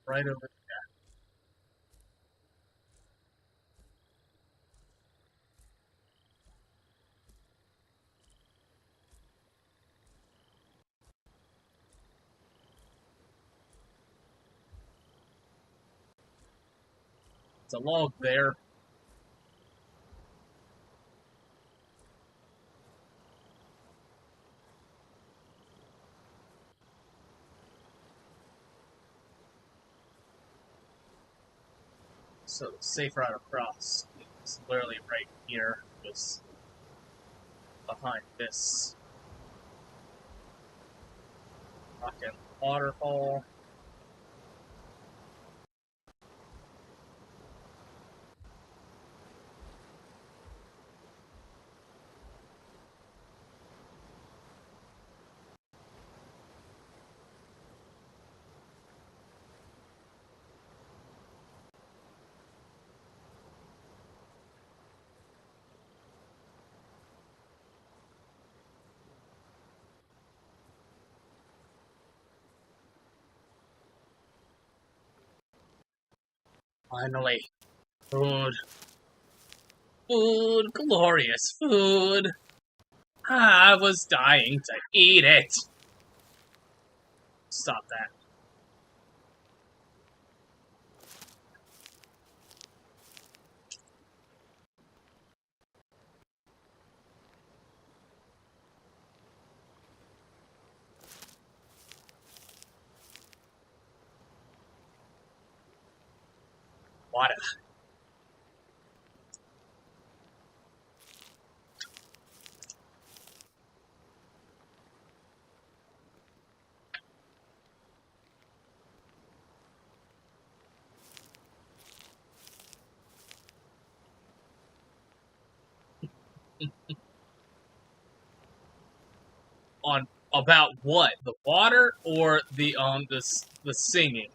Right over. It's a log there. So the safe route across is literally right here, just behind this fucking waterfall. Finally, food. Food, glorious food. I was dying to eat it. Stop that. What? On about what? The water or the singing?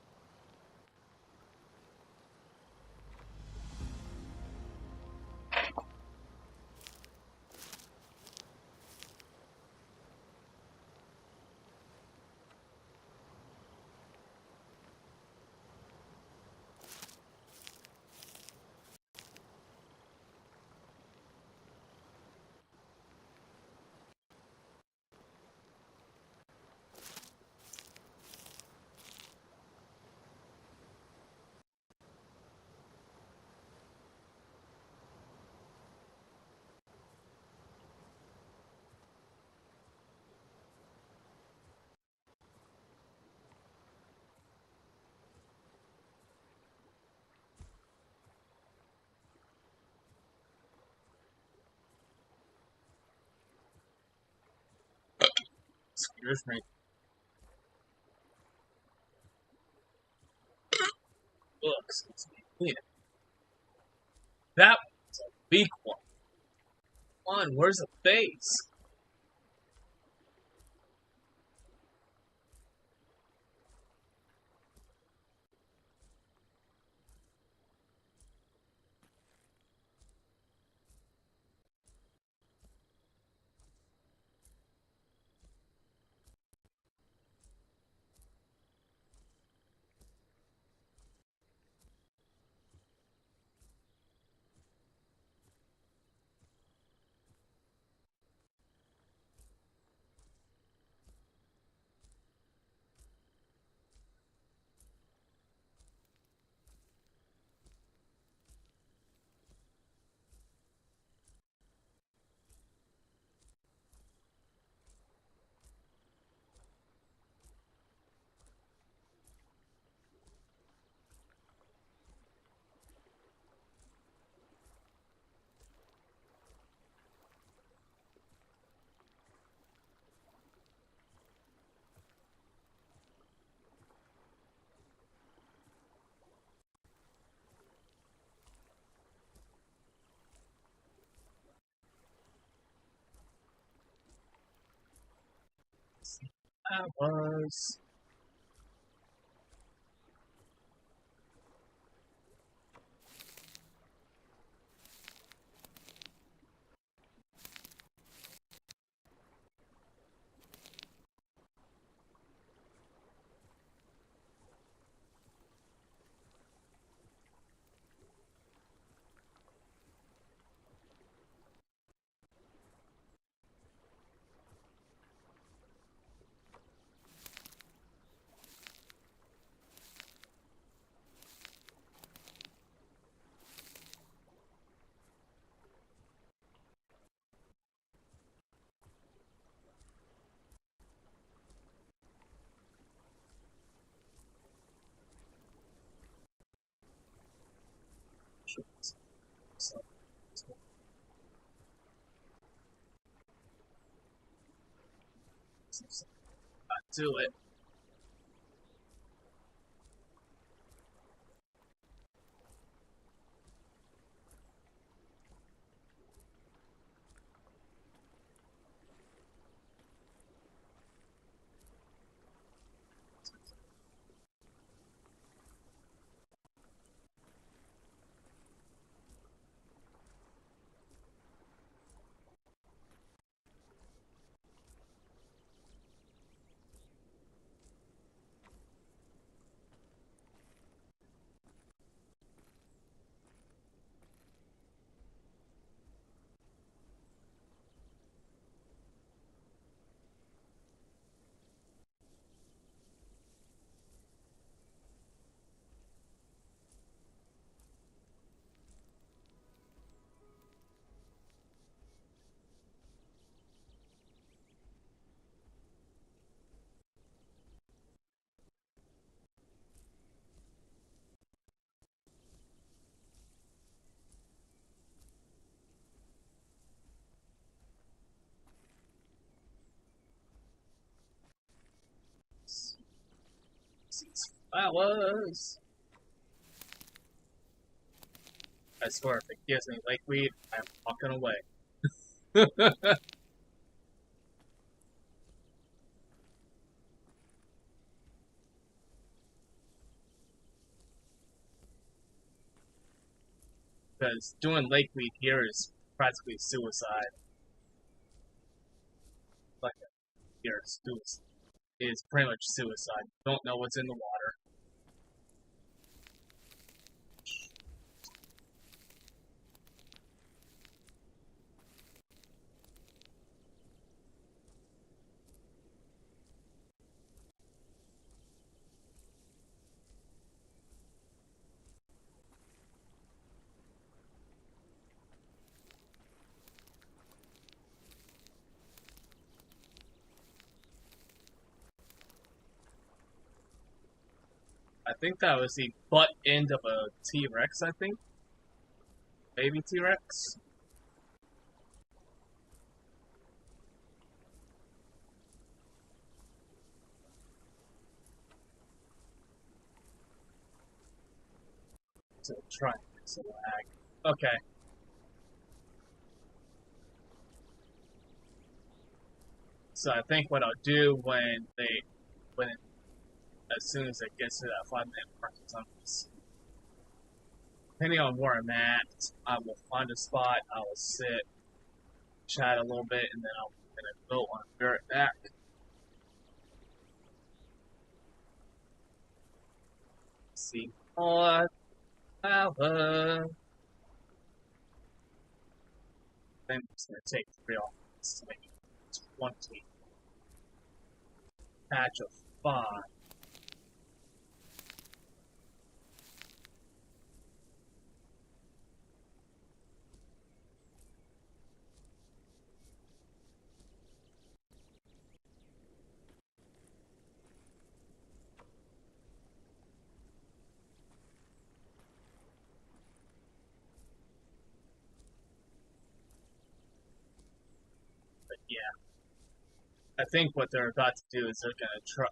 Excuse me. Ugh, excuse me. Yeah, that was a big one. Come on, where's the face? That was. Do it. Flowers. I swear, if it gives me lakeweed, I'm walking away. because doing Lakeweed here is practically suicide. Like here, is pretty much suicide. You don't know what's in the water. I think that was the butt end of a T-Rex, I think. Baby T-Rex. To try and fix the lag. Okay. So I think what I'll do when as soon as it gets to that 5-minute mark, depending on where I'm at, I will find a spot, I will sit, chat a little bit, and then I'm gonna go on be right back. See more power. Then it's gonna take 3 off to make 20. Patch of 5. But yeah, I think what they're about to do is they're gonna try.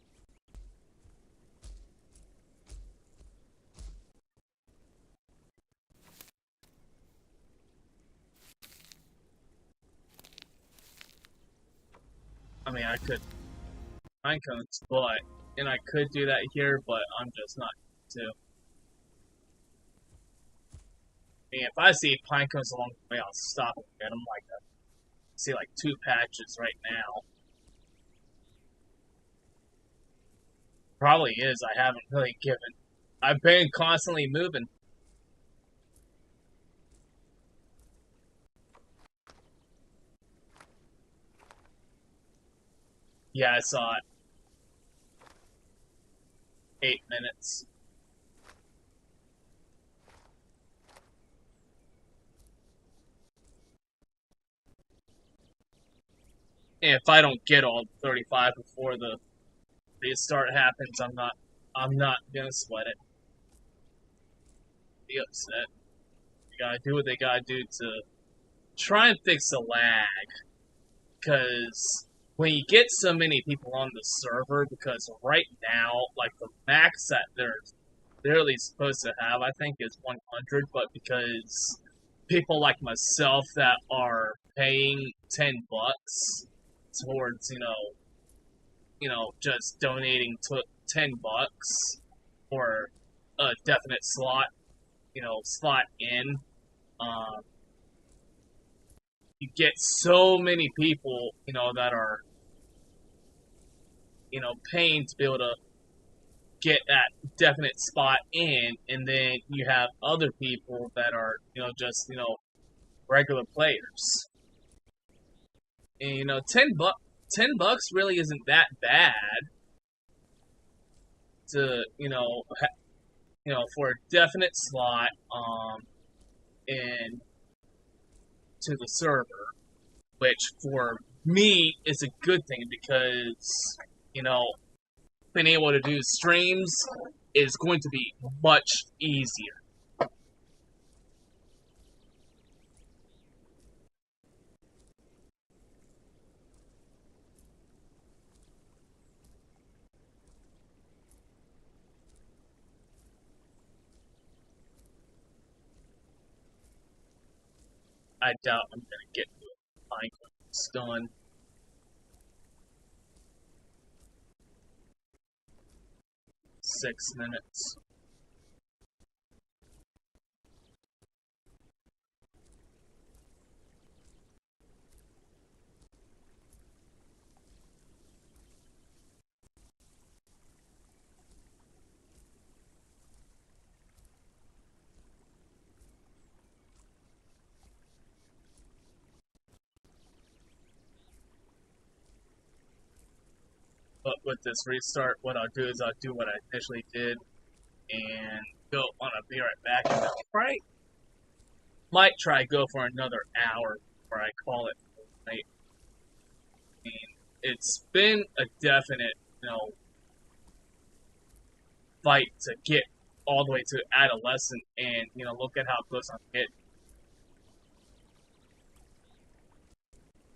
I mean, I could pine cones, and I could do that here, but I'm just not to. I mean, if I see pine cones along the way, I'll stop and get them. Like, I see like 2 patches right now. Probably is. I haven't really given. I've been constantly moving. Yeah, I saw it. 8 minutes. And if I don't get all 35 before the restart happens, I'm not gonna sweat it. Be upset. They gotta do what they gotta do to try and fix the lag. Because when you get so many people on the server, because right now, like the max that they're literally supposed to have, I think, is 100, but because people like myself that are paying $10 towards, just donating to $10 for a definite slot, slot in, um, you get so many people, that are, paying to be able to get that definite spot in, and then you have other people that are, just, regular players. And, $10 really isn't that bad to, for a definite slot, and to the server, which for me is a good thing because, being able to do streams is going to be much easier. I doubt I'm gonna get to it. It's done. 6 minutes. But with this restart, what I'll do is I'll do what I initially did and go on a be right back. And might try go for another hour before I call it night. I mean, it's been a definite, fight to get all the way to adolescent, and look at how close I'm getting.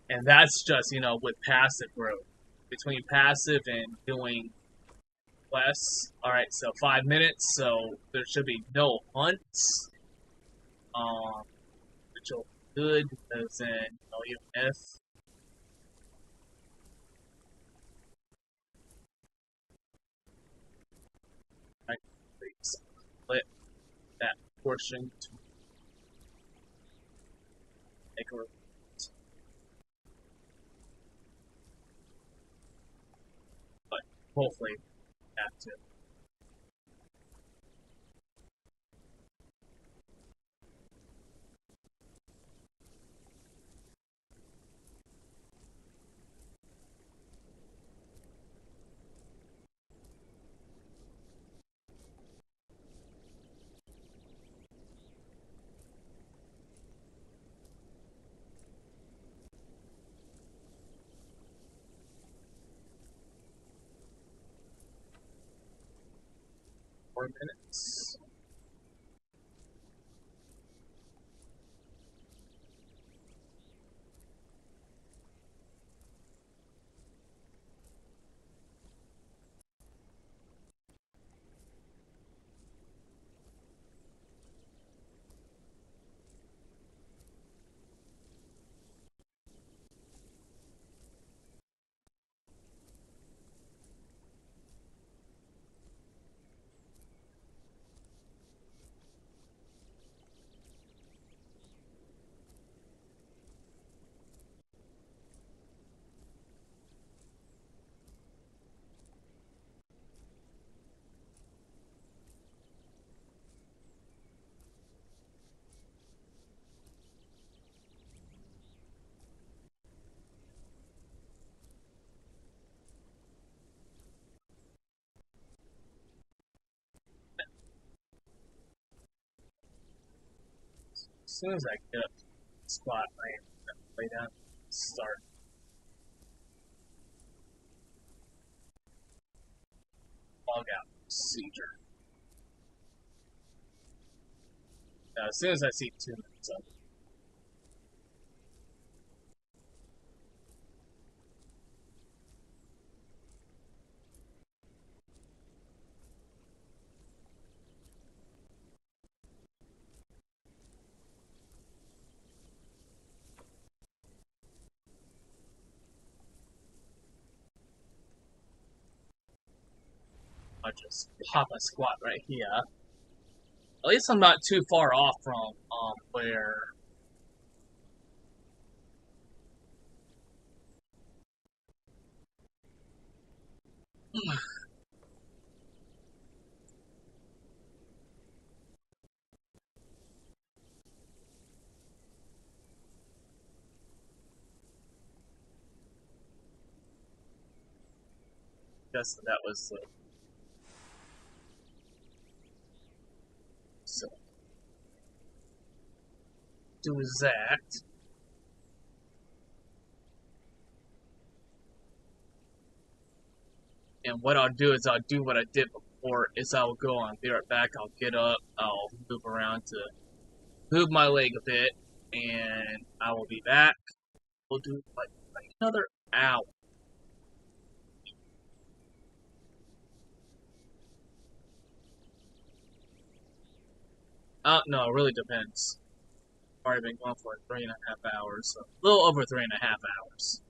And that's just with passive growth. Between passive and doing less, all right. So 5 minutes. So there should be no hunts, which will be good because then even if I split that portion to make a but hopefully have to. Four minutes. As soon as I get up to the spot, I am going to lay down and start log out procedure. Now, as soon as I see 2 minutes of it, I'll just pop a squat right here. At least I'm not too far off from where. Guess that was the. So do that. And what I'll do is I'll do what I did before. Is I'll go on, be right back. I'll get up. I'll move around to move my leg a bit, and I will be back. We'll do like another hour. No, it really depends. I've already been going for 3.5 hours, so a little over 3.5 hours.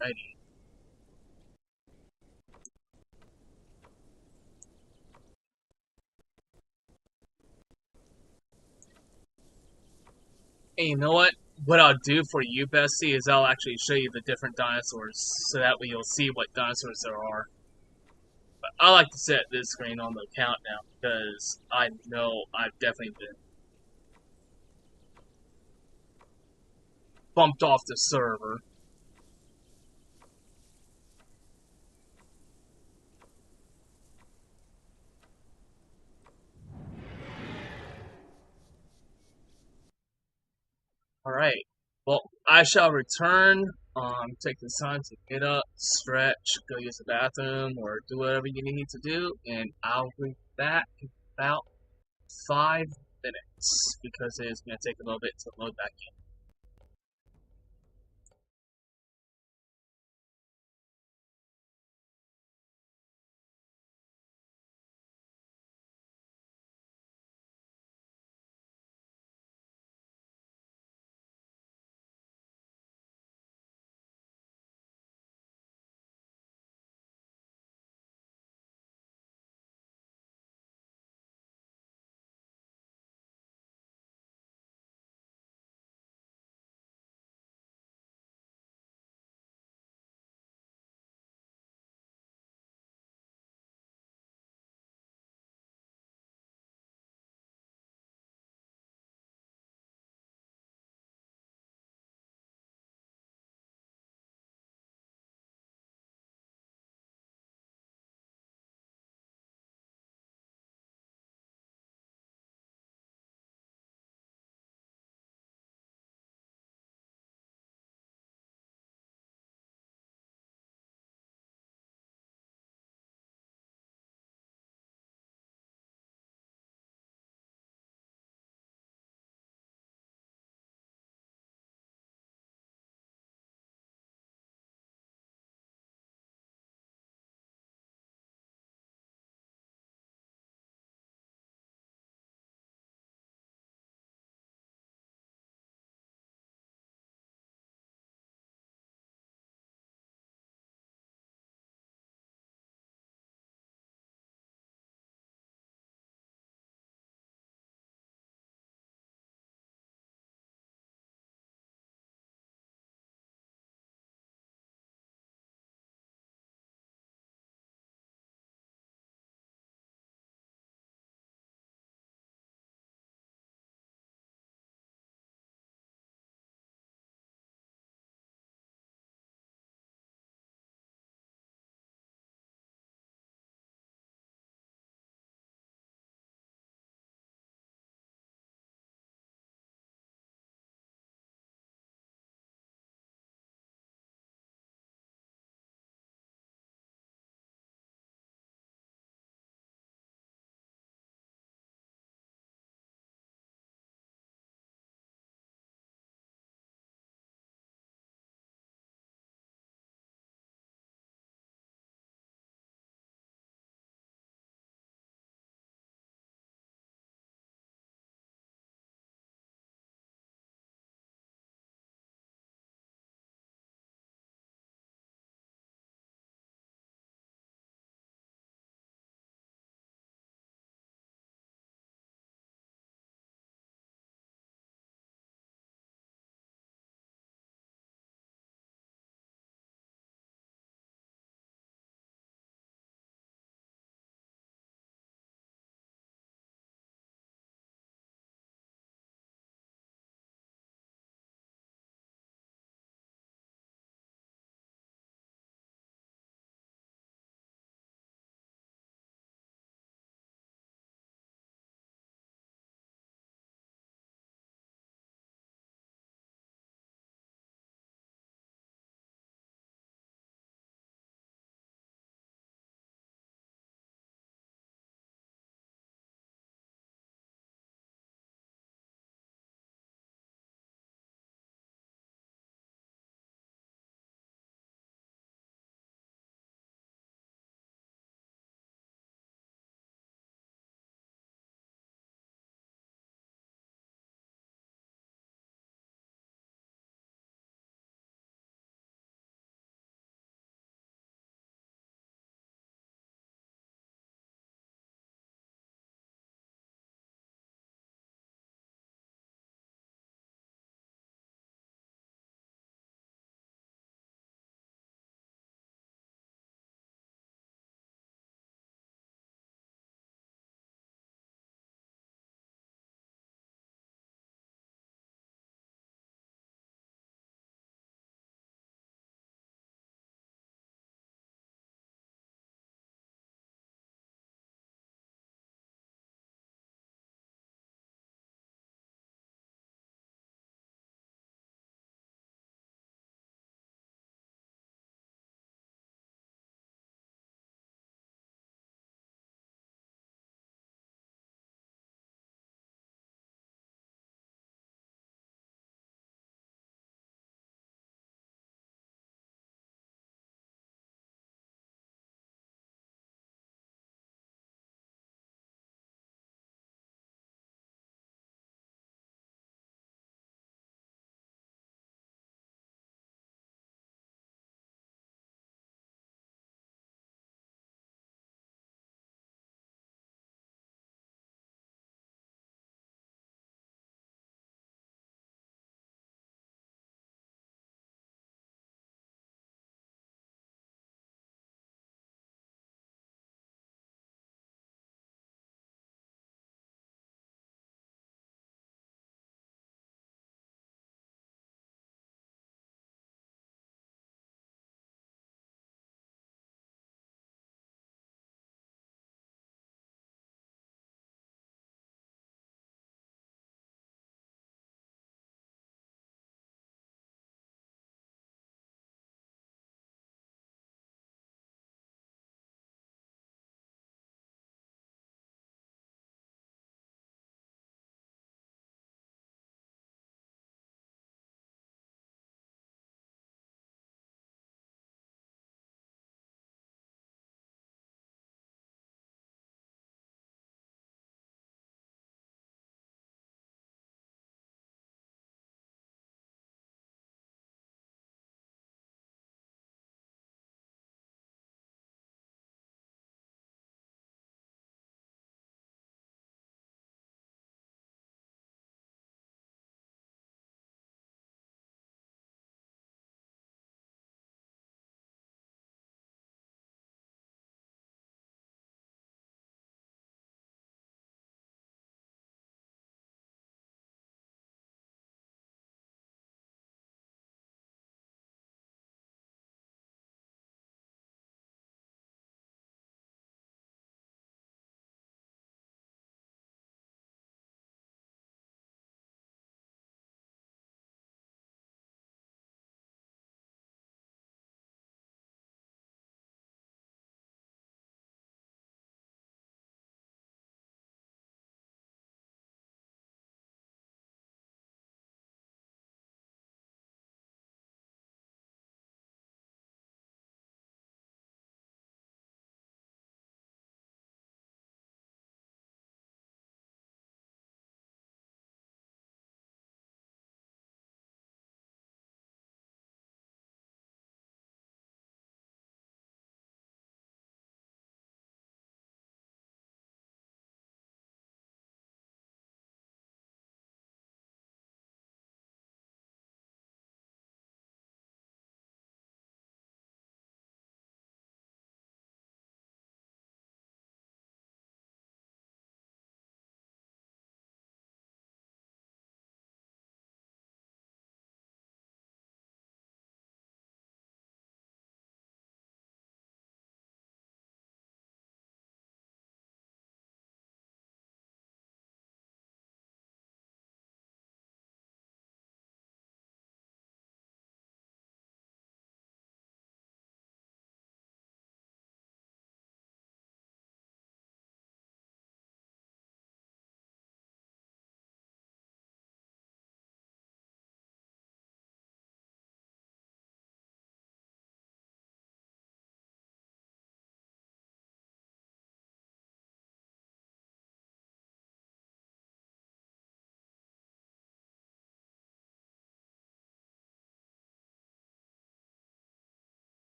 Righty. And you know what? What I'll do for you, Bestie, is I'll actually show you the different dinosaurs, so that way you'll see what dinosaurs there are. But I like to set this screen on the countdown, because I know I've definitely been bumped off the server. Alright. Well, I shall return. Take the time to get up, stretch, go use the bathroom, or do whatever you need to do, and I'll be back in about 5 minutes, because it's going to take a little bit to load back in.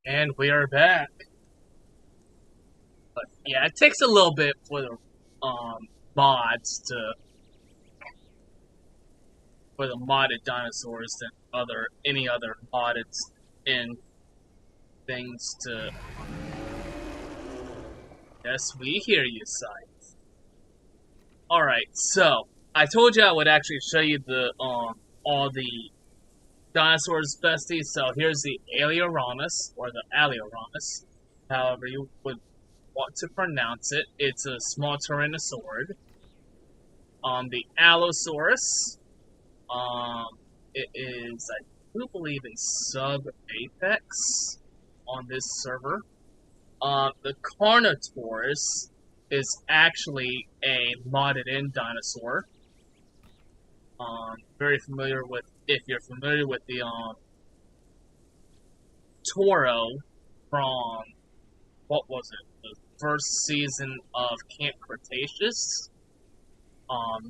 And we are back. But yeah, it takes a little bit for the mods to for the modded dinosaurs than any other modded in things to. Yes, we hear you, Scythe. All right, so I told you I would actually show you the all the dinosaurs besties. So here's the Alioramus or the Alioramus, however you would want to pronounce it. It's a small tyrannosaurid. The Allosaurus. It is, I do believe, in sub Apex on this server. The Carnotaurus is actually a modded in dinosaur. Very familiar with, if you're familiar with the Toro from, what was it, the first season of Camp Cretaceous.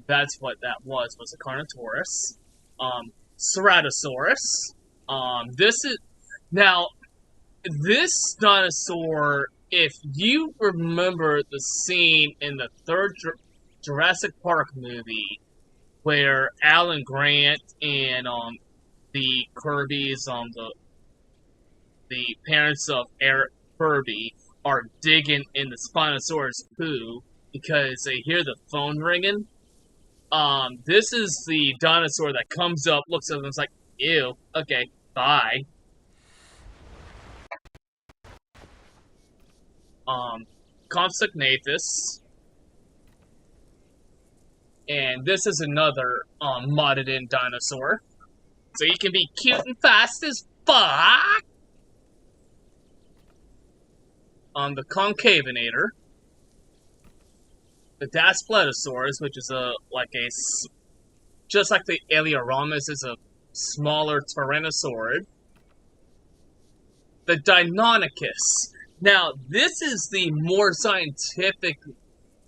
That's what that was a Carnotaurus. Ceratosaurus. This is now this dinosaur. If you remember the scene in the third Jurassic Park movie where Alan Grant and the Kirbys, the parents of Eric Kirby, are digging in the Spinosaurus poo because they hear the phone ringing. This is the dinosaur that comes up, looks at them, and is like, ew, okay, bye. Compsognathus. And this is another, modded in dinosaur. So you can be cute and fast as fuck! The Concavinator. The Daspletosaurus, which is just like the Alioramus, is a smaller Tyrannosaurid. The Deinonychus. Now, this is the more scientific,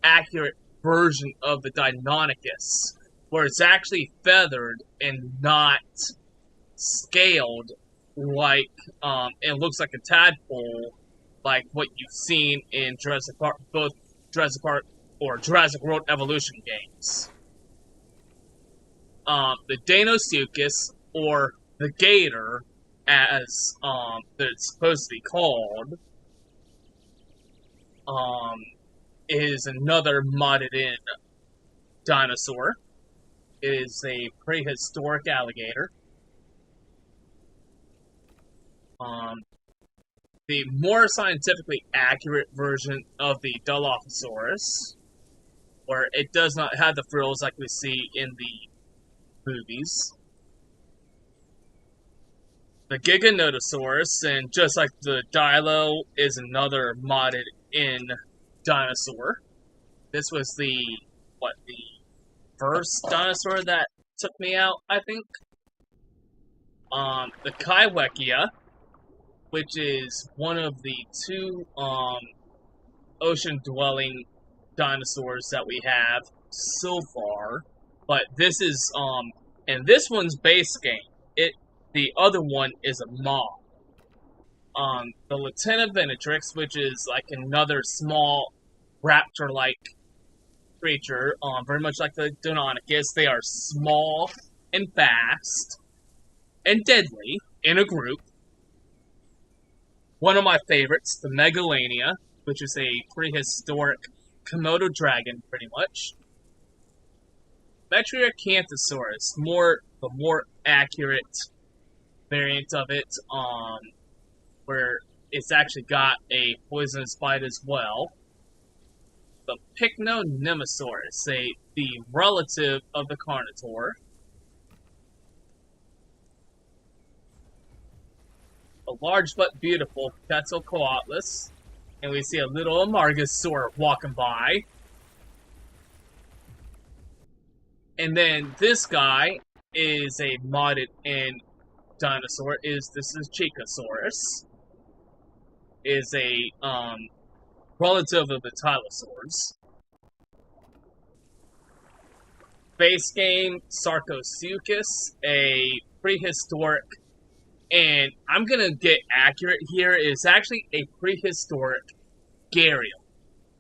accurate version of the Deinonychus, where it's actually feathered and not scaled like, it looks like a tadpole, like what you've seen in Jurassic Park, both Jurassic Park or Jurassic World Evolution games. The Deinosuchus, or the Gator, as that it's supposed to be called, is another modded in dinosaur. It is a prehistoric alligator. The more scientifically accurate version of the Dilophosaurus, where it does not have the frills like we see in the movies. The Giganotosaurus, and just like the Dilo, is another modded in dinosaur. This was the first dinosaur that took me out, I think. The Kaiwekia, which is one of the two ocean-dwelling dinosaurs that we have so far. But this is and this one's base game. The other one is a mod. The Latinovenatrix, which is like another small raptor-like creature, very much like the Deinonychus. They are small and fast and deadly in a group. One of my favorites, the Megalania, which is a prehistoric Komodo dragon, pretty much. Metriacanthosaurus, the more accurate variant of it, where it's actually got a poisonous bite as well. The Pycnonemosaurus, the relative of the Carnotaur. A large but beautiful Quetzalcoatlus, and we see a little Amargasaur walking by. And then this guy is a modded in dinosaur. This is Chicosaurus. Is a relative of the Tylosaurs. Base game, Sarcosuchus, a prehistoric And I'm gonna get accurate here. It's actually a prehistoric gharial,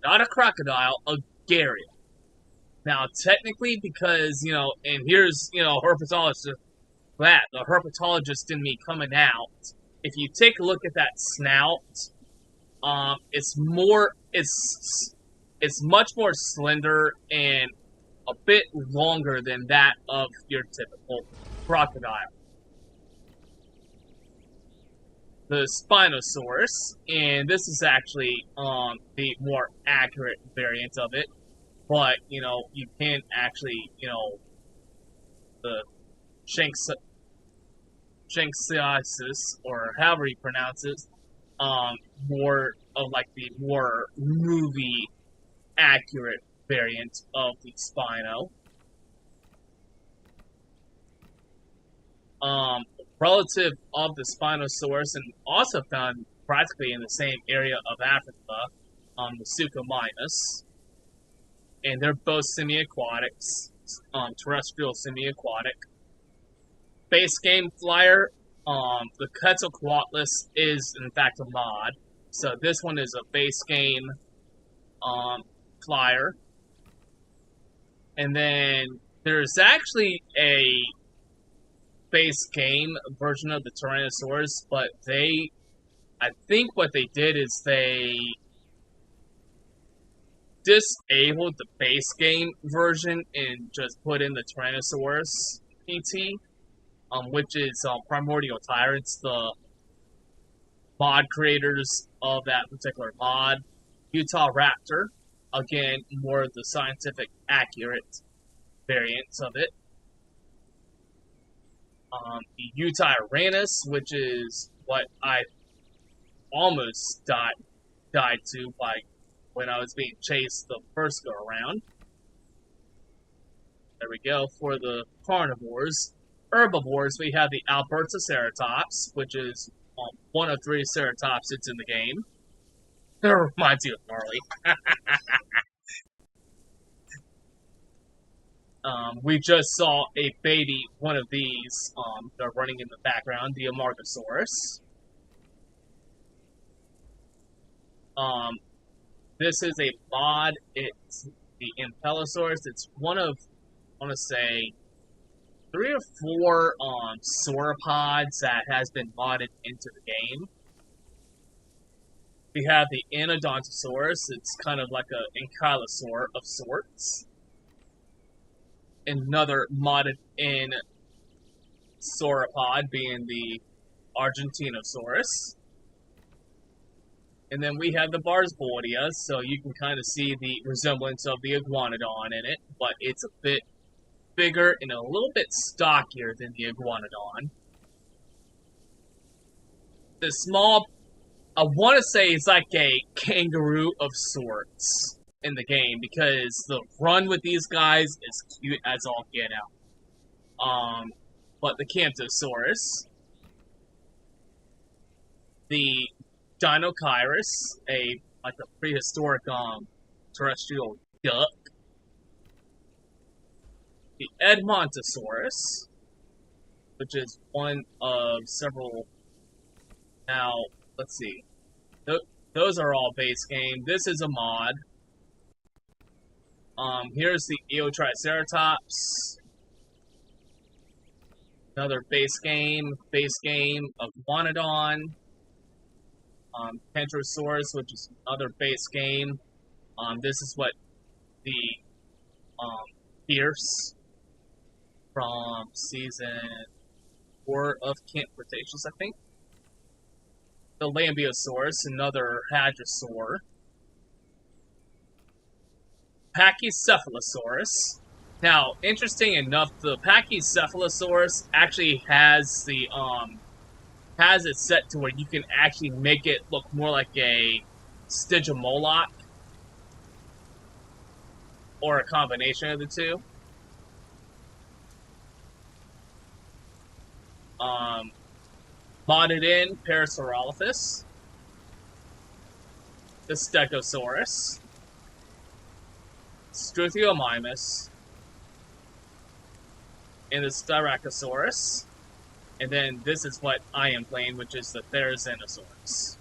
not a crocodile, a gharial. Now, technically, because and here's herpetologist that the herpetologist in me coming out. If you take a look at that snout, it's much more slender and a bit longer than that of your typical crocodile. The Spinosaurus, and this is actually the more accurate variant of it, but you can actually the Shanxiasis, or however you pronounce it, more of like the more movie accurate variant of the Spino. Relative of the Spinosaurus, and also found practically in the same area of Africa, the Suchomimus. And they're both semi-aquatics, terrestrial semi-aquatic. Base game flyer, the Quetzalcoatlus is in fact a mod. So this one is a base game flyer. And then there's actually a base game version of the Tyrannosaurus, but I think what they did is they disabled the base game version and just put in the Tyrannosaurus PT, which is Primordial Tyrants, the mod creators of that particular mod. Utah Raptor, again, more of the scientific accurate variants of it. The Utah Uranus, which is what I almost died to by when I was being chased the first go around. There we go. For the carnivores. Herbivores, we have the Albertoceratops, which is one of 3 ceratopsids in the game. It reminds you of Marley. We just saw a baby, one of these, they're running in the background, the Amargasaurus. This is a mod, it's the Impellosaurus. It's one of, I want to say, 3 or 4 sauropods that has been modded into the game. We have the Anodontosaurus. It's kind of like an ankylosaur of sorts. Another modded in sauropod being the Argentinosaurus. And then we have the Barsboidia, so you can kind of see the resemblance of the Iguanodon in it, but it's a bit bigger and a little bit stockier than the Iguanodon. The small, I want to say it's like a kangaroo of sorts in the game, because the run with these guys is cute as all get out. But the Camptosaurus, the Dinochirus, like a prehistoric terrestrial duck. The Edmontosaurus, which is one of several. Now, let's see. Those are all base game. This is a mod. Here's the Eotriceratops. Another base game of Iguanodon. Pentrosaurus, which is another base game. This is what the Fierce from season 4 of Camp Cretaceous, I think. The Lambeosaurus, another hadrosaur. Pachycephalosaurus. Now, interesting enough, the Pachycephalosaurus actually has the has it set to where you can actually make it look more like a Stygimoloch, or a combination of the two. Modded in Parasaurolophus, the Stegosaurus, Struthiomimus, and the Styracosaurus, And then this is what I am playing, which is the Therizinosaurus.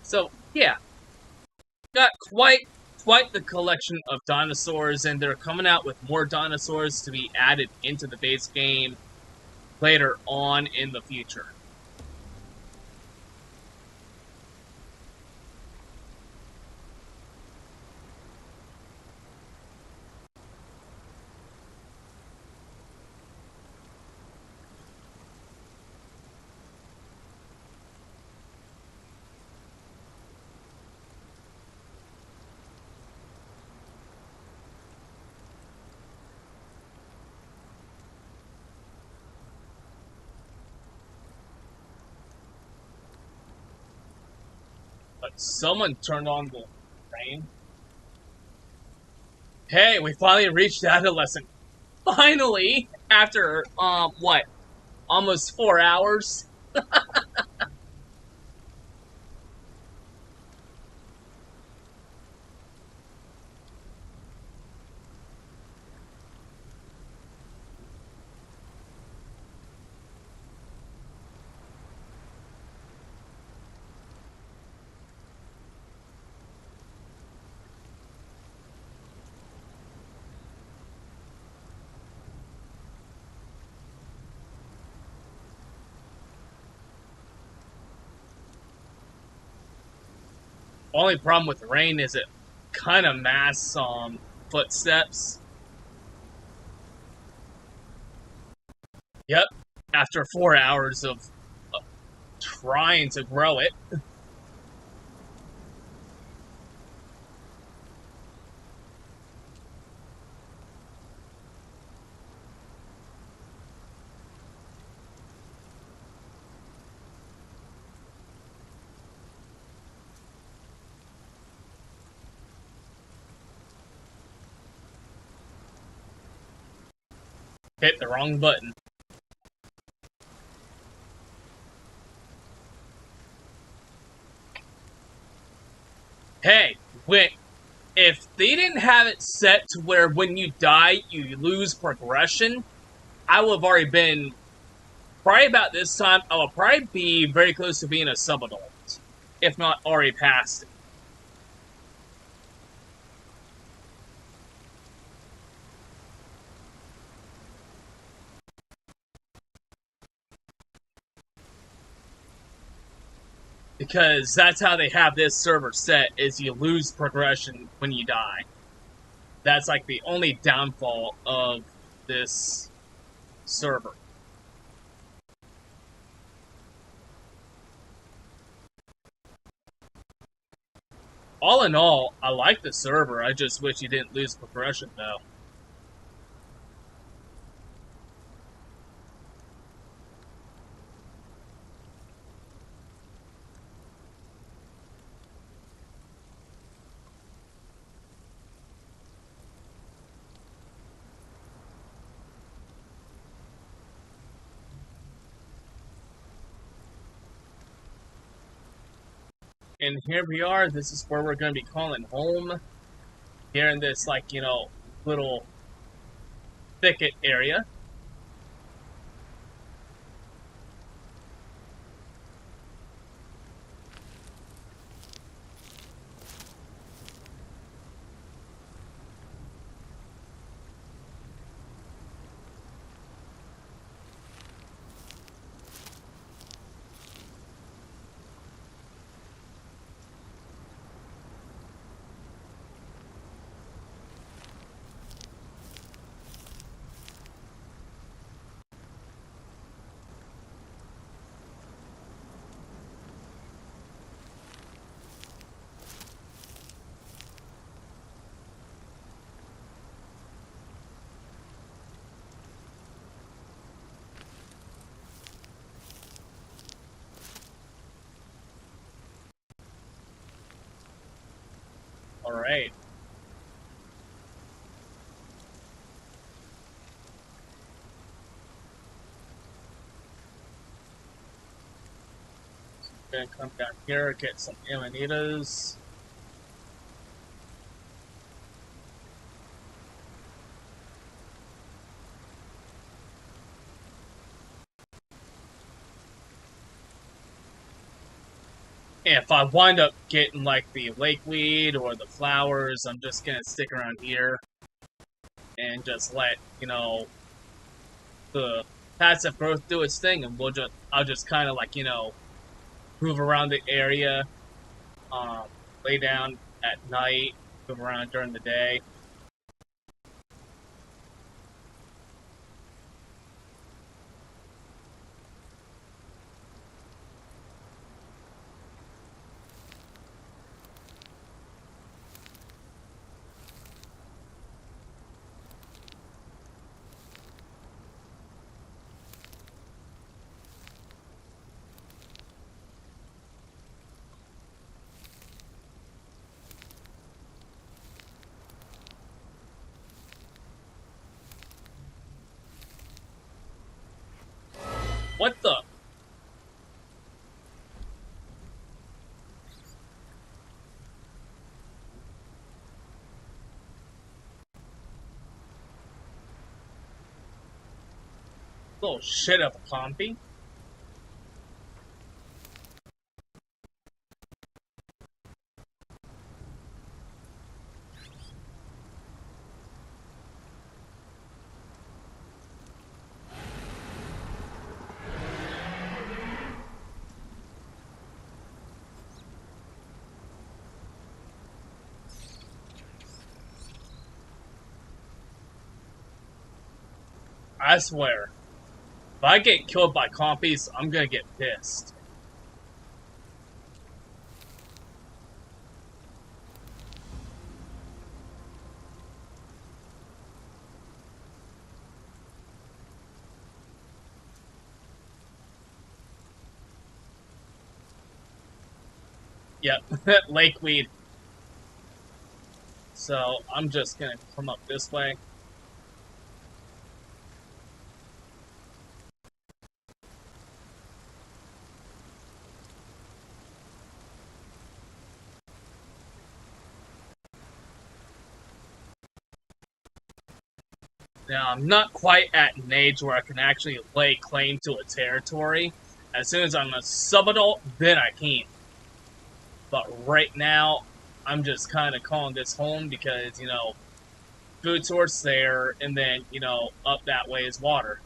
So yeah, got quite the collection of dinosaurs, and they're coming out with more dinosaurs to be added into the base game later on in the future. But someone turned on the rain. Hey, we finally reached adolescent. Finally, after what, almost 4 hours. Only problem with the rain is it kind of masks footsteps. Yep, after 4 hours of trying to grow it. Hit the wrong button. Hey, if they didn't have it set to where when you die you lose progression, I would have already been probably about this time. I would probably be very close to being a subadult, if not already past it. Because that's how they have this server set: is you lose progression when you die. That's like the only downfall of this server. All in all, I like the server. I just wish you didn't lose progression though. And here we are. This is where we're going to be calling home. Here in this, like, little thicket area. Alright. Gonna come down here, get some amanitas. if I wind up getting like the lakeweed or the flowers, I'm just gonna stick around here and just let, the passive growth do its thing, and I'll just kind of like, move around the area, um, lay down at night, move around during the day. What the? Little shit of a compy? I swear. If I get killed by compies, I'm gonna get pissed. Yep, lakeweed. So I'm just gonna come up this way. Now, I'm not quite at an age where I can actually lay claim to a territory. As soon as I'm a sub-adult, then I can. But right now, I'm just kind of calling this home because, food source there, and then, up that way is water.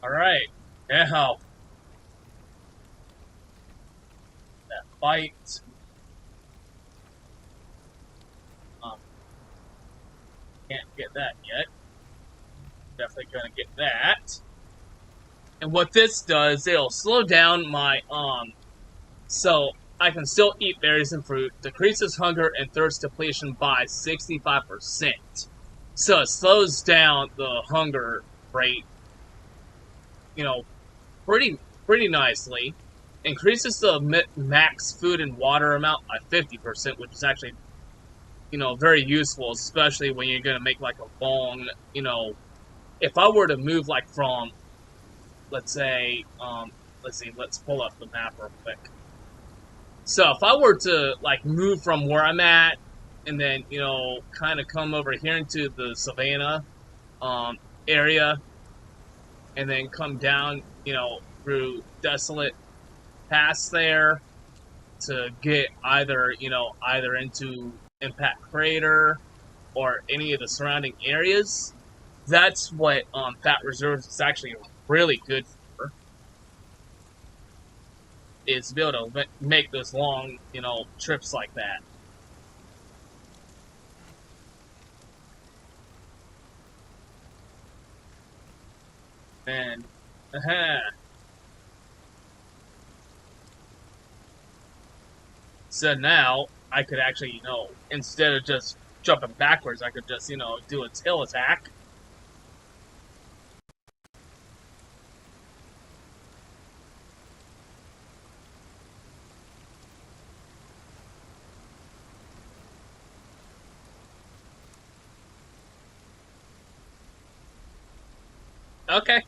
Alright, now, that fight. Um, can't get that yet. Definitely gonna get that. And what this does, it'll slow down my, so I can still eat berries and fruit, decreases hunger and thirst depletion by 65%. So it slows down the hunger rate, you know, pretty pretty nicely. Increases the max food and water amount by 50%, which is actually, very useful, especially when you're gonna make like a long, if I were to move like from, let's say, let's see, let's pull up the map real quick. So if I were to like move from where I'm at and then, kind of come over here into the savannah um, area and then come down, through desolate pass there to get either into Impact Crater or any of the surrounding areas. That's what Fat Reserves is actually really good for, is to be able to make those long, trips like that. And, so now I could actually, instead of just jumping backwards, I could just, do a tail attack. Okay.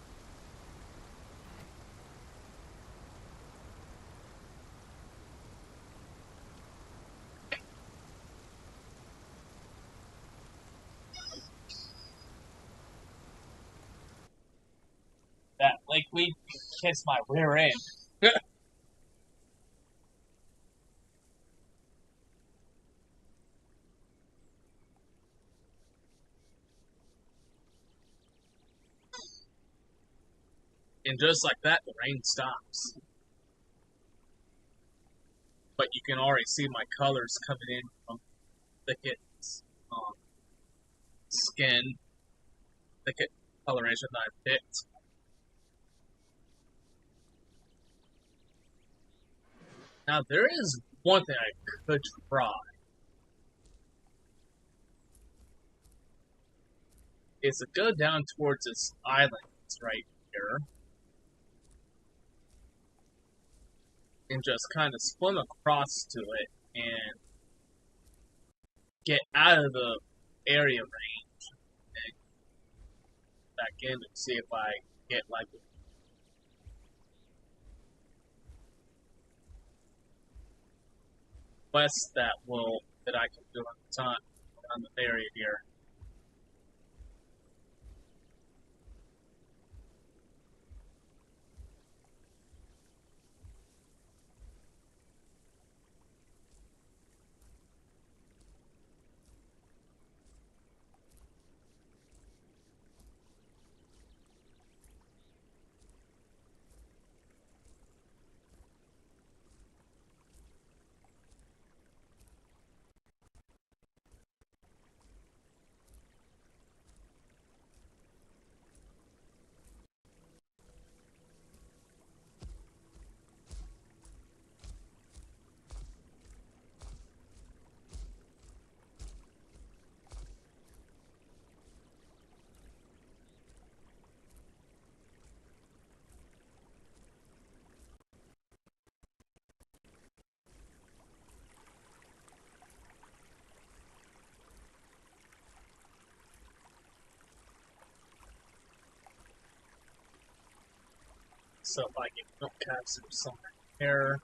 That lakeweed kissed my rear end. And just like that, the rain stops. But you can already see my colors coming in from thickets, skin, thicket coloration that I picked. Now, there is one thing I could try. Is to go down towards this island that's right here and just kind of swim across to it and get out of the area range and back in and see if I get like a quest that I can do on the time on the area here. So if I get milk caps or something here.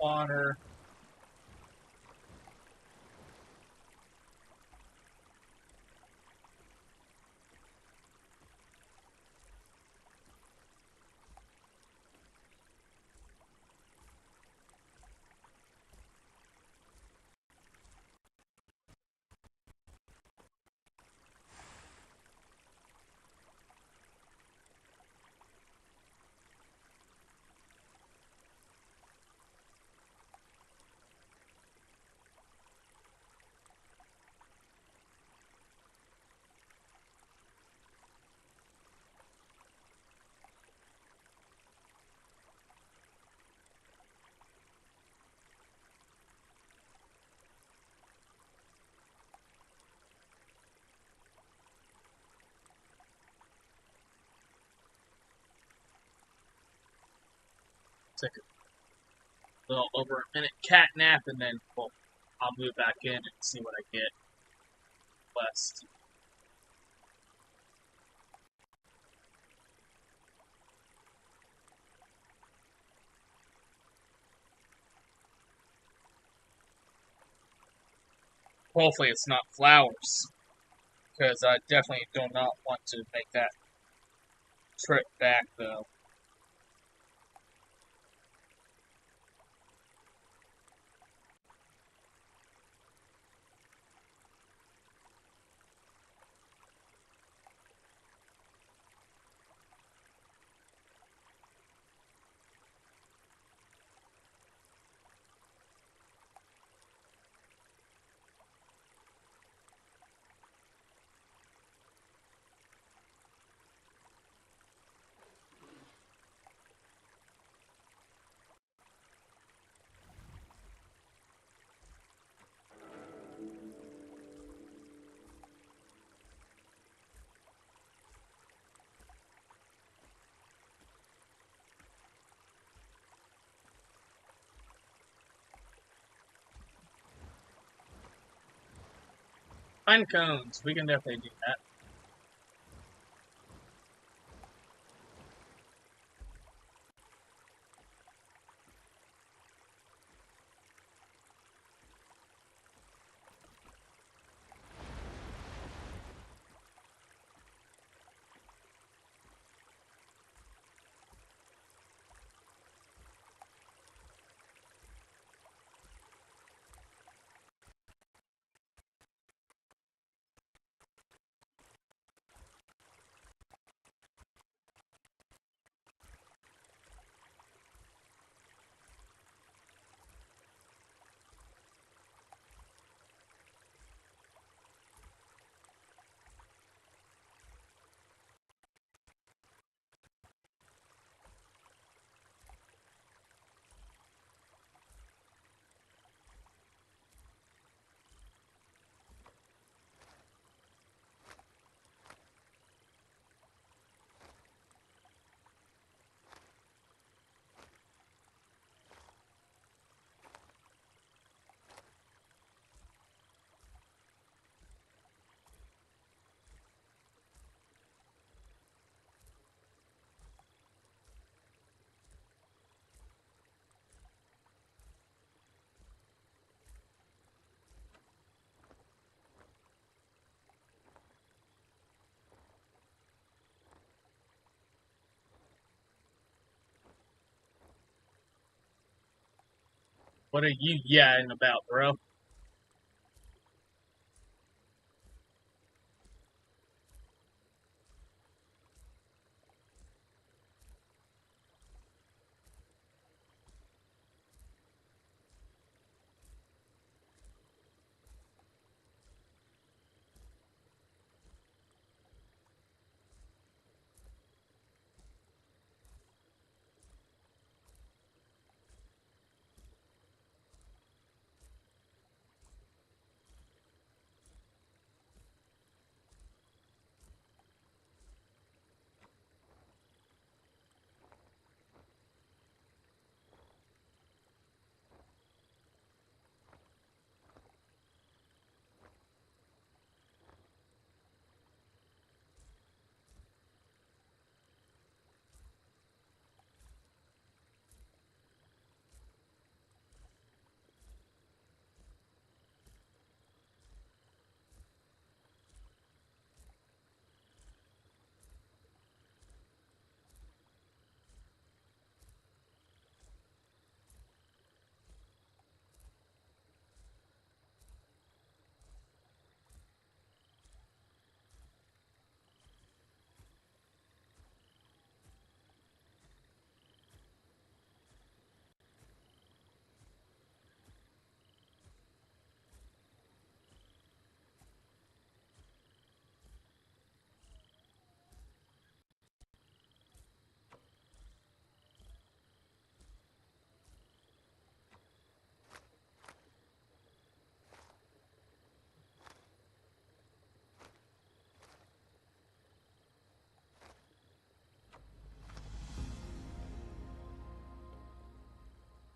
Water. Take a little over a minute cat nap and then I'll move back in and see what I get west. Hopefully it's not flowers, because I definitely do not want to make that trip back though. Pine cones, we can definitely do that. What are you yapping about, bro?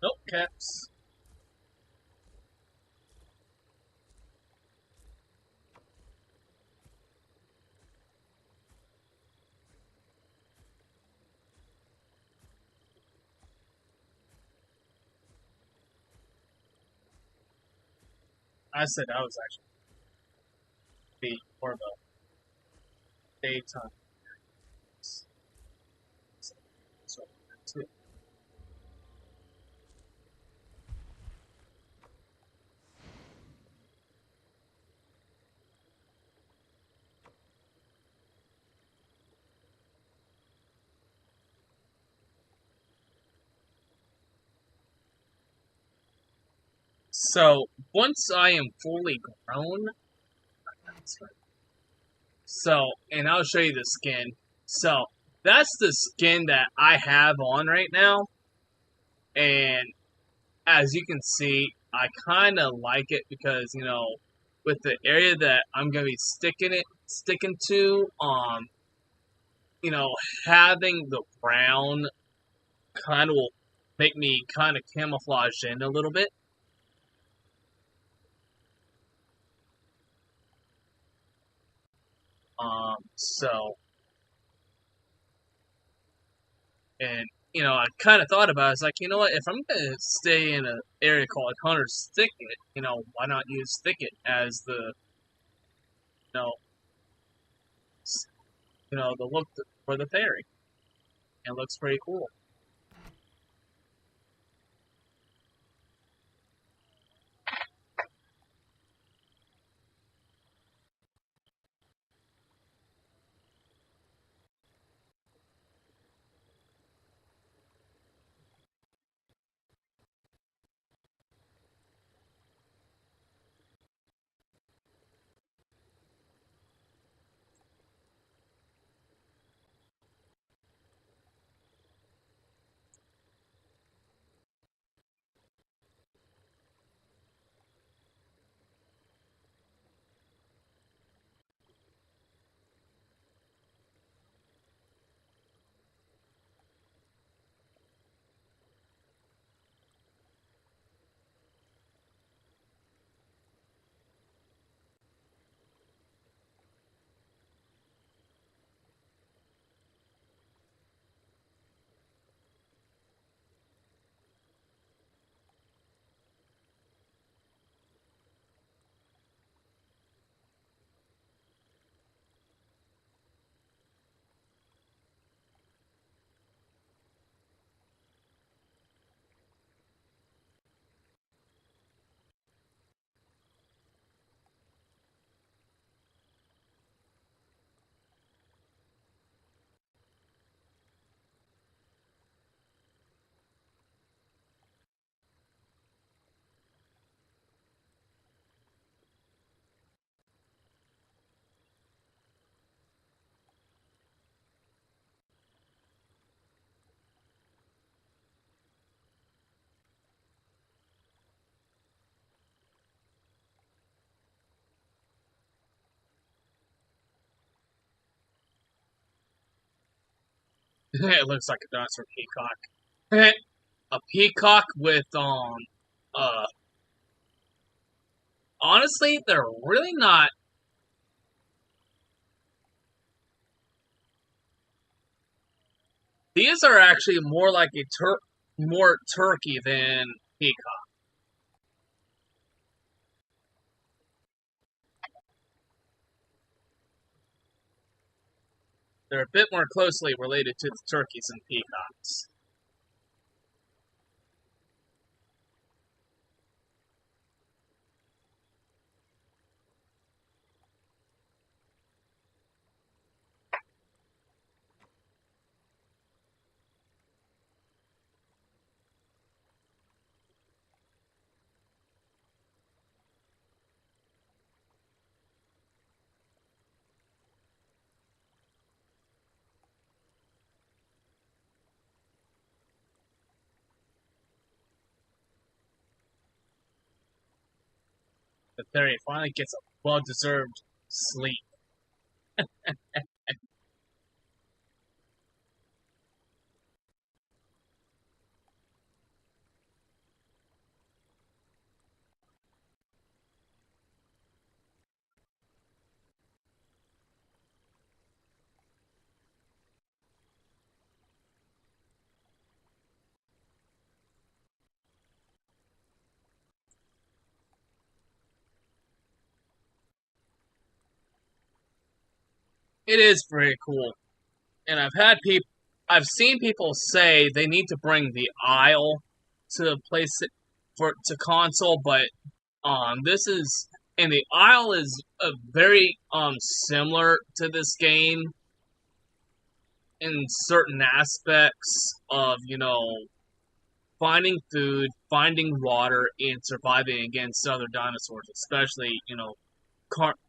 Nope, caps. I said I was actually be more of a daytime. So, too. So once I am fully grown, and I'll show you the skin. So that's the skin that I have on right now, and as you can see, I kind of like it because with the area that I'm gonna be sticking to, you know, having the brown kind of will make me kind of camouflage in a little bit. So, and I kind of thought about it. It's like, you know what? If I'm gonna stay in an area called Hunter's Thicket, why not use Thicket as the, you know, the look for the ferry? It looks pretty cool. It looks like a dinosaur peacock. A peacock with uh honestly, they're really not. These are actually more like more turkey than peacock. They're a bit more closely related to the turkeys and peacocks. The fairy finally gets a well-deserved sleep. It is very cool, and I've seen people say they need to bring the Isle to place it to console, but this is and the Isle is a very similar to this game in certain aspects of finding food, finding water, and surviving against other dinosaurs, especially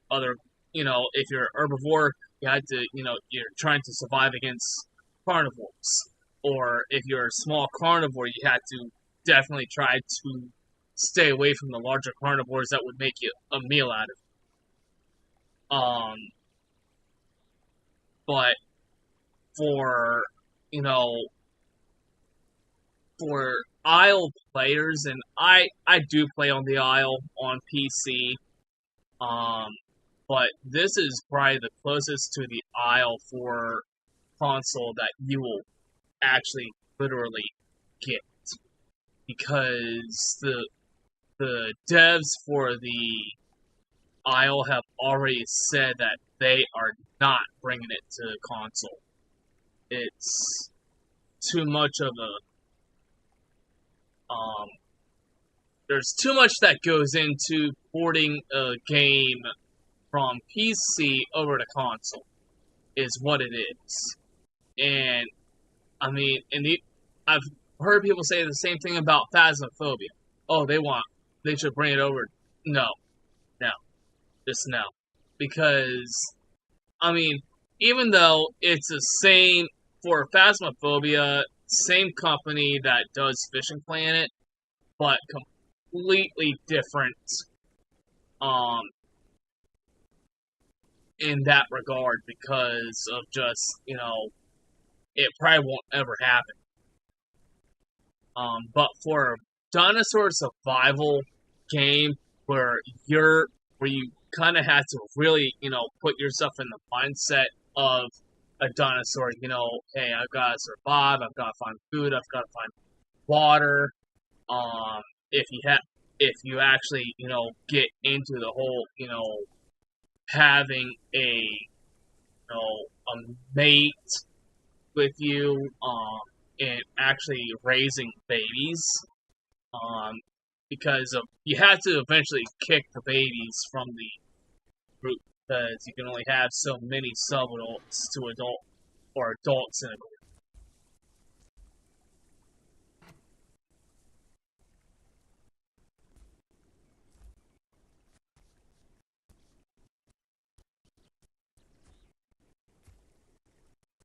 other if you're a herbivore, you had to you're trying to survive against carnivores, or if you're a small carnivore, you had to definitely try to stay away from the larger carnivores that would make you a meal out of. But for you know for Isle players, and I do play on the Isle on PC. Um, but this is probably the closest to the aisle for console that you will actually literally get, because the devs for the aisle have already said that they are not bringing it to console. It's too much of a there's too much that goes into porting a game from PC over to console, is what it is. And I mean, I've heard people say the same thing about Phasmophobia. Oh, they should bring it over. No, no, just no, because I mean, even though it's the same for Phasmophobia, same company that does Fishing Planet, but completely different um in that regard, because of just, it probably won't ever happen. But for a dinosaur survival game where you kind of have to really, put yourself in the mindset of a dinosaur, hey, I've got to survive, I've got to find food, I've got to find water. Um, if you actually, get into the whole, having a mate with you, and actually raising babies, um, because you have to eventually kick the babies from the group, because you can only have so many sub-adults to adults in a group.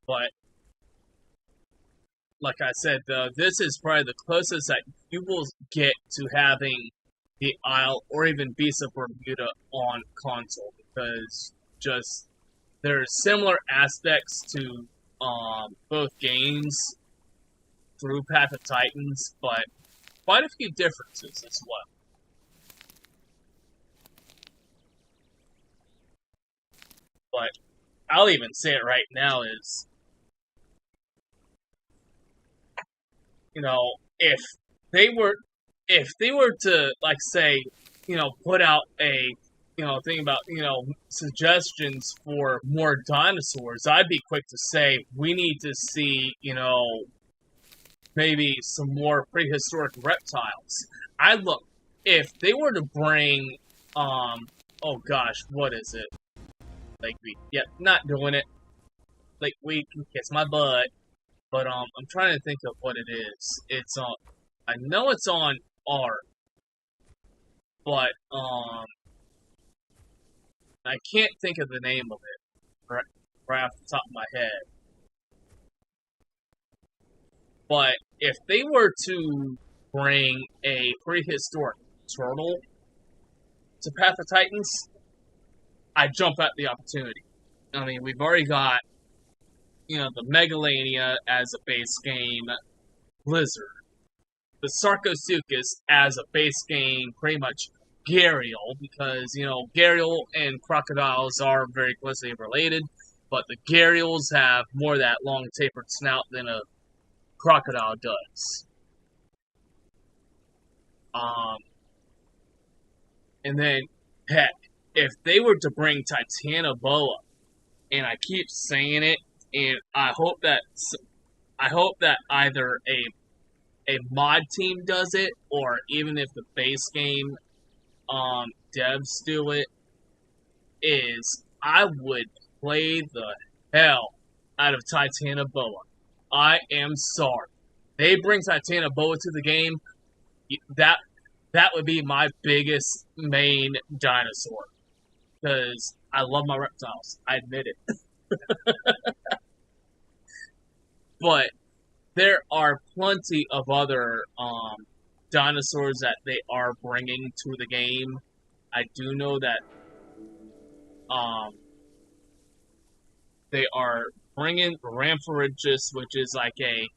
But like I said, though, this is probably the closest that you will get to having the Isle or even Beast of Bermuda on console, because just there are similar aspects to both games through Path of Titans, but quite a few differences as well. But I'll even say it right now is, if they were to, like, say, put out a thing about, suggestions for more dinosaurs, I'd be quick to say we need to see, maybe some more prehistoric reptiles. I look, if they were to bring, oh gosh, what is it? Like, yep, not doing it. Like, we can kiss my butt. But I'm trying to think of what it is. It's on. I know it's on art, but I can't think of the name of it right off the top of my head. But if they were to bring a prehistoric turtle to Path of Titans, I'd jump at the opportunity. I mean, we've already got, the Megalania as a base game, Blizzard, the Sarcosuchus as a base game, pretty much Gharial, because, Gharial and crocodiles are very closely related, but the Gharials have more of that long tapered snout than a crocodile does. Um, and then, heck, if they were to bring Titanoboa, and I keep saying it, and I hope that either a mod team does it, or even if the base game devs do it, is I would play the hell out of Titanoboa. I am sorry. They bring Titanoboa to the game, that would be my biggest main dinosaur. Because I love my reptiles. I admit it. But there are plenty of other dinosaurs that they are bringing to the game. I do know that they are bringing Ramphorhynchus, which is like a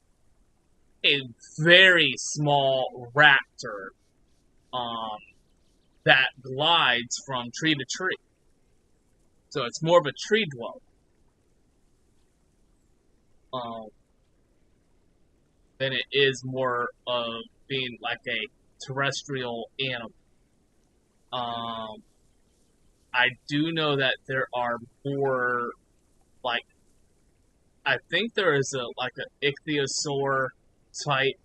very small raptor that glides from tree to tree. So it's more of a tree dweller. Um, than it is more of being like a terrestrial animal. Um, I do know that there are more, like, I think there is a like an ichthyosaur type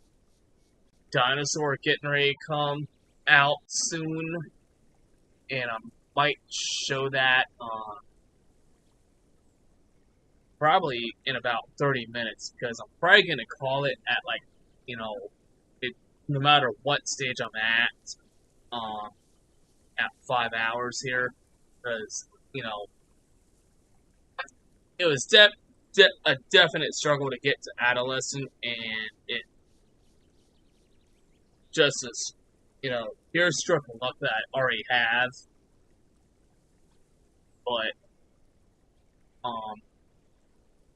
dinosaur getting ready to come out soon, and I might show that probably in about 30 minutes, because I'm probably gonna call it at, like, you know, it, no matter what stage I'm um, at 5 hours here, because it was a definite struggle to get to adolescent, and it just as here's stroke of luck that I already have, but um,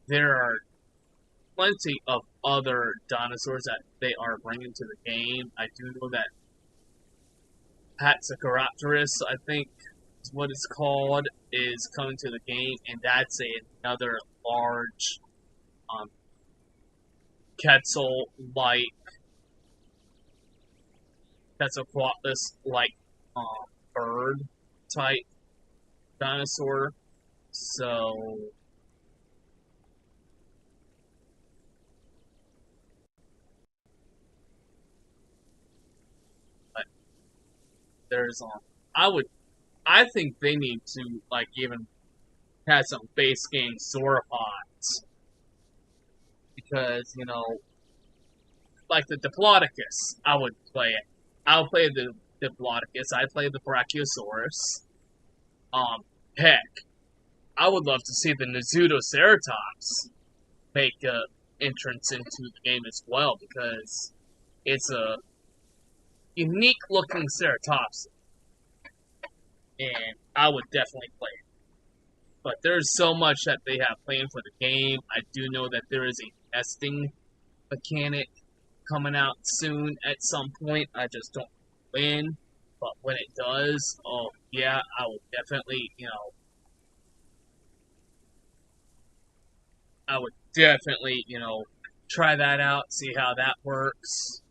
there are plenty of other dinosaurs that they are bringing to the game. I do know that Paxacoraptorus, I think is what it's called, is coming to the game, and that's another large Quetzal-like, Quetzalcoatlus-like bird type dinosaur. So but there's I think they need to, like, even have some base game sauropods, because like the Diplodocus, I would play it. I'll play the Diplodocus. I play the Brachiosaurus. Heck, I would love to see the Ceratops make a entrance into the game as well, because it's a unique looking Ceratops, and I would definitely play it. But there's so much that they have planned for the game. I do know that there is a nesting mechanic coming out soon at some point. I just don't know when. But when it does, oh yeah, I will definitely, try that out, see how that works.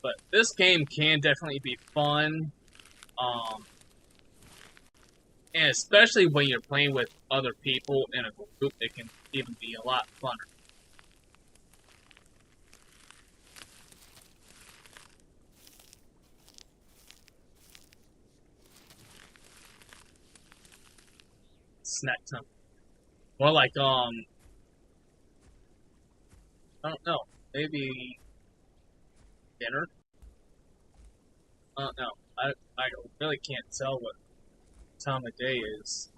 But this game can definitely be fun. Um, and especially when you're playing with other people in a group, it can even be a lot funner. Snack time. More like, I don't know, maybe dinner? I don't know. I really can't tell what time of day is.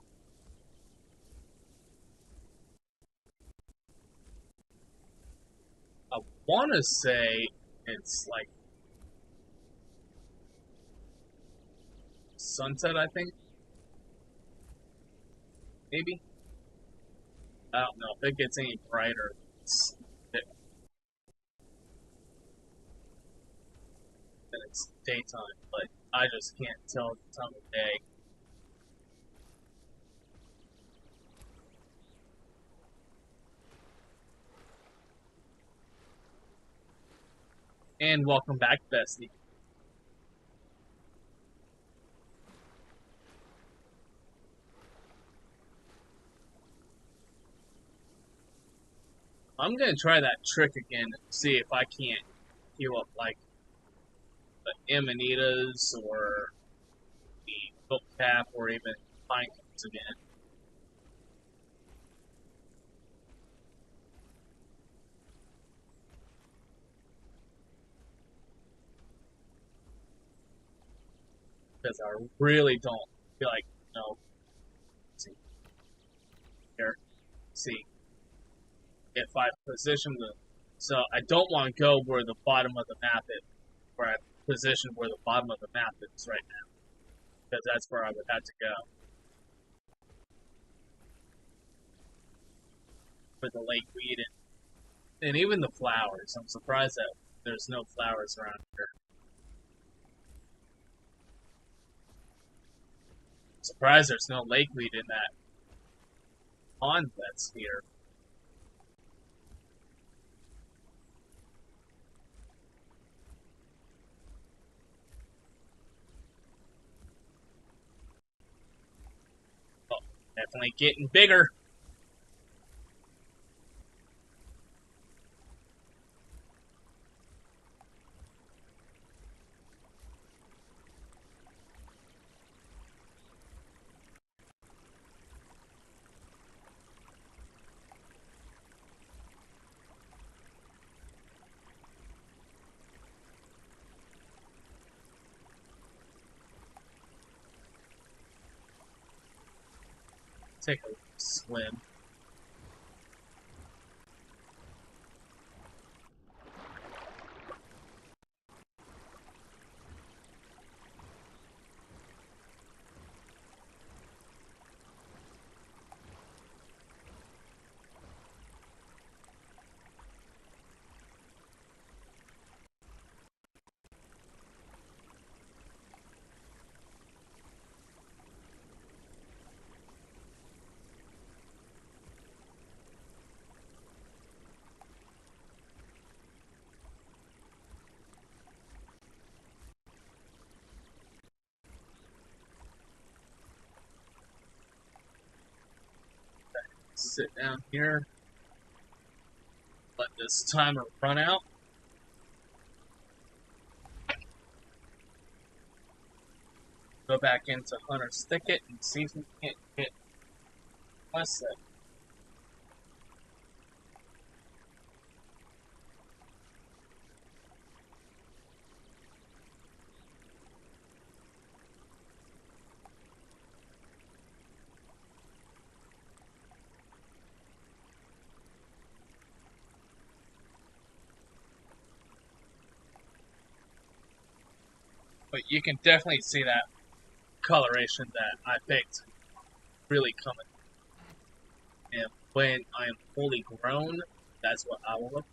I want to say it's like sunset, I think. Maybe? I don't know. If it gets any brighter, then it's daytime, but I just can't tell the time of day. And welcome back, Bestie. I'm gonna try that trick again and see if I can't heal up, like, the Amanitas or the Milk Cap or even Pine Cones again. because I really don't feel like, see here, see, if I position the, so I don't want to go where the bottom of the map is, where I position where the bottom of the map is right now, because that's where I would have to go. For the lake weed and even the flowers. I'm surprised that there's no flowers around here. I'm surprised there's no lake weed in that pond that's here. Oh, definitely getting bigger. Take a swim. Sit down here. Let this timer run out. Go back into Hunter's Thicket and see if we can't get West Side. But you can definitely see that coloration that I picked really coming. And when I am fully grown, that's what I will look.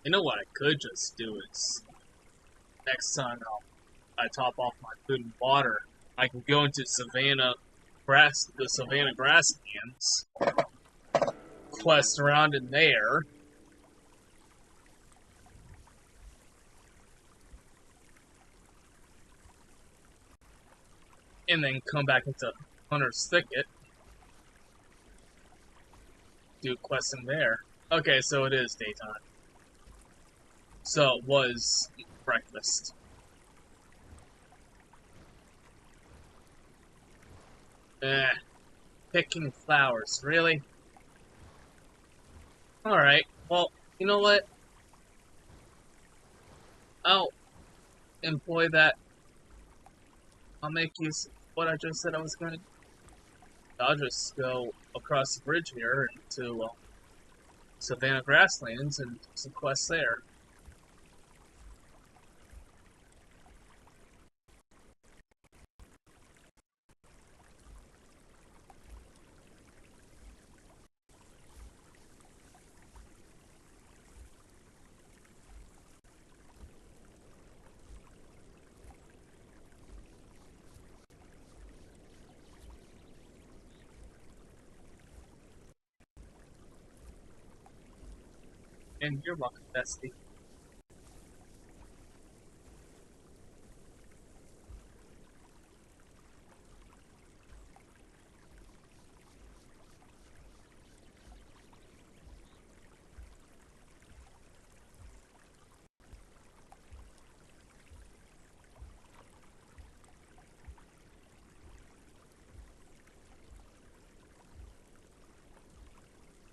You know what I could just do is next time I top off my food and water, I can go into the Savannah grasslands, quest around in there, and then come back into Hunter's Thicket, do questing there. Okay, so it is daytime. So it was breakfast. Picking flowers, really? Alright, well, you know what? I'll employ that. I'll make use of what I just said I was going to. I'll just go across the bridge here to Savannah Grasslands and do some quests there. And you're welcome, Bestie.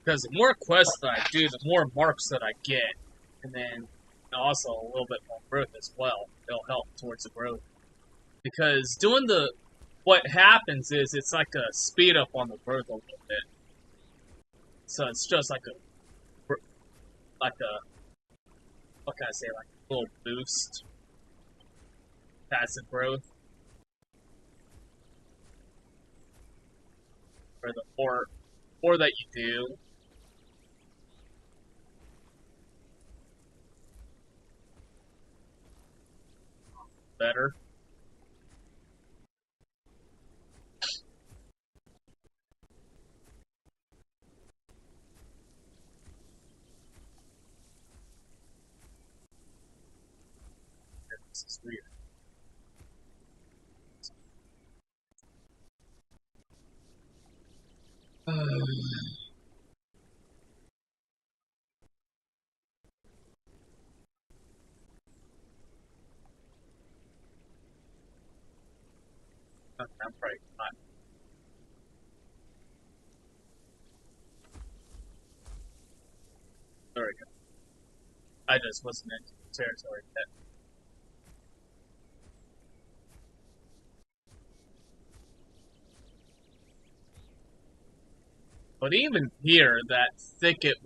Because the more quests that I do, the more marks that I get, and then also a little bit more growth as well. It'll help towards the growth. Because doing what happens is it's like a speed up on the growth a little bit. So it's just like what can I say, like a little boost, passive growth. For the more that you do, better. This is weird. Okay, I'm probably not. There we go. I just wasn't into the territory yet. But even here, that thicket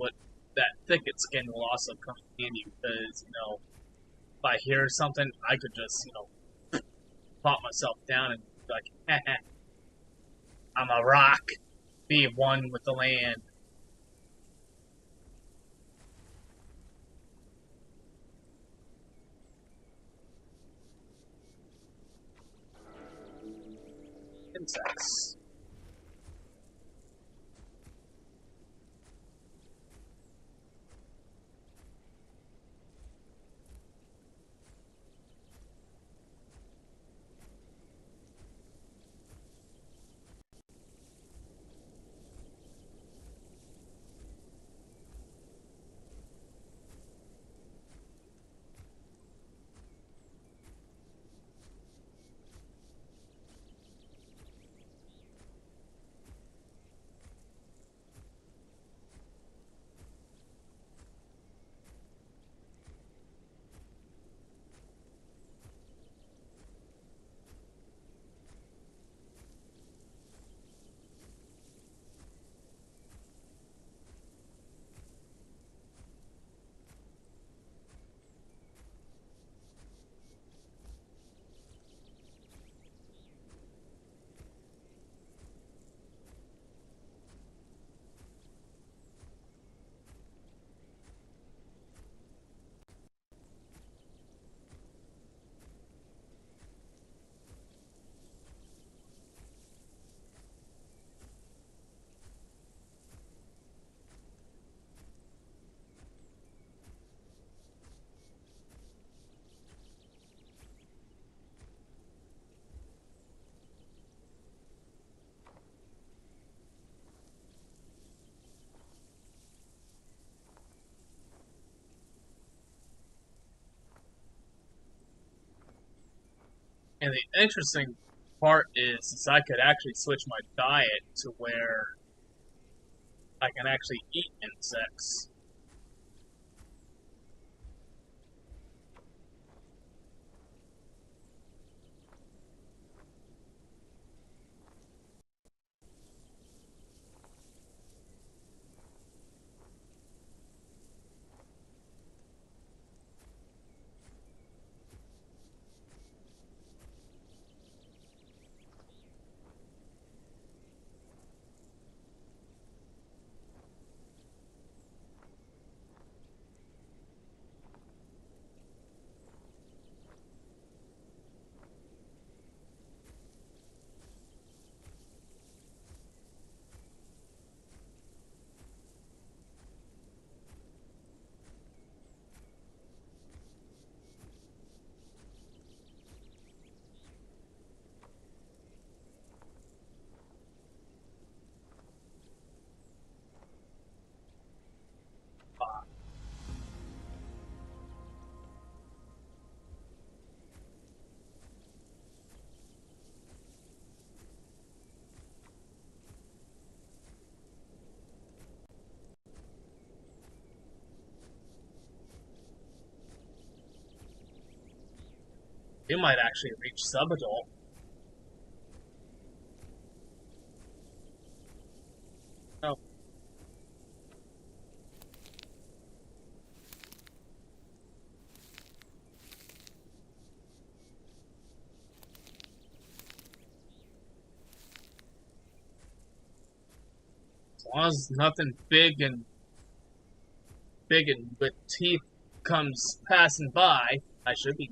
skin will also come in handy because, if I hear something, I could just, pop myself down and be like, I'm a rock, be one with the land. Insects. And the interesting part is I could actually switch my diet to where I can actually eat insects. You might actually reach subadult. Oh, as long as nothing big and with teeth comes passing by, I should be.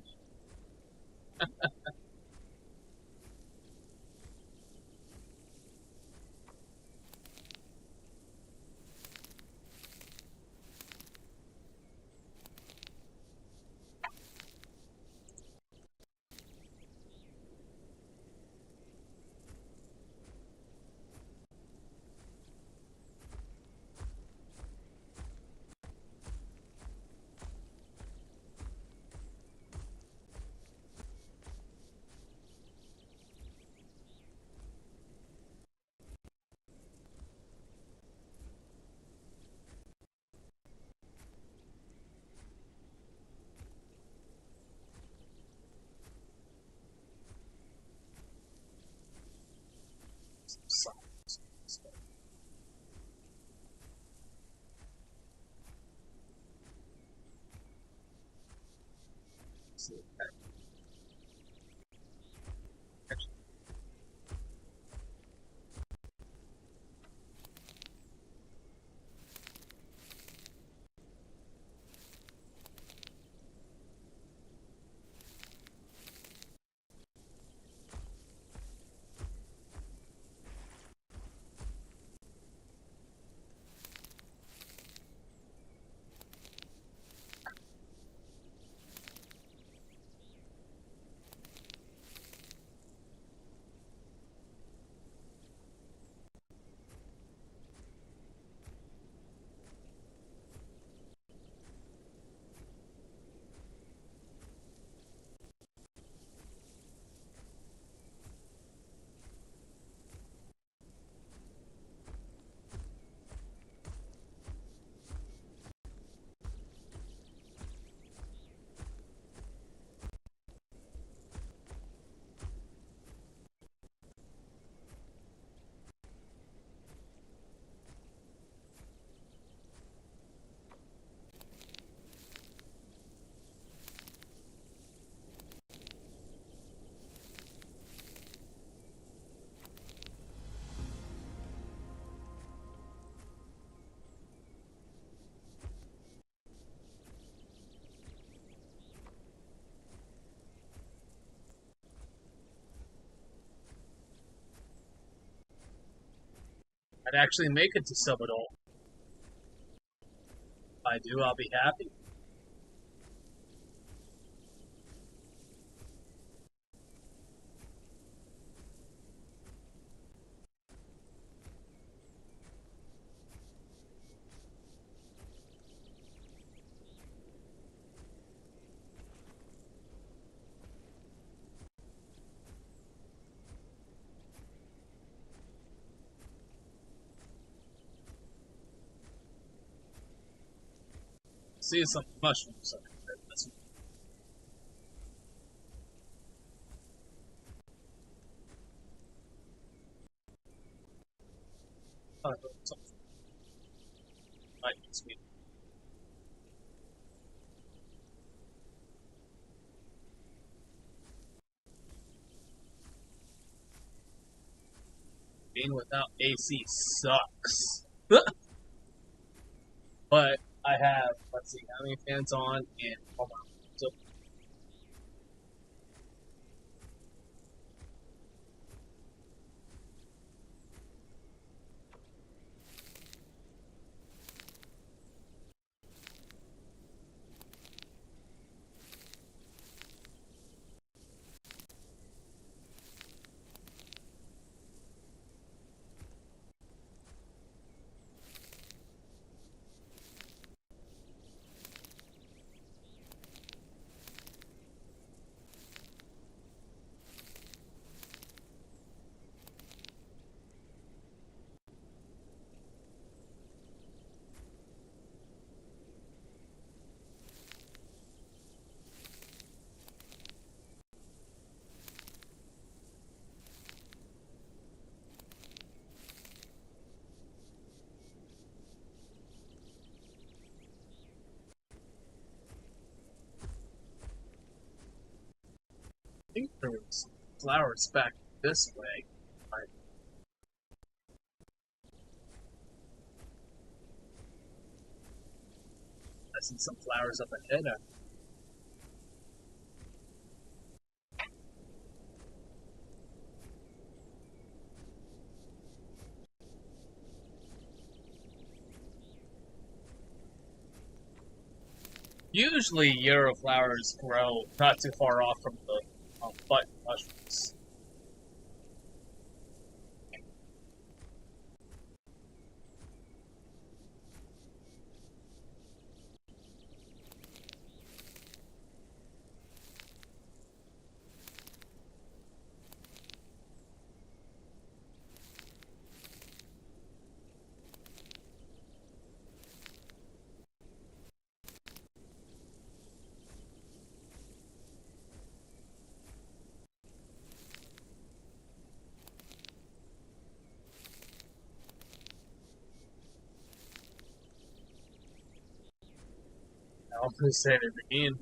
I'd actually make it to subadult. If I do, I'll be happy. See some mushrooms. That's something might be sweet. Being without AC sucks. But I have, let's see, how many fans on? And hold on. So think there was flowers back this way. I see some flowers up ahead. Usually, yarrow flowers grow not too far off from the button mushrooms. I'll just say it again.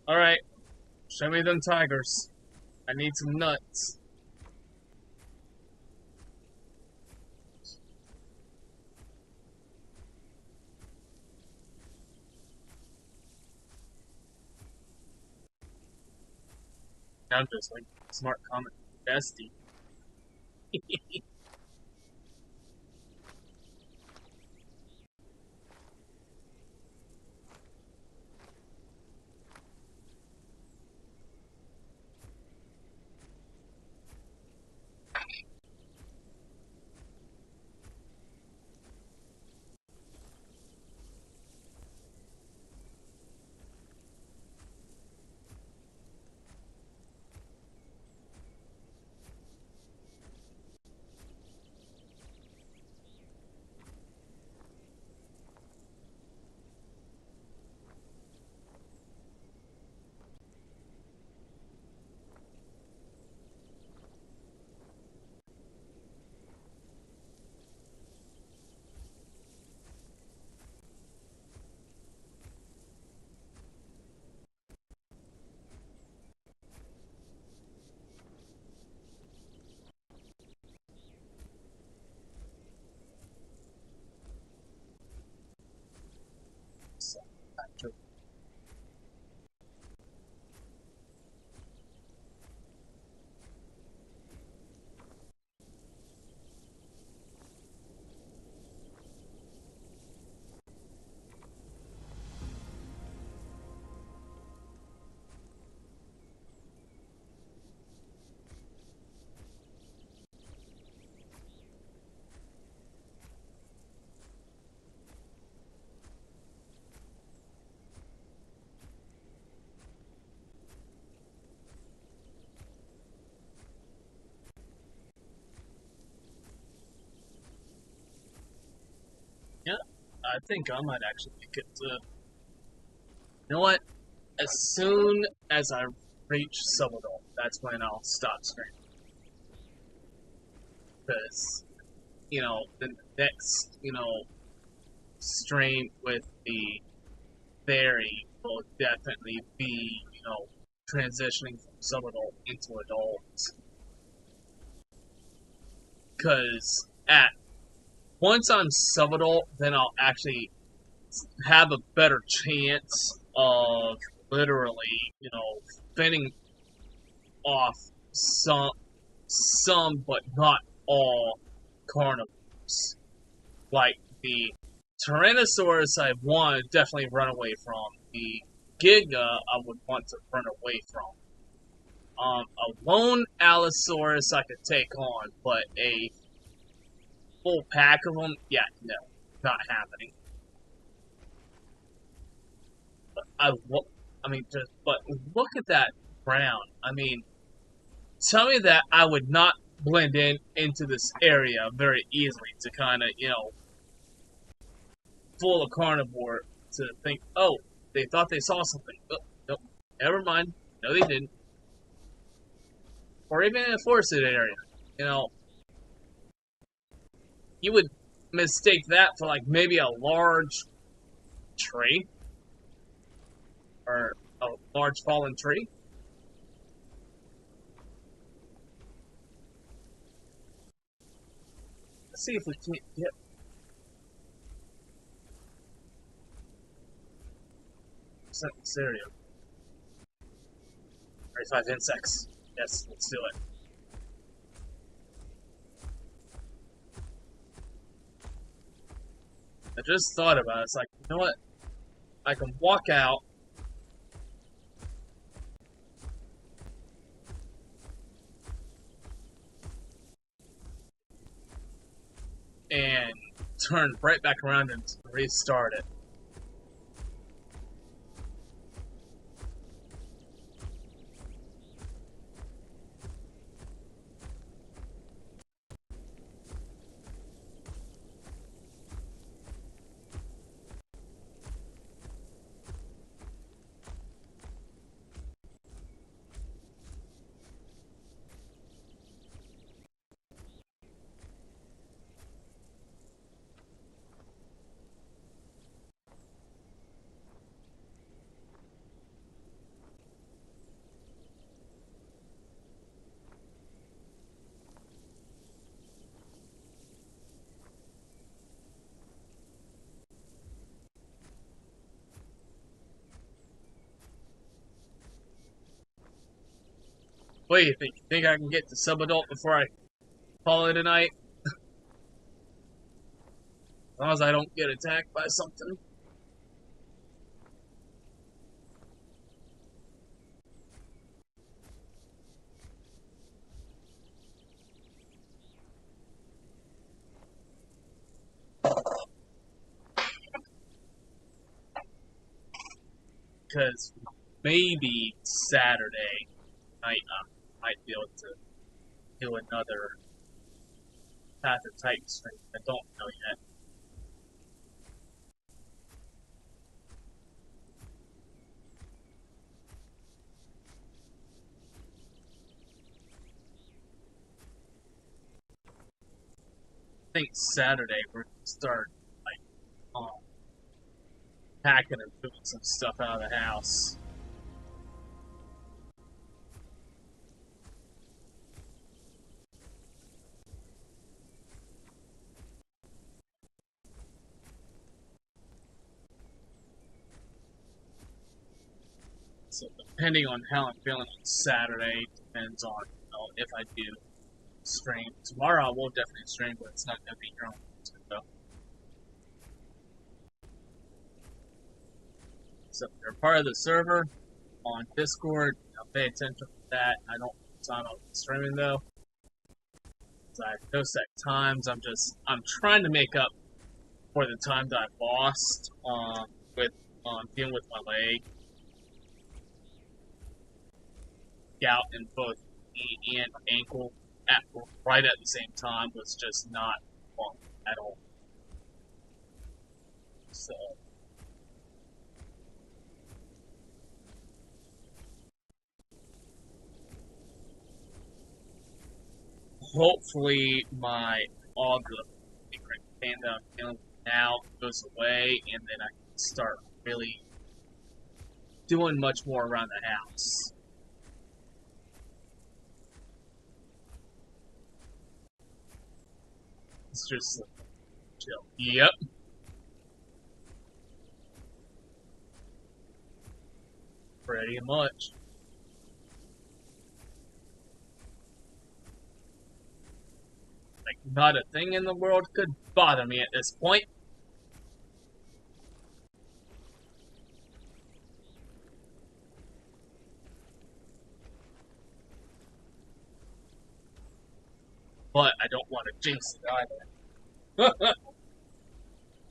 Alright, show me them tigers. I need some nuts. I'm just like smart comment bestie. Yeah, I think I might actually get to. You know what? As soon as I reach Subadol, that's when I'll stop streaming. Because, the next, stream with the fairy will definitely be, transitioning from Subadol into adults. Because once I'm Subadol, then I'll actually have a better chance of literally, fending off some but not all carnivores. Like the Tyrannosaurus I want to definitely run away from. The Giga I would want to run away from. A lone Allosaurus I could take on, but a full pack of them, yeah, no, not happening. But look at that brown. I mean, tell me that I would not blend into this area very easily to kind of, fool a carnivore to think, oh, they thought they saw something. Oh, nope, Never mind. No, they didn't. Or even in a forested area. You know, you would mistake that for like maybe a large tree or a large fallen tree. Let's see if we can't get this area. 35 insects. Yes, let's do it. I just thought about it. It's like, you know what? I can walk out. And turn right back around and restart it. What do you think? You think I can get to sub-adult before I call it a night? As long as I don't get attacked by something. Because maybe Saturday night I might be able to do another Path of Titan stream. I don't know yet. I think Saturday we're gonna start like packing and moving some stuff out of the house. So depending on how I'm feeling on Saturday, depends on if I do stream. Tomorrow I will definitely stream, but it's not going to be here on YouTube. So if you're part of the server on Discord, pay attention to that. I don't time I'll be streaming though. So I have no set times. I'm trying to make up for the time that I've lost with dealing with my leg. Gout in both knee and ankle right at the same time was just not fun at all. So hopefully all the pain that I'm feeling now goes away, and then I can start really doing much more around the house. It's just chill. Yep. Pretty much. Like, not a thing in the world could bother me at this point. But I don't want to jinx it either.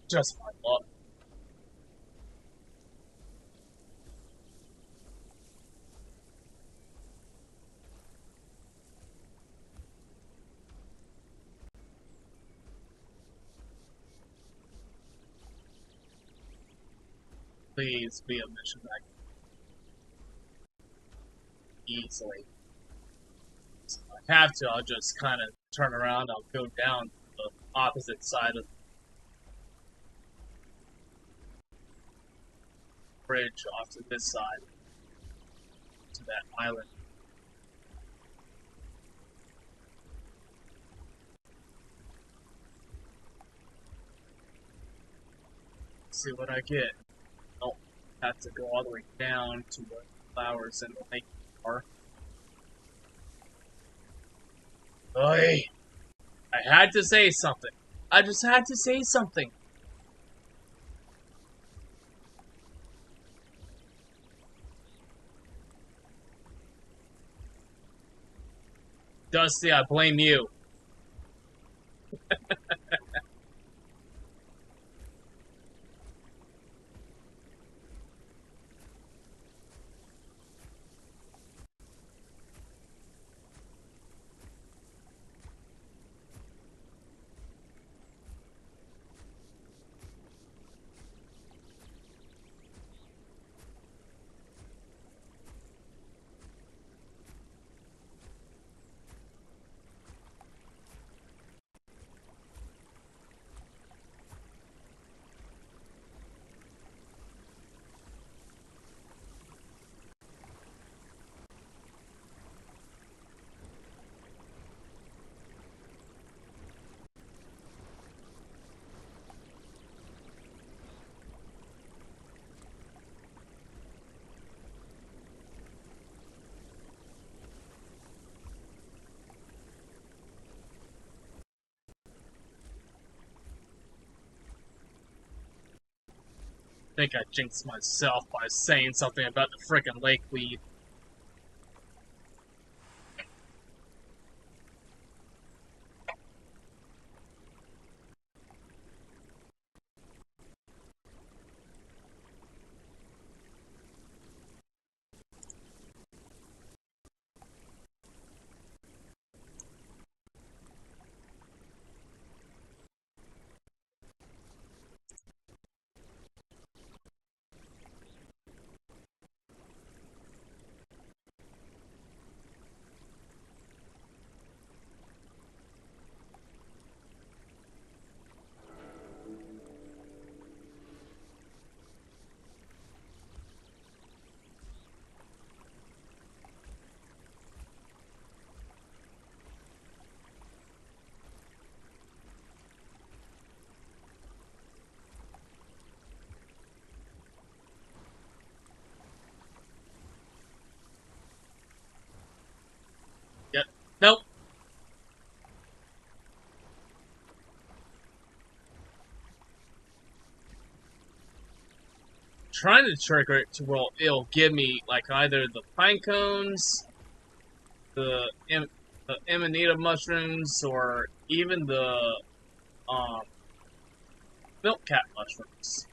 Just my luck. Please be a mission back. easily. So if I have to, I'll just kind of turn around. I'll go down the opposite side of the bridge off to this side, to that island. See what I get. I'll have to go all the way down to where the flowers and the lake are. Oi! I had to say something. I just had to say something. Dusty, I blame you. I think I jinxed myself by saying something about the frickin' lakeweed. Yep. Nope. Trying to trigger it to where it'll give me like either the pine cones, the, the amanita mushrooms, or even the um, milk cat mushrooms.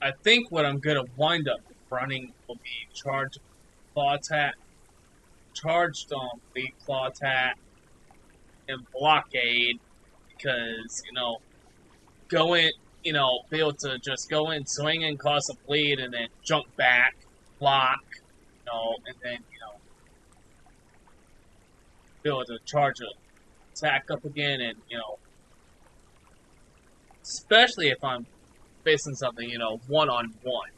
I think what I'm gonna wind up running will be charged claw attack, charged lead claw attack, and blockade because go in, be able to just go in, swing and cause a bleed, and then jump back, block, and then be able to charge a attack up again, and especially if I'm facing something, one on one.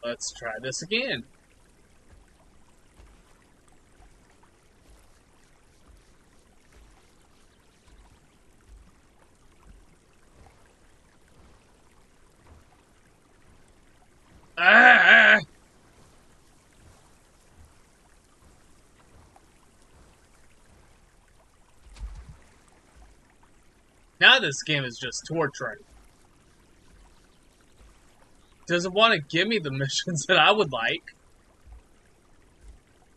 let's try this again. Ah! Now this game is just torturing. Doesn't want to give me the missions that I would like.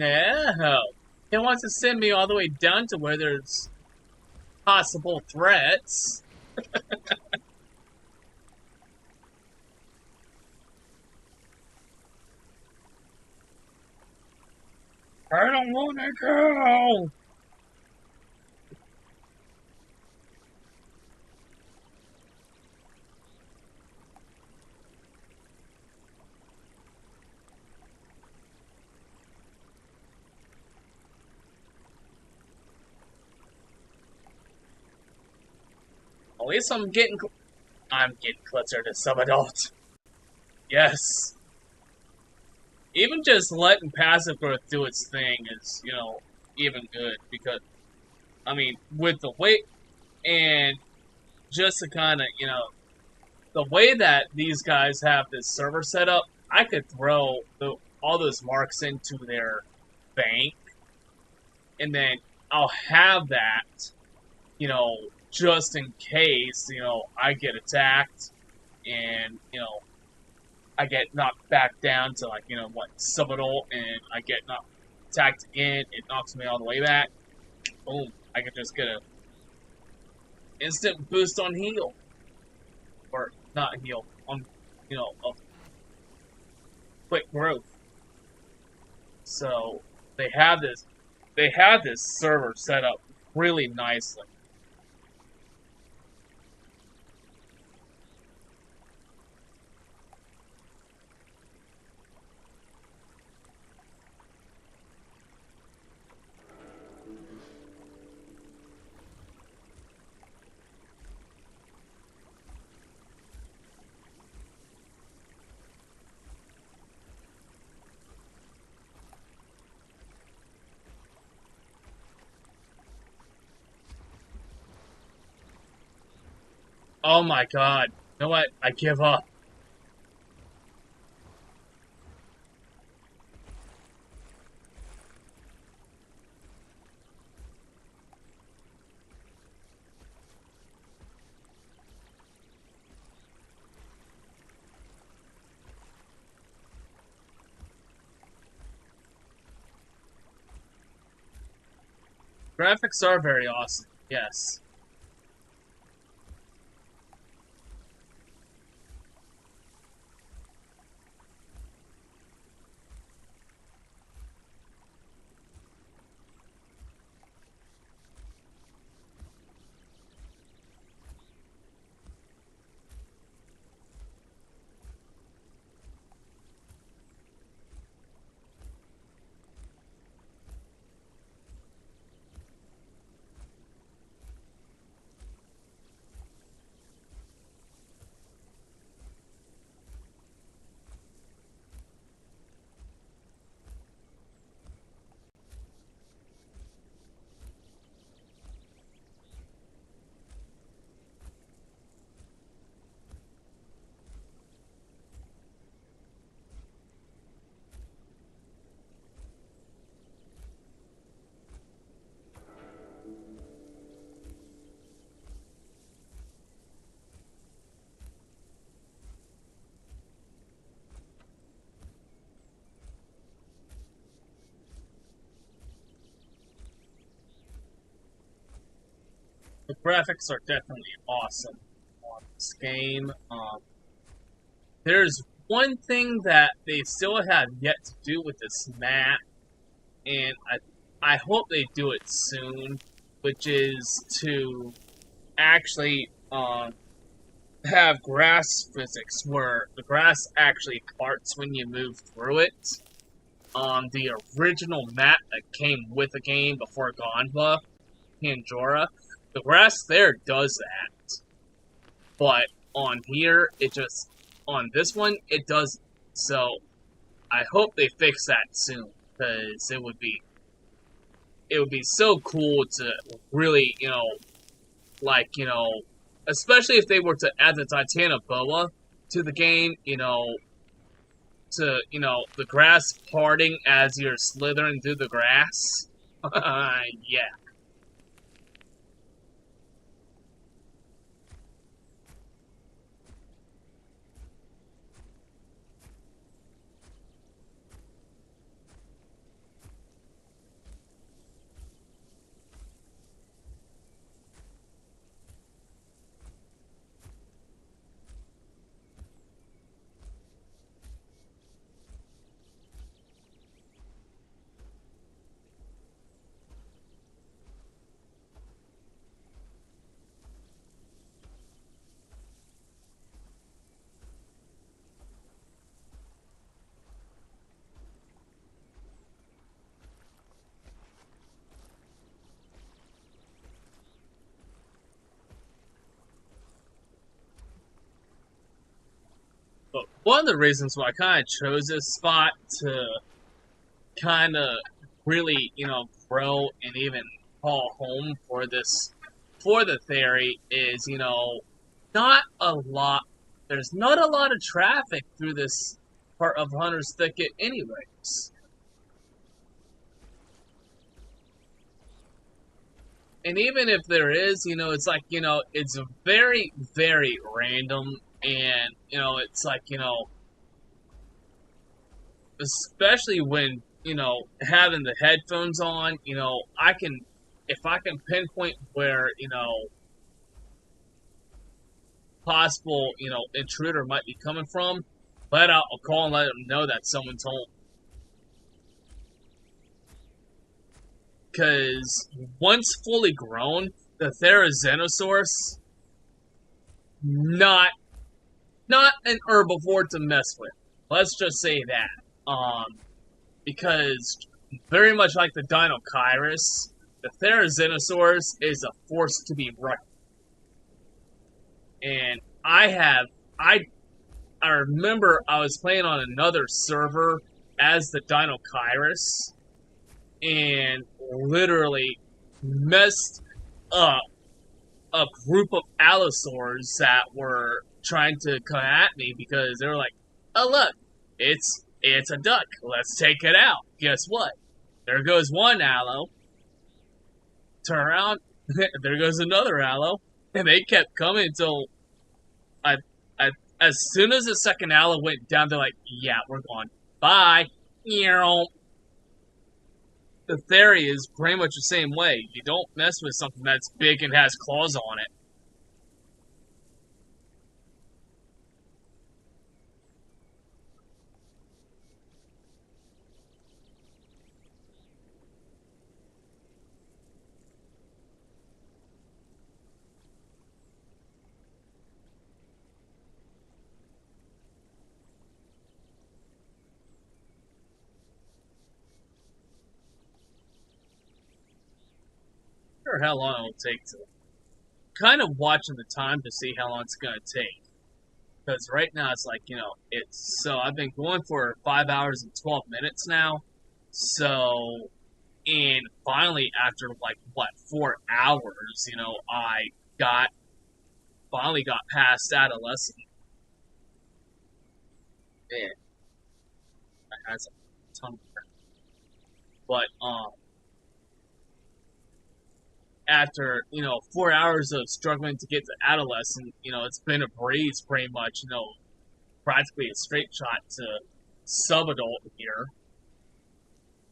No. It wants to send me all the way down to where there's possible threats. I don't want to go! At least I'm getting closer to some adult. Yes. Even just letting passive growth do its thing is, even good. Because, I mean, with the weight and just to kind of, the way that these guys have this server set up, I could throw all those marks into their bank, and then I'll have that, just in case, I get attacked, and, I get knocked back down to, like, subadult, and I get attacked again, it knocks me all the way back. Boom. I can just get a instant boost on heal. Or not heal, on, a quick growth. So they have this server set up really nicely. Oh my god. You know what? I give up. Graphics are very awesome, yes. The graphics are definitely awesome on this game. There's one thing that they still have yet to do with this map, and I hope they do it soon, which is to actually have grass physics where the grass actually parts when you move through it. On the original map that came with the game before Gone buff, Pandora, the grass there does that. But on here, on this one, it doesn't. So I hope they fix that soon, because it would be so cool to really, like, especially if they were to add the Titanoboa to the game, to, the grass parting as you're slithering through the grass. Yeah. But one of the reasons why I kind of chose this spot to kind of really, grow and even call home for this, for the theory is, not a lot, there's not a lot of traffic through this part of Hunter's Thicket anyways. And even if there is, it's like, it's very, very random. And, it's like, especially when, having the headphones on, I can, if I can pinpoint where, possible, intruder might be coming from, let out a call and let them know that someone's home. Because once fully grown, the Therizinosaurus, not not an herbivore to mess with. Let's just say that. Because very much like the Dinochirus, the Therizinosaurus is a force to be reckoned. And I remember I was playing on another server as the Dinochirus and literally messed up a group of allosaurs that were trying to come at me because they were like, "Oh look, it's a duck. Let's take it out." Guess what? There goes one allo. Turn around, there goes another allo, and they kept coming until I, I as soon as the second allo went down, they're like, "Yeah, we're gone. Bye." The theory is pretty much the same way. You don't mess with something that's big and has claws on it. Or how long it will take to kind of watching the time to see how long it's gonna take. Because right now it's like, it's so I've been going for 5 hours and 12 minutes now. So and finally after like what 4 hours, I got finally got past adolescent. Man, I had some ton of but after 4 hours of struggling to get to adolescent, it's been a breeze pretty much, practically a straight shot to sub-adult here.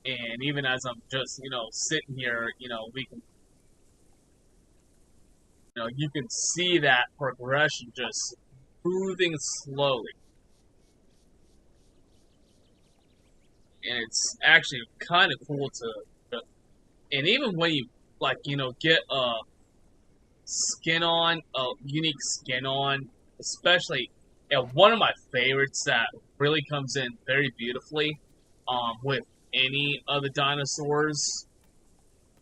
And even as I'm just, sitting here, we can, you can see that progression just moving slowly. And it's actually kind of cool to, and even when you, like, get a skin on, a unique skin on, especially, and one of my favorites that really comes in very beautifully, with any of the dinosaurs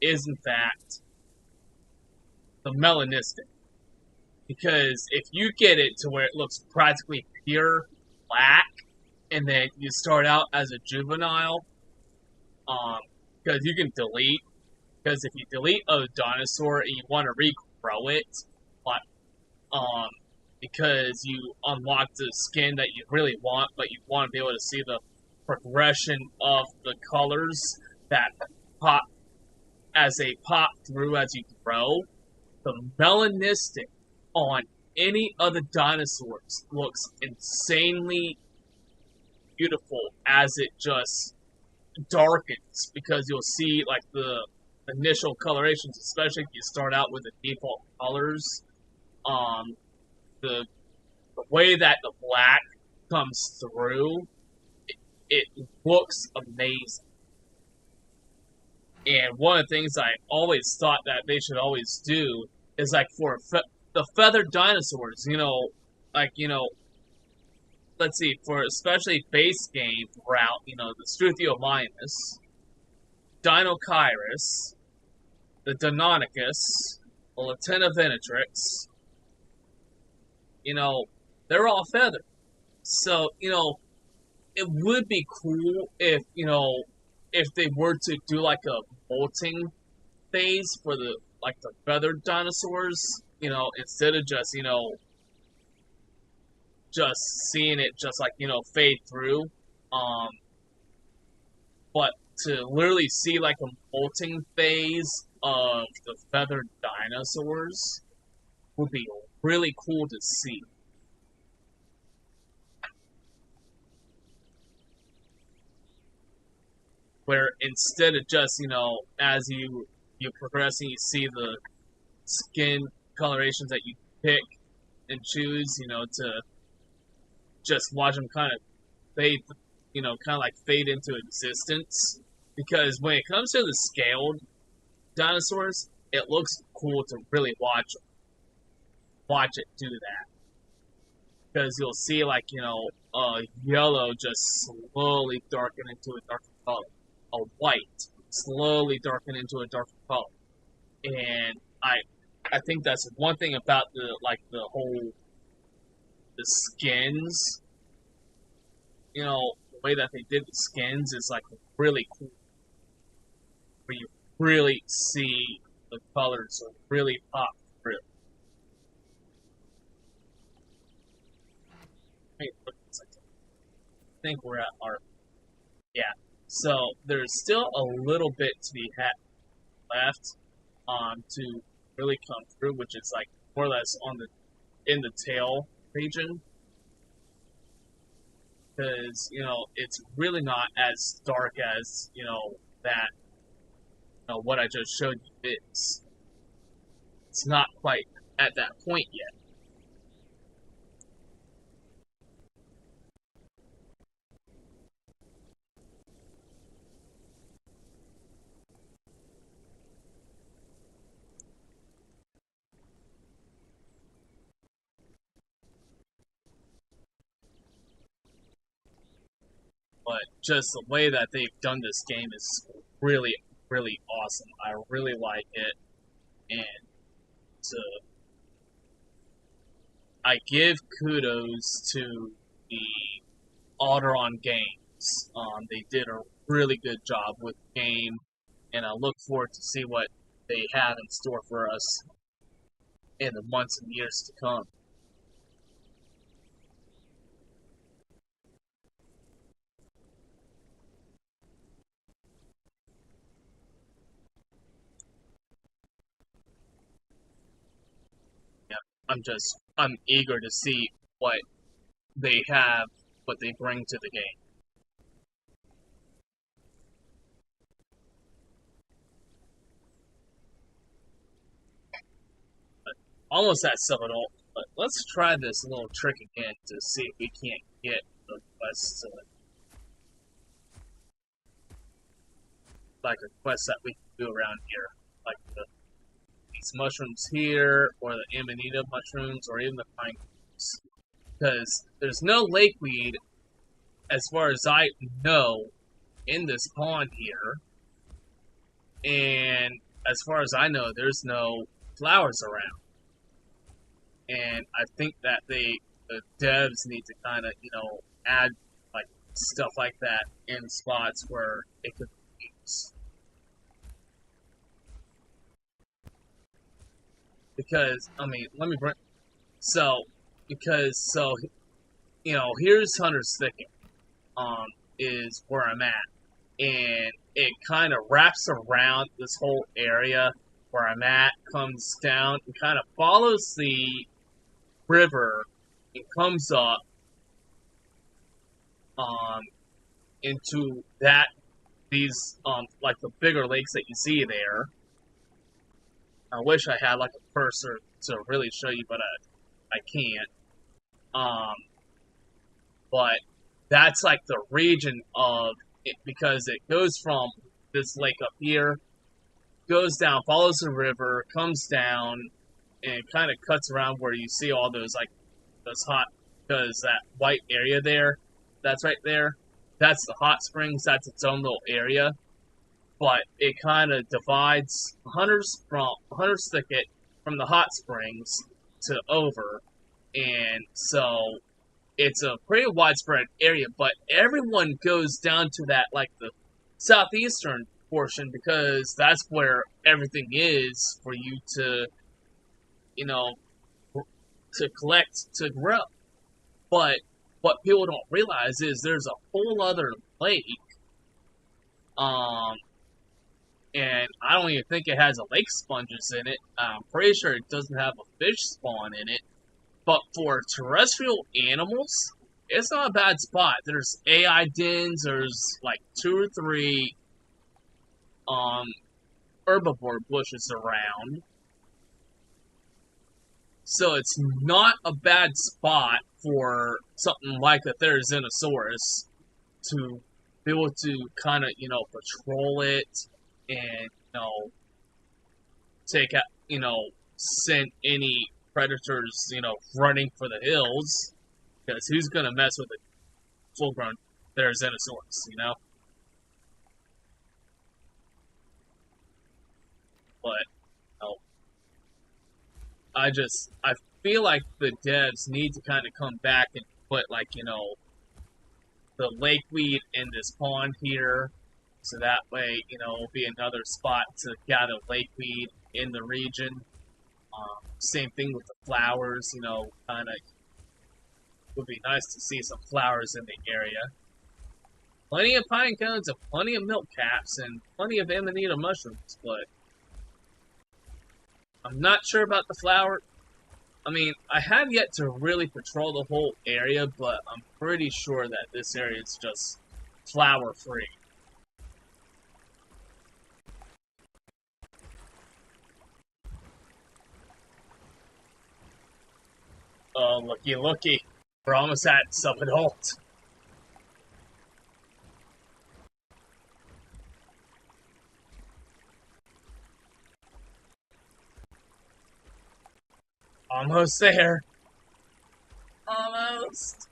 is in fact the melanistic. Because if you get it to where it looks practically pure black, and then you start out as a juvenile, um, because you can delete. Because if you delete a dinosaur and you want to regrow it, but um, because you unlock the skin that you really want, but you want to be able to see the progression of the colors that pop as they pop through as you grow. The melanistic on any of the dinosaurs looks insanely beautiful as it just darkens because you'll see like the initial colorations, especially if you start out with the default colors. Um, the way that the black comes through, it looks amazing. And one of the things I always thought that they should always do is like for the feathered dinosaurs, like let's see, for especially base game route, the Struthiomimus, Dinokyrus, the Deinonychus, the Latinovenatrix, they're all feathered. So, it would be cool if they were to do like a molting phase for the like the feathered dinosaurs, instead of just seeing it just like, fade through. Um but to literally see like a molting phase of the feathered dinosaurs would be really cool to see. Where instead of just, as you progress and you see the skin colorations that you pick and choose, to just watch them kind of fade, kind of like fade into existence. Because when it comes to the scaled dinosaurs, it looks cool to really watch it do that. Because you'll see like yellow just slowly darken into a darker color, a white slowly darken into a darker color, and I think that's one thing about the whole the skins. The way that they did the skins is like really cool, where you really see the colors really pop through. I think we're at our yeah. So there's still a little bit to be left to really come through, which is like more or less on the in the tail region, because it's really not as dark as that what I just showed you is. It's not quite at that point yet. But just the way that they've done this game is really, really awesome. I really like it, and uh, I give kudos to the Alderon games. They did a really good job with the game, and I look forward to see what they have in store for us in the months and years to come. Yeah, I'm eager to see what they have, what they bring to the game. Almost at Seminole, but let's try this little trick again to see if we can't get the quest like a quest that we can do around here, like these mushrooms here, or the amanita mushrooms, or even the pine cones. Because there's no lakeweed, as far as I know, in this pond here, and as far as I know, there's no flowers around. And I think that the devs need to kind of add like stuff like that in spots where it could be used. Because, I mean, let me bring... So, here's Hunter's Thicket, is where I'm at. And it kind of wraps around this whole area where I'm at, comes down, and kind of follows the river and comes up into like the bigger lakes that you see there. I wish I had like a cursor to really show you, but I can't. But that's like the region of it, because it goes from this lake up here, goes down, follows the river, comes down, and kind of cuts around where you see all those because that white area there, that's right there, that's the hot springs, that's its own little area. But it kind of divides Hunter's Thicket from the hot springs to over, and so it's a pretty widespread area, but everyone goes down to that, like, the southeastern portion, because that's where everything is for you to, to collect, to grow. But what people don't realize is there's a whole other lake, and I don't even think it has a lake sponges in it. I'm pretty sure it doesn't have a fish spawn in it. But for terrestrial animals, it's not a bad spot. There's AI dens, there's like 2 or 3 herbivore bushes around. So it's not a bad spot for something like the Therizinosaurus to be able to kind of, patrol it and, take out, send any predators, running for the hills, because who's gonna mess with a full-grown Therizinosaurus, But, I feel like the devs need to kind of come back and put, like, the lakeweed in this pond here, so that way, it'll be another spot to gather lakeweed in the region. Same thing with the flowers, kind of would be nice to see some flowers in the area. Plenty of pine cones and plenty of milk caps and plenty of amanita mushrooms, but I'm not sure about the flower. I mean, I have yet to really patrol the whole area, but I'm pretty sure that this area is just flower-free. Oh, looky. We're almost at sub-adult. Almost there. Almost.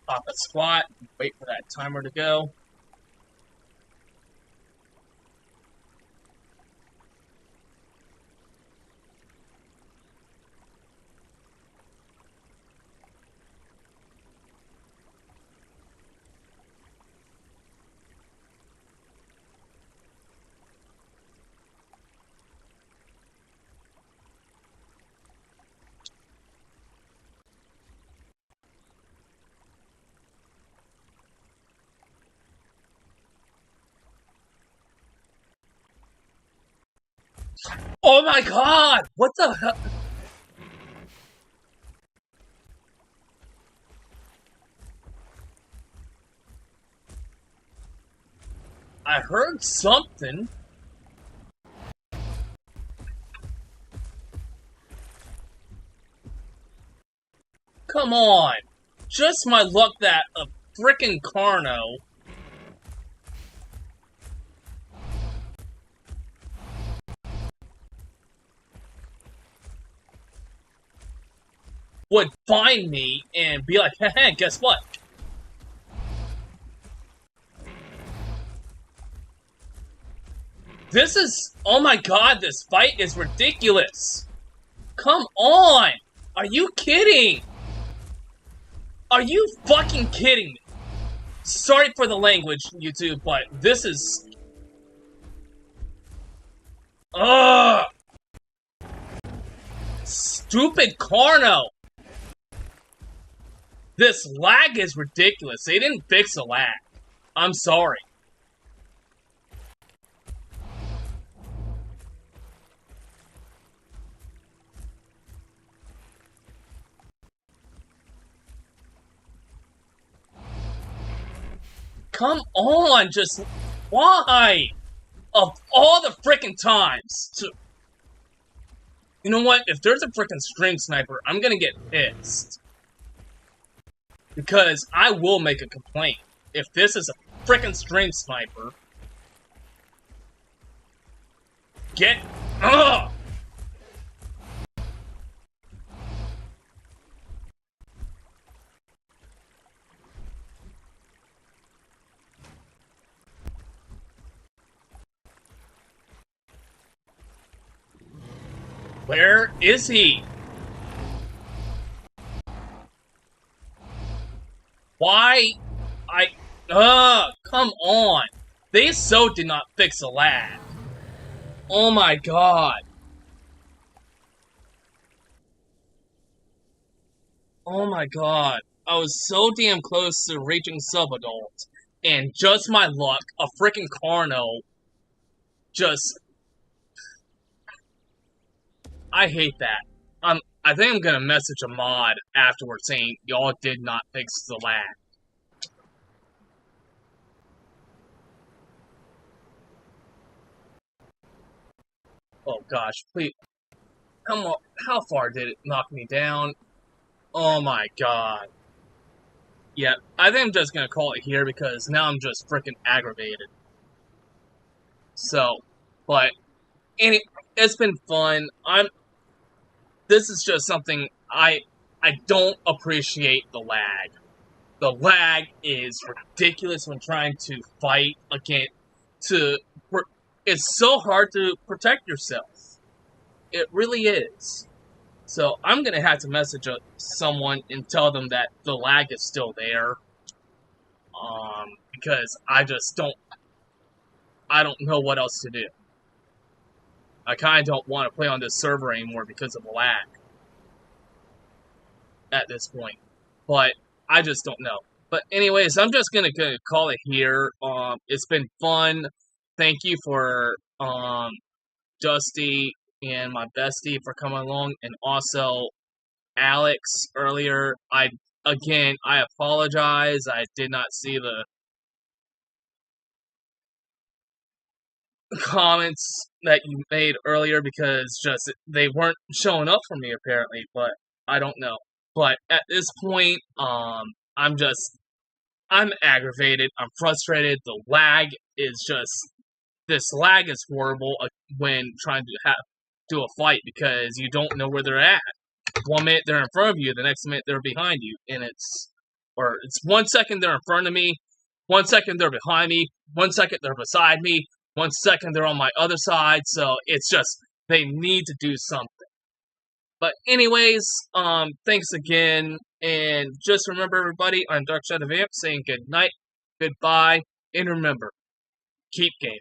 Pop a squat, wait for that timer to go. Oh my god! What the hell? I heard something. Come on! Just my luck that a frickin' Carno would find me and be like, hey, guess what? This is... Oh my god, this fight is ridiculous! Come on! Are you kidding? Are you fucking kidding me? Sorry for the language, YouTube, but this is... Ugh! Stupid Carno! This lag is ridiculous. They didn't fix the lag. I'm sorry. Come on, just... Why? Of all the frickin' times to... You know what? If there's a frickin' stream sniper, I'm gonna get pissed. Because I will make a complaint. If this is a frickin' stream sniper... Get... Ugh! Where is he? Why? Come on. They so did not fix the lag. Oh my god. Oh my god. I was so damn close to reaching sub-adult. And just my luck, a freaking Carno just... I hate that. I think I'm gonna message a mod afterwards saying y'all did not fix the lag. Oh gosh, please. How far did it knock me down? Oh my god. Yeah, I think I'm just gonna call it here because now I'm just freaking aggravated. So, but it's been fun. This is just something I don't appreciate the lag. The lag is ridiculous when trying to fight against it's so hard to protect yourself. It really is. So I'm gonna have to message someone and tell them that the lag is still there. Because I don't know what else to do. I kind of don't want to play on this server anymore because of the lag. At this point. But I just don't know. But anyways, I'm just gonna call it here. It's been fun. Thank you for Dusty and my bestie for coming along, and also Alex earlier. I apologize. I did not see the comments that you made earlier because just they weren't showing up for me apparently, but I don't know. But at this point, I'm aggravated. I'm frustrated. This lag is horrible when trying to do a fight because you don't know where they're at. 1 minute they're in front of you, the next minute they're behind you, and it's 1 second they're in front of me, 1 second they're behind me, 1 second they're beside me, 1 second they're on my other side. So it's just they need to do something. But anyways, thanks again, and just remember everybody, I'm Dark Shadow Vamp saying good night, goodbye, and remember, keep gaming.